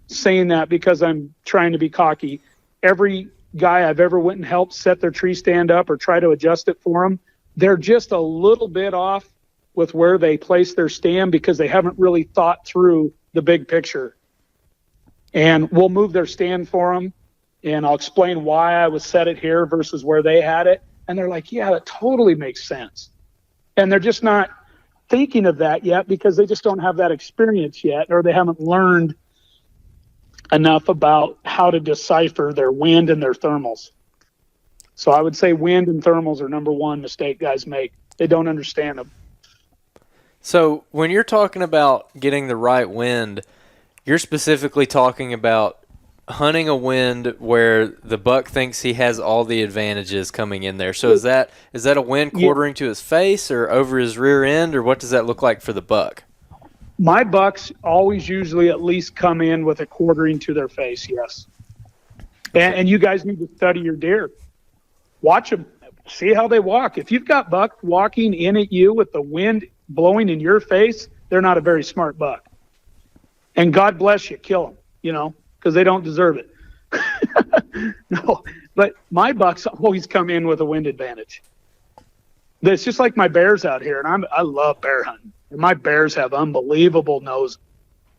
saying that because I'm trying to be cocky. Every guy I've ever went and helped set their tree stand up or try to adjust it for them, they're just a little bit off with where they place their stand because they haven't really thought through the big picture. And we'll move their stand for them, and I'll explain why I would set it here versus where they had it. And they're like, yeah, that totally makes sense. And they're just not thinking of that yet because they just don't have that experience yet, or they haven't learned enough about how to decipher their wind and their thermals. So I would say wind and thermals are number one mistake guys make. They don't understand them. So when you're talking about getting the right wind, you're specifically talking about hunting a wind where the buck thinks he has all the advantages coming in there. So is that a wind quartering to his face or over his rear end, or what does that look like for the buck? My bucks always usually at least come in with a quartering to their face, yes. And you guys need to study your deer. Watch them. See how they walk. If you've got bucks walking in at you with the wind blowing in your face, they're not a very smart buck. And God bless you, kill them, because they don't deserve it. No, but my bucks always come in with a wind advantage. It's just like my bears out here, and I love bear hunting. And my bears have unbelievable nose.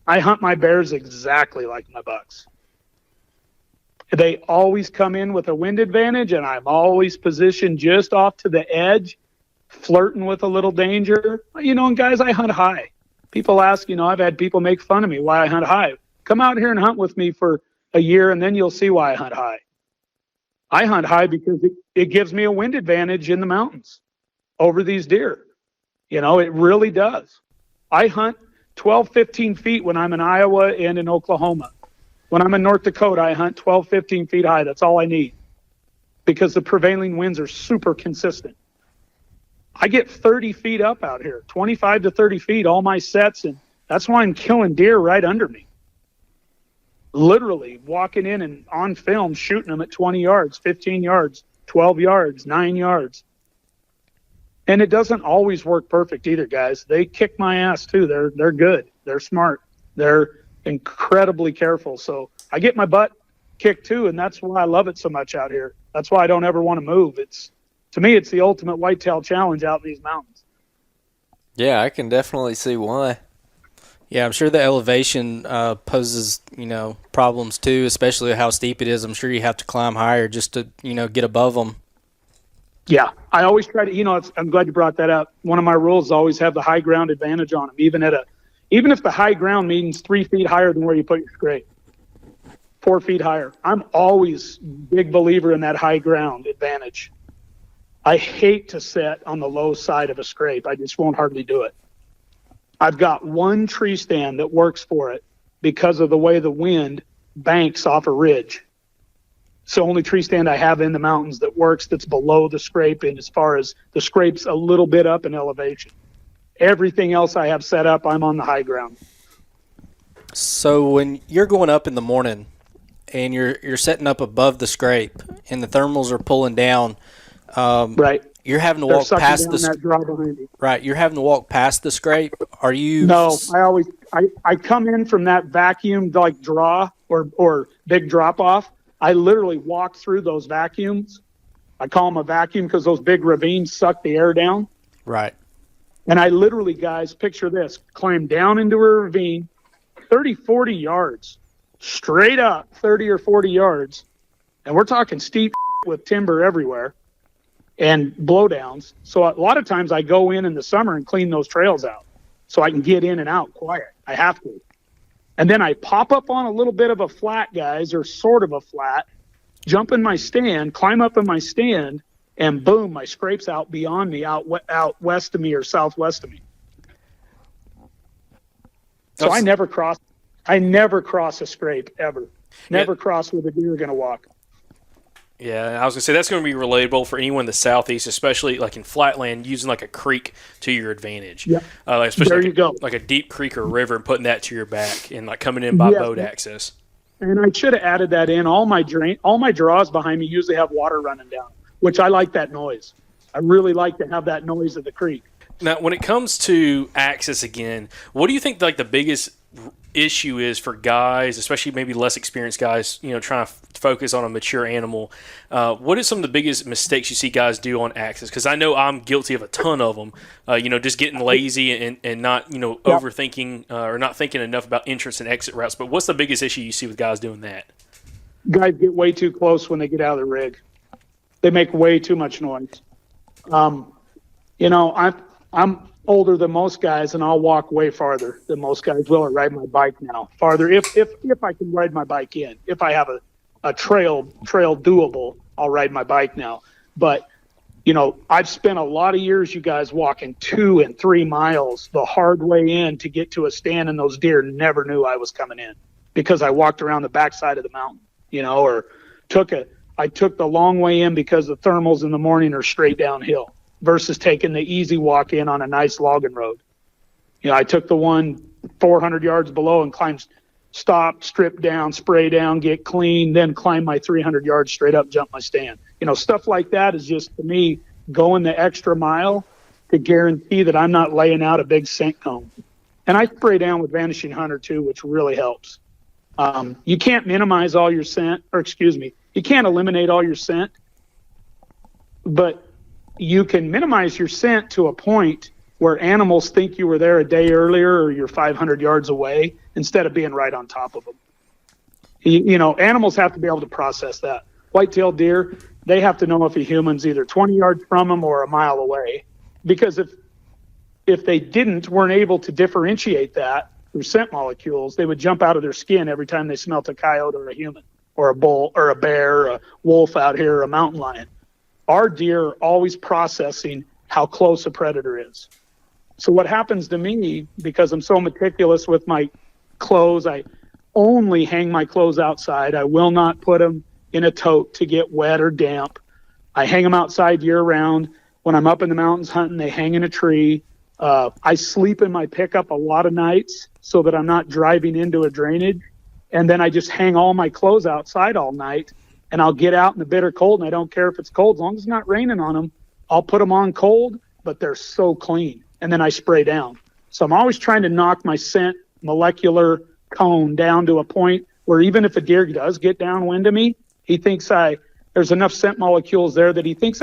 I hunt my bears exactly like my bucks. They always come in with a wind advantage, and I'm always positioned just off to the edge, flirting with a little danger. And guys, I hunt high. People ask, I've had people make fun of me why I hunt high. Come out here and hunt with me for a year, and then you'll see why I hunt high. I hunt high because it gives me a wind advantage in the mountains over these deer. It really does. I hunt 12, 15 feet when I'm in Iowa and in Oklahoma. When I'm in North Dakota, I hunt 12, 15 feet high. That's all I need because the prevailing winds are super consistent. I get 30 feet up out here, 25 to 30 feet, all my sets, and that's why I'm killing deer right under me. Literally walking in and on film, shooting them at 20 yards, 15 yards, 12 yards, 9 yards. And it doesn't always work perfect either, guys. They kick my ass too. They're good. They're smart. They're incredibly careful. So I get my butt kicked too, and that's why I love it so much out here. That's why I don't ever want to move. To me, it's the ultimate whitetail challenge out in these mountains. Yeah, I can definitely see why. Yeah, I'm sure the elevation poses, problems too, especially how steep it is. I'm sure you have to climb higher just to, get above them. Yeah, I always try to, I'm glad you brought that up. One of my rules is always have the high ground advantage on them, even if the high ground means 3 feet higher than where you put your scrape, 4 feet higher. I'm always big believer in that high ground advantage. I hate to set on the low side of a scrape. I just won't hardly do it. I've got one tree stand that works for it because of the way the wind banks off a ridge. It's the only tree stand I have in the mountains that works that's below the scrape, and as far as the scrape's a little bit up in elevation. Everything else I have set up, I'm on the high ground. So when you're going up in the morning and you're setting up above the scrape and the thermals are pulling down, right. You're having to walk past the right. You're having to walk past the scrape. Are you? No, I come in from that vacuum like draw or big drop off. I literally walk through those vacuums. I call them a vacuum because those big ravines suck the air down. Right. And I literally, guys, picture this, climb down into a ravine, 30, 40 yards, straight up 30 or 40 yards. And we're talking steep with timber everywhere and blowdowns. So a lot of times I go in the summer and clean those trails out so I can get in and out quiet. I have to. And then I pop up on a little bit of a flat, guys, or sort of a flat, jump in my stand, climb up in my stand, and boom, my scrape's out beyond me, out west of me or southwest of me. So I never cross a scrape ever. Never cross where the deer are going to walk. Yeah, I was going to say that's going to be relatable for anyone in the southeast, especially like in flatland, using like a creek to your advantage. Yeah, especially there like you go. Like a deep creek or river, and putting that to your back and like coming in by boat access. And I should have added that in. All my draws behind me usually have water running down, which I like that noise. I really like to have that noise of the creek. Now, when it comes to access again, what do you think like the biggest issue is for guys, especially maybe less experienced guys, trying to focus on a mature animal? What are some of the biggest mistakes you see guys do on access? Because I know I'm guilty of a ton of them. Just getting lazy and not, overthinking or not thinking enough about entrance and exit routes. But what's the biggest issue you see with guys doing that? Guys get way too close when they get out of the rig. They make way too much noise. I'm older than most guys, and I'll walk way farther than most guys will, or ride my bike now farther if I can ride my bike in. If I have a trail doable, I'll ride my bike now. But I've spent a lot of years, you guys, walking 2 and 3 miles the hard way in to get to a stand, and those deer never knew I was coming in because I walked around the backside of the mountain, or I took the long way in because the thermals in the morning are straight downhill versus taking the easy walk in on a nice logging road. I took the one 400 yards below and climbed, stop, strip down, spray down, get clean, then climb my 300 yards straight up, jump my stand. Stuff like that is just, to me, going the extra mile to guarantee that I'm not laying out a big scent cone. And I spray down with Vanishing Hunter too, which really helps. You can't minimize all your scent, you can't eliminate all your scent, but you can minimize your scent to a point where animals think you were there a day earlier or you're 500 yards away instead of being right on top of them. Animals have to be able to process that. White-tailed deer, they have to know if a human's either 20 yards from them or a mile away, because if they weren't able to differentiate that through scent molecules, they would jump out of their skin every time they smelt a coyote or a human or a bull or a bear or a wolf out here or a mountain lion. Our deer are always processing how close a predator is. So what happens to me, because I'm so meticulous with my clothes, I only hang my clothes outside. I will not put them in a tote to get wet or damp. I hang them outside year round. When I'm up in the mountains hunting, they hang in a tree. I sleep in my pickup a lot of nights so that I'm not driving into a drainage. And then I just hang all my clothes outside all night. And I'll get out in the bitter cold, and I don't care if it's cold. As long as it's not raining on them, I'll put them on cold, but they're so clean. And then I spray down. So I'm always trying to knock my scent molecular cone down to a point where even if a deer does get downwind of me, he thinks there's enough scent molecules there that he thinks,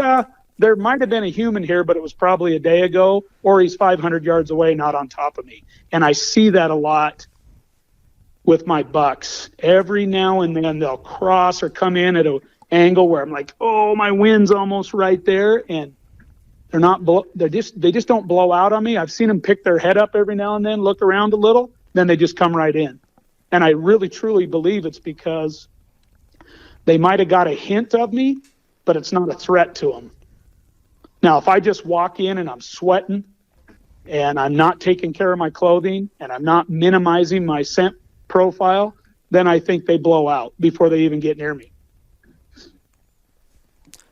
there might have been a human here, but it was probably a day ago, or he's 500 yards away, not on top of me. And I see that a lot with my bucks. Every now and then they'll cross or come in at an angle where I'm like, oh, my wind's almost right there, and they just don't blow out on me. I've seen them pick their head up every now and then, look around a little, then they just come right in. And I really truly believe it's because they might have got a hint of me, but it's not a threat to them. Now, if I just walk in and I'm sweating and I'm not taking care of my clothing and I'm not minimizing my scent profile, then I think they blow out before they even get near me.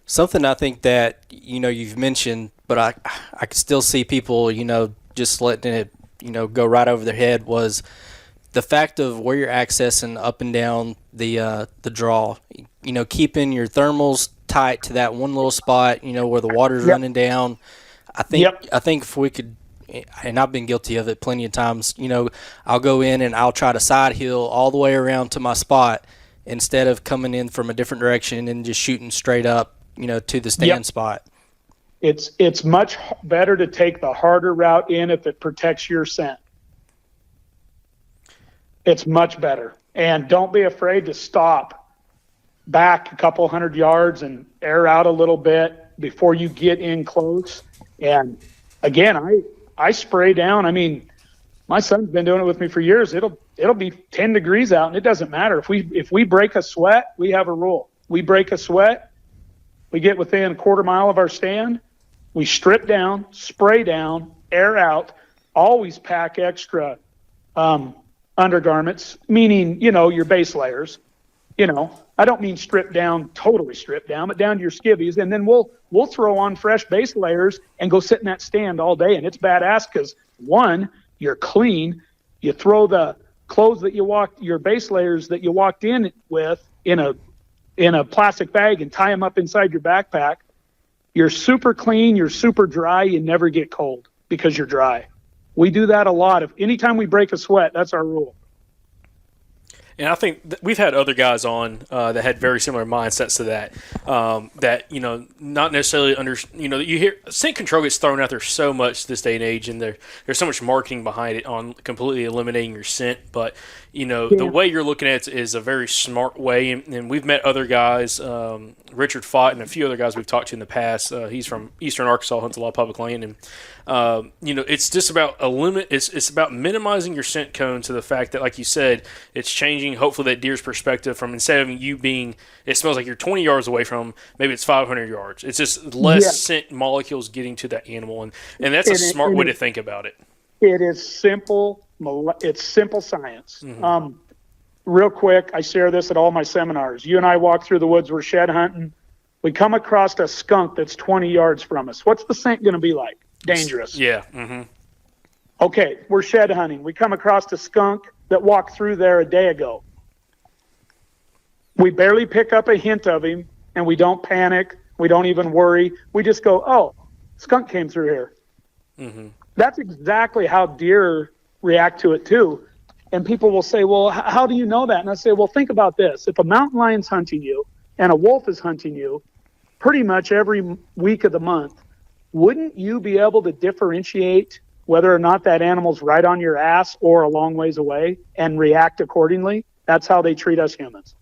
Something I think that, you've mentioned, but I could still see people, just letting it, go right over their head, was the fact of where you're accessing up and down the draw, keeping your thermals tight to that one little spot, where the water's running down. I think if we could, and I've been guilty of it plenty of times, I'll go in and I'll try to side hill all the way around to my spot, instead of coming in from a different direction and just shooting straight up, to the stand spot. It's much better to take the harder route in if it protects your scent. It's much better. And don't be afraid to stop back a couple hundred yards and air out a little bit before you get in close. And again, I spray down. I mean, my son's been doing it with me for years. It'll be 10 degrees out, and it doesn't matter. If we break a sweat, we have a rule. We break a sweat, we get within a quarter mile of our stand, we strip down, spray down, air out, always pack extra undergarments, meaning, your base layers. I don't mean strip down, totally strip down, but down to your skivvies. And then we'll throw on fresh base layers and go sit in that stand all day. And it's badass because, one, you're clean. You throw the clothes that your base layers that you walked in with in a plastic bag and tie them up inside your backpack. You're super clean. You're super dry. You never get cold because you're dry. We do that a lot. Anytime we break a sweat, that's our rule. And I think we've had other guys on that had very similar mindsets to that. Not necessarily you hear scent control gets thrown out there so much this day and age, and there's so much marketing behind it on completely eliminating your scent. But the way you're looking at it is a very smart way. And we've met other guys, Richard Fott and a few other guys we've talked to in the past. He's from Eastern Arkansas, hunts a lot of public land, and it's just about it's about minimizing your scent cone to the fact that, like you said, it's changing hopefully that deer's perspective from instead of you being, it smells like you're 20 yards away from, maybe it's 500 yards. It's just less scent molecules getting to that animal, and that's a smart way to think about it. It is simple. It's simple science. Mm-hmm. Real quick, I share this at all my seminars. You and I walk through the woods, we're shed hunting. We come across a skunk that's 20 yards from us. What's the scent going to be like? Dangerous. Yeah. Mm-hmm. Okay, we're shed hunting. We come across a skunk that walked through there a day ago. We barely pick up a hint of him, and we don't panic. We don't even worry. We just go, oh, skunk came through here. Mm-hmm. That's exactly how deer react to it, too. And people will say, well, how do you know that? And I say, well, think about this. If a mountain lion's hunting you and a wolf is hunting you pretty much every week of the month, wouldn't you be able to differentiate whether or not that animal's right on your ass or a long ways away and react accordingly? That's how they treat us humans.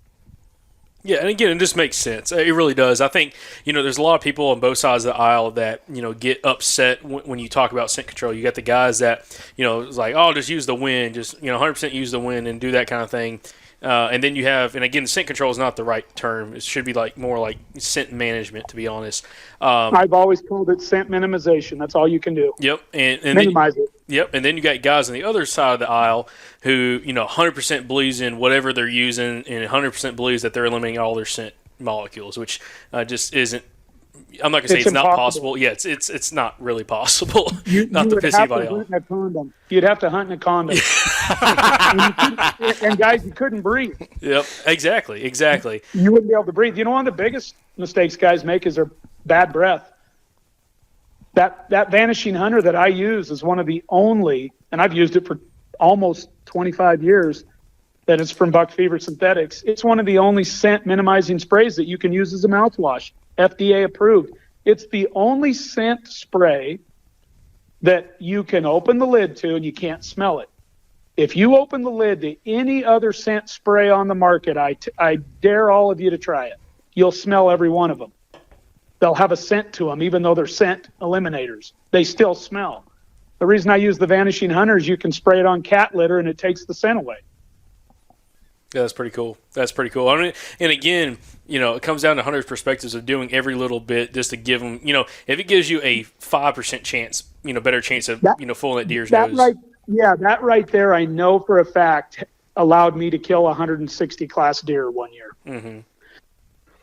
Yeah, and again, it just makes sense. It really does. I think, there's a lot of people on both sides of the aisle that, get upset when you talk about scent control. You got the guys that, it's like, oh, just use the wind, just, 100% use the wind and do that kind of thing. And then you have, and again, scent control is not the right term. It should be more like scent management, to be honest. I've always called it scent minimization. That's all you can do. Yep. And minimize it. Yep. And then you got guys on the other side of the aisle who, 100% believes in whatever they're using and 100% believes that they're eliminating all their scent molecules, which just isn't. I'm not gonna say it's not possible. Yeah, it's not really possible. Not to piss anybody off. You'd have to hunt in a condom. and guys, you couldn't breathe. Yep, exactly. You wouldn't be able to breathe. One of the biggest mistakes guys make is their bad breath. That Vanishing Hunter that I use is one of the only, and I've used it for almost 25 years, that is from Buck Fever Synthetics. It's one of the only scent minimizing sprays that you can use as a mouthwash. FDA approved. It's the only scent spray that you can open the lid to and you can't smell it. If you open the lid to any other scent spray on the market, I dare all of you to try it. You'll smell every one of them. They'll have a scent to them, even though they're scent eliminators. They still smell. The reason I use the Vanishing Hunter is you can spray it on cat litter and it takes the scent away. Yeah, that's pretty cool. I mean, and again, it comes down to hunters' perspectives of doing every little bit just to give them, if it gives you a 5% chance, better chance of, fooling that deer's nose. That right there, I know for a fact, allowed me to kill 160 class deer one year. Mm-hmm.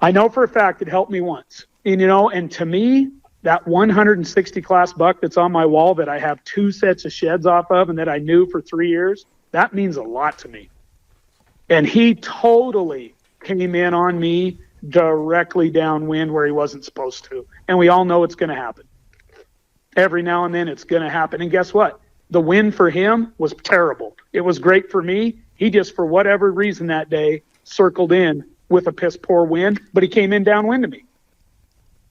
I know for a fact it helped me once. And to me, that 160 class buck that's on my wall that I have 2 sets of sheds off of and that I knew for 3 years, that means a lot to me. And he totally came in on me directly downwind where he wasn't supposed to. And we all know it's going to happen. Every now and then it's going to happen. And guess what? The wind for him was terrible. It was great for me. He just, for whatever reason that day, circled in with a piss poor wind, but he came in downwind of me.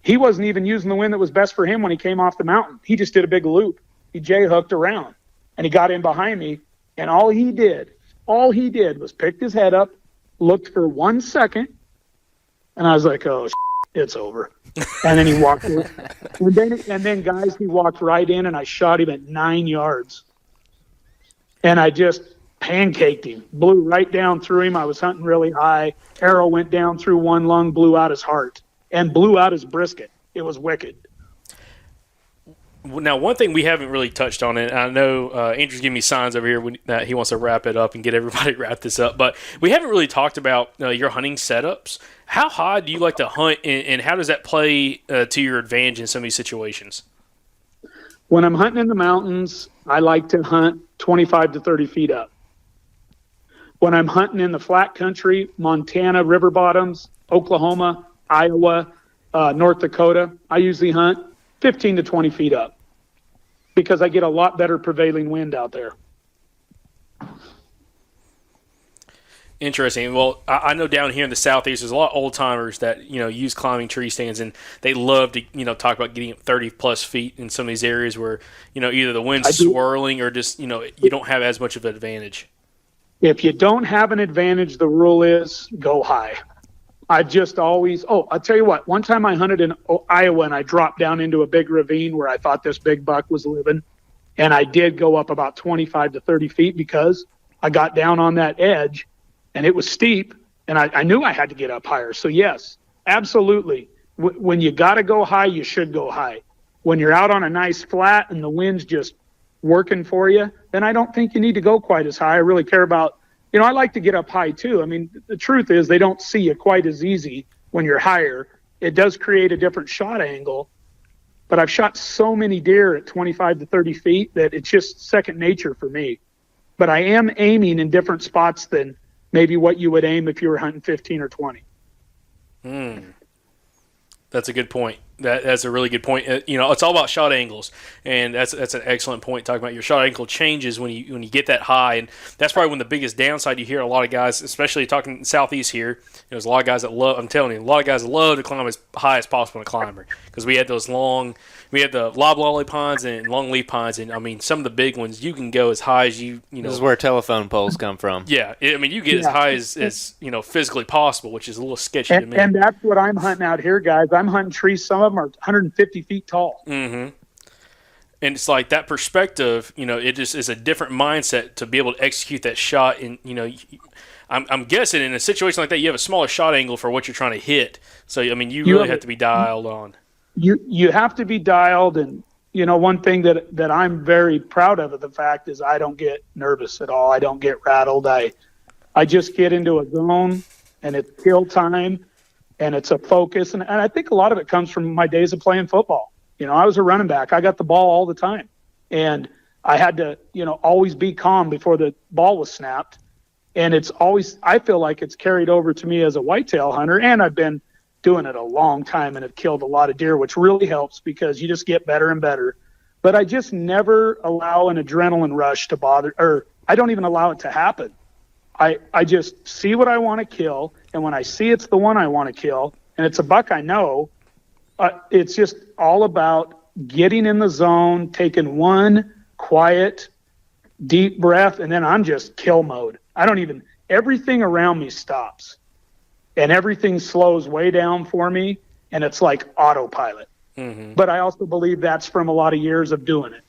He wasn't even using the wind that was best for him when he came off the mountain. He just did a big loop. He J-hooked around, and he got in behind me, and all he did was picked his head up, looked for 1 second, and I was like, oh, it's over. And then he walked in. And then, guys, he walked right in, and I shot him at 9 yards. And I just pancaked him, blew right down through him. I was hunting really high. Arrow went down through one lung, blew out his heart, and blew out his brisket. It was wicked. Now, one thing we haven't really touched on, and I know Andrew's giving me signs over here that he wants to wrap it up and get everybody wrap this up, but we haven't really talked about your hunting setups. How high do you like to hunt, and how does that play to your advantage in some of these situations? When I'm hunting in the mountains, I like to hunt 25 to 30 feet up. When I'm hunting in the flat country, Montana, river bottoms, Oklahoma, Iowa, North Dakota, I usually hunt 15 to 20 feet up because I get a lot better prevailing wind out there. Interesting. Well, I know down here in the Southeast, there's a lot of old timers that use climbing tree stands, and they love to talk about getting 30 plus feet in some of these areas where either the wind's swirling or just you don't have as much of an advantage. If you don't have an advantage, the rule is go high. I've just always, I'll tell you what, one time I hunted in Iowa and I dropped down into a big ravine where I thought this big buck was living. And I did go up about 25 to 30 feet because I got down on that edge and it was steep and I knew I had to get up higher. So yes, absolutely. When you got to go high, you should go high. When you're out on a nice flat and the wind's just working for you, then I don't think you need to go quite as high. I really care about, I like to get up high too. I mean, the truth is they don't see you quite as easy when you're higher. It does create a different shot angle, but I've shot so many deer at 25 to 30 feet that it's just second nature for me. But I am aiming in different spots than maybe what you would aim if you were hunting 15 or 20. That's a good point. That's a really good point. It's all about shot angles, and that's an excellent point. Talking about your shot angle changes when you get that high, and that's probably one of the biggest downside. You hear a lot of guys, especially talking southeast here. There's a lot of guys that love. I'm telling you, a lot of guys love to climb as high as possible in a climber because we had the loblolly pines and longleaf pines, and I mean some of the big ones you can go as high as you know. This is where telephone poles come from. Yeah, you get as high as physically possible, which is a little sketchy to me. And that's what I'm hunting out here, guys. I'm hunting trees. Some of them are 150 feet tall. Mm-hmm. And it's like that perspective. It just is a different mindset to be able to execute that shot. And I'm guessing in a situation like that, you have a smaller shot angle for what you're trying to hit. So you really have to be dialed on. You have to be dialed, and one thing that I'm very proud of the fact is I don't get nervous at all. I don't get rattled. I just get into a zone, and it's kill time, and it's a focus. And I think a lot of it comes from my days of playing football. I was a running back. I got the ball all the time, and I had to always be calm before the ball was snapped. And I feel like it's carried over to me as a whitetail hunter, and I've been doing it a long time and have killed a lot of deer, which really helps because you just get better and better. But I just never allow an adrenaline rush to bother, or I don't even allow it to happen. I just see what I want to kill, and when I see it's the one I want to kill, and it's a buck I know, it's just all about getting in the zone, taking one quiet, deep breath, and then I'm just kill mode. Everything around me stops. And everything slows way down for me, and it's like autopilot. Mm-hmm. But I also believe that's from a lot of years of doing it.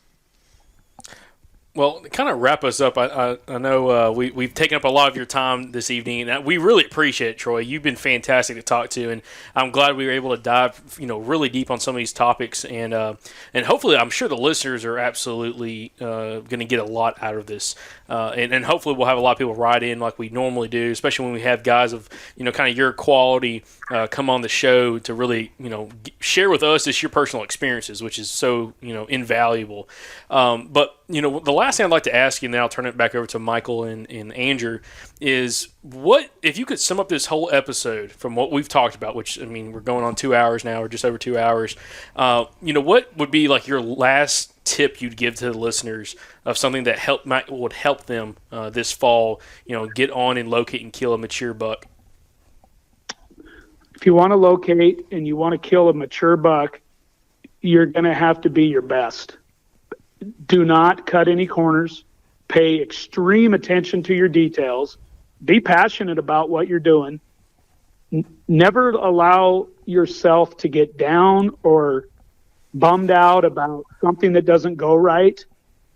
Well, to kind of wrap us up, I know we've taken up a lot of your time this evening, and we really appreciate it, Troy. You've been fantastic to talk to, and I'm glad we were able to dive, really deep on some of these topics, and hopefully, I'm sure the listeners are absolutely going to get a lot out of this, and hopefully, we'll have a lot of people write in like we normally do, especially when we have guys of kind of your quality come on the show to really share with us just your personal experiences, which is so invaluable. But the last thing I'd like to ask you, and then I'll turn it back over to Michael and Andrew, is what if you could sum up this whole episode from what we've talked about, which we're going on 2 hours now, or just over 2 hours. What would be like your last tip you'd give to the listeners of something that would help them this fall, get on and locate and kill a mature buck? if you want to locate and you want to kill a mature buck, you're going to have to be your best. Do not cut any corners. Pay extreme attention to your details. Be passionate about what you're doing. Never allow yourself to get down or bummed out about something that doesn't go right.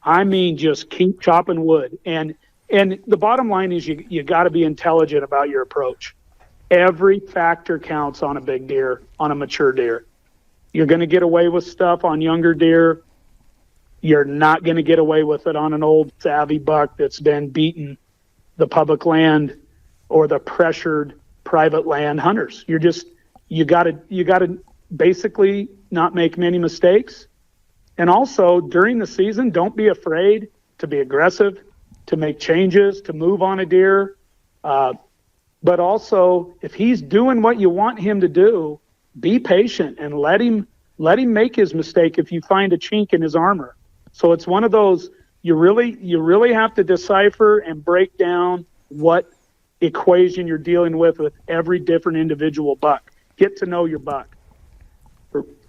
I mean, just keep chopping wood. And the bottom line is you got to be intelligent about your approach. Every factor counts on a big deer, on a mature deer. You're going to get away with stuff on younger deer. You're not going to get away with it on an old savvy buck that's been beating the public land or the pressured private land hunters. You got to basically not make many mistakes. And also during the season, don't be afraid to be aggressive, to make changes, to move on a deer. But also, if he's doing what you want him to do, be patient and let him make his mistake if you find a chink in his armor. So it's one of those, you really have to decipher and break down what equation you're dealing with every different individual buck. Get to know your buck.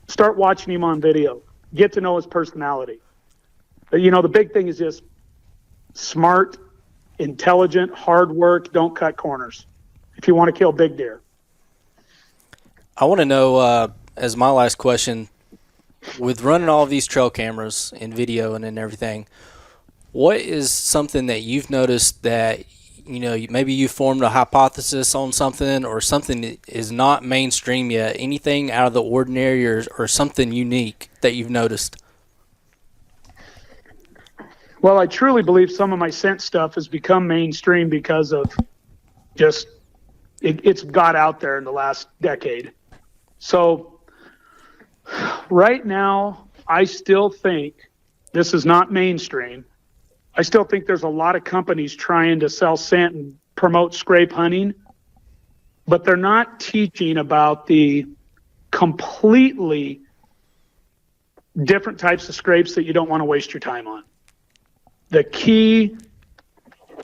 Start watching him on video. Get to know his personality. But, the big thing is just smart, intelligent, hard work. Don't cut corners if you want to kill big deer. I want to know, as my last question, with running all of these trail cameras and video and everything, what is something that you've noticed that, maybe you formed a hypothesis on something or something that is not mainstream yet, anything out of the ordinary or something unique that you've noticed? Well, I truly believe some of my scent stuff has become mainstream because of just it's got out there in the last decade. So right now, I still think this is not mainstream. I still think there's a lot of companies trying to sell scent and promote scrape hunting, but they're not teaching about the completely different types of scrapes that you don't want to waste your time on. The key,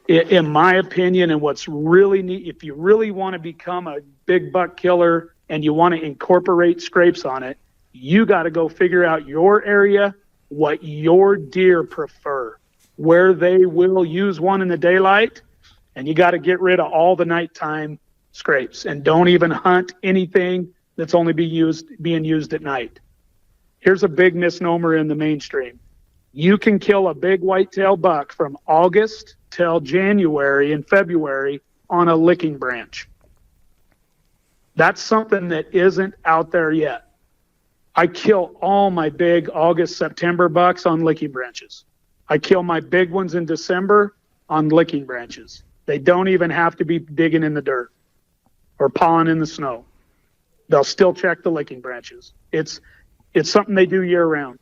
in my opinion, and what's really neat, if you really want to become a big buck killer and you want to incorporate scrapes on it, you got to go figure out your area, what your deer prefer, where they will use one in the daylight, and you got to get rid of all the nighttime scrapes and don't even hunt anything that's only being used at night. Here's a big misnomer in the mainstream. You can kill a big whitetail buck from August till January and February on a licking branch. That's something that isn't out there yet. I kill all my big August, September bucks on licking branches. I kill my big ones in December on licking branches. They don't even have to be digging in the dirt or pawing in the snow. They'll still check the licking branches. It's something they do year round.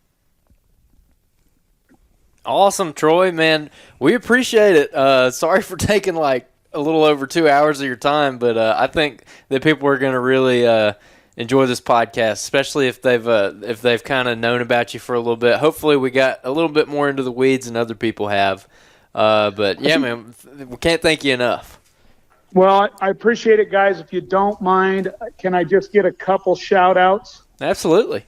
Awesome, Troy, man. We appreciate it. Sorry for taking like a little over 2 hours of your time, but I think that people are going to really enjoy this podcast, especially if they've kind of known about you for a little bit. Hopefully we got a little bit more into the weeds than other people have. But yeah, man, we can't thank you enough. Well, I appreciate it, guys. If you don't mind, can I just get a couple shout outs? Absolutely.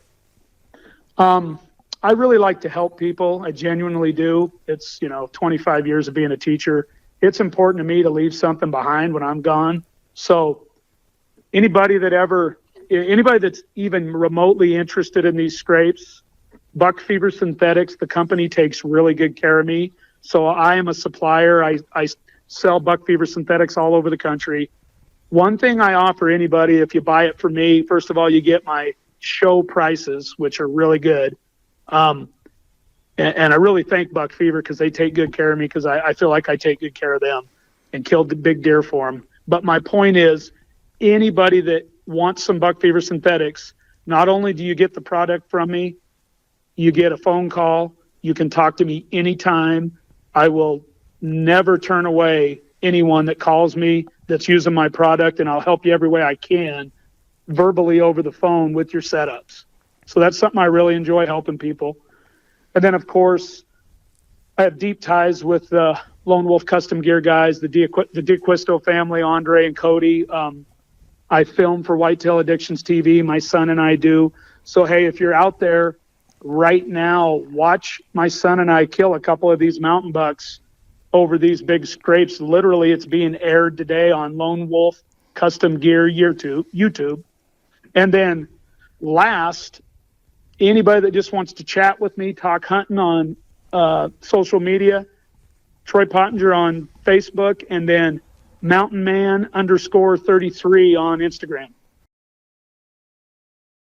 I really like to help people. I genuinely do. It's, 25 years of being a teacher. It's important to me to leave something behind when I'm gone. So anybody that's even remotely interested in these scrapes, Buck Fever Synthetics, the company takes really good care of me. So I am a supplier. I sell Buck Fever Synthetics all over the country. One thing I offer anybody, if you buy it from me, first of all, you get my show prices, which are really good. And I really thank Buck Fever because they take good care of me because I feel like I take good care of them and killed the big deer for them. But my point is, anybody that wants some Buck Fever Synthetics, not only do you get the product from me, you get a phone call. You can talk to me anytime. I will never turn away anyone that calls me that's using my product, and I'll help you every way I can verbally over the phone with your setups. So that's something I really enjoy, helping people. And then, of course, I have deep ties with the Lone Wolf Custom Gear guys, the DiAquisto family, Andre and Cody. I film for Whitetail Addictions TV. My son and I do. So, hey, if you're out there right now, watch my son and I kill a couple of these mountain bucks over these big scrapes. Literally, it's being aired today on Lone Wolf Custom Gear YouTube. And then last, anybody that just wants to chat with me, talk hunting on social media, Troy Pottinger on Facebook, and then Mountain Man _33 on Instagram.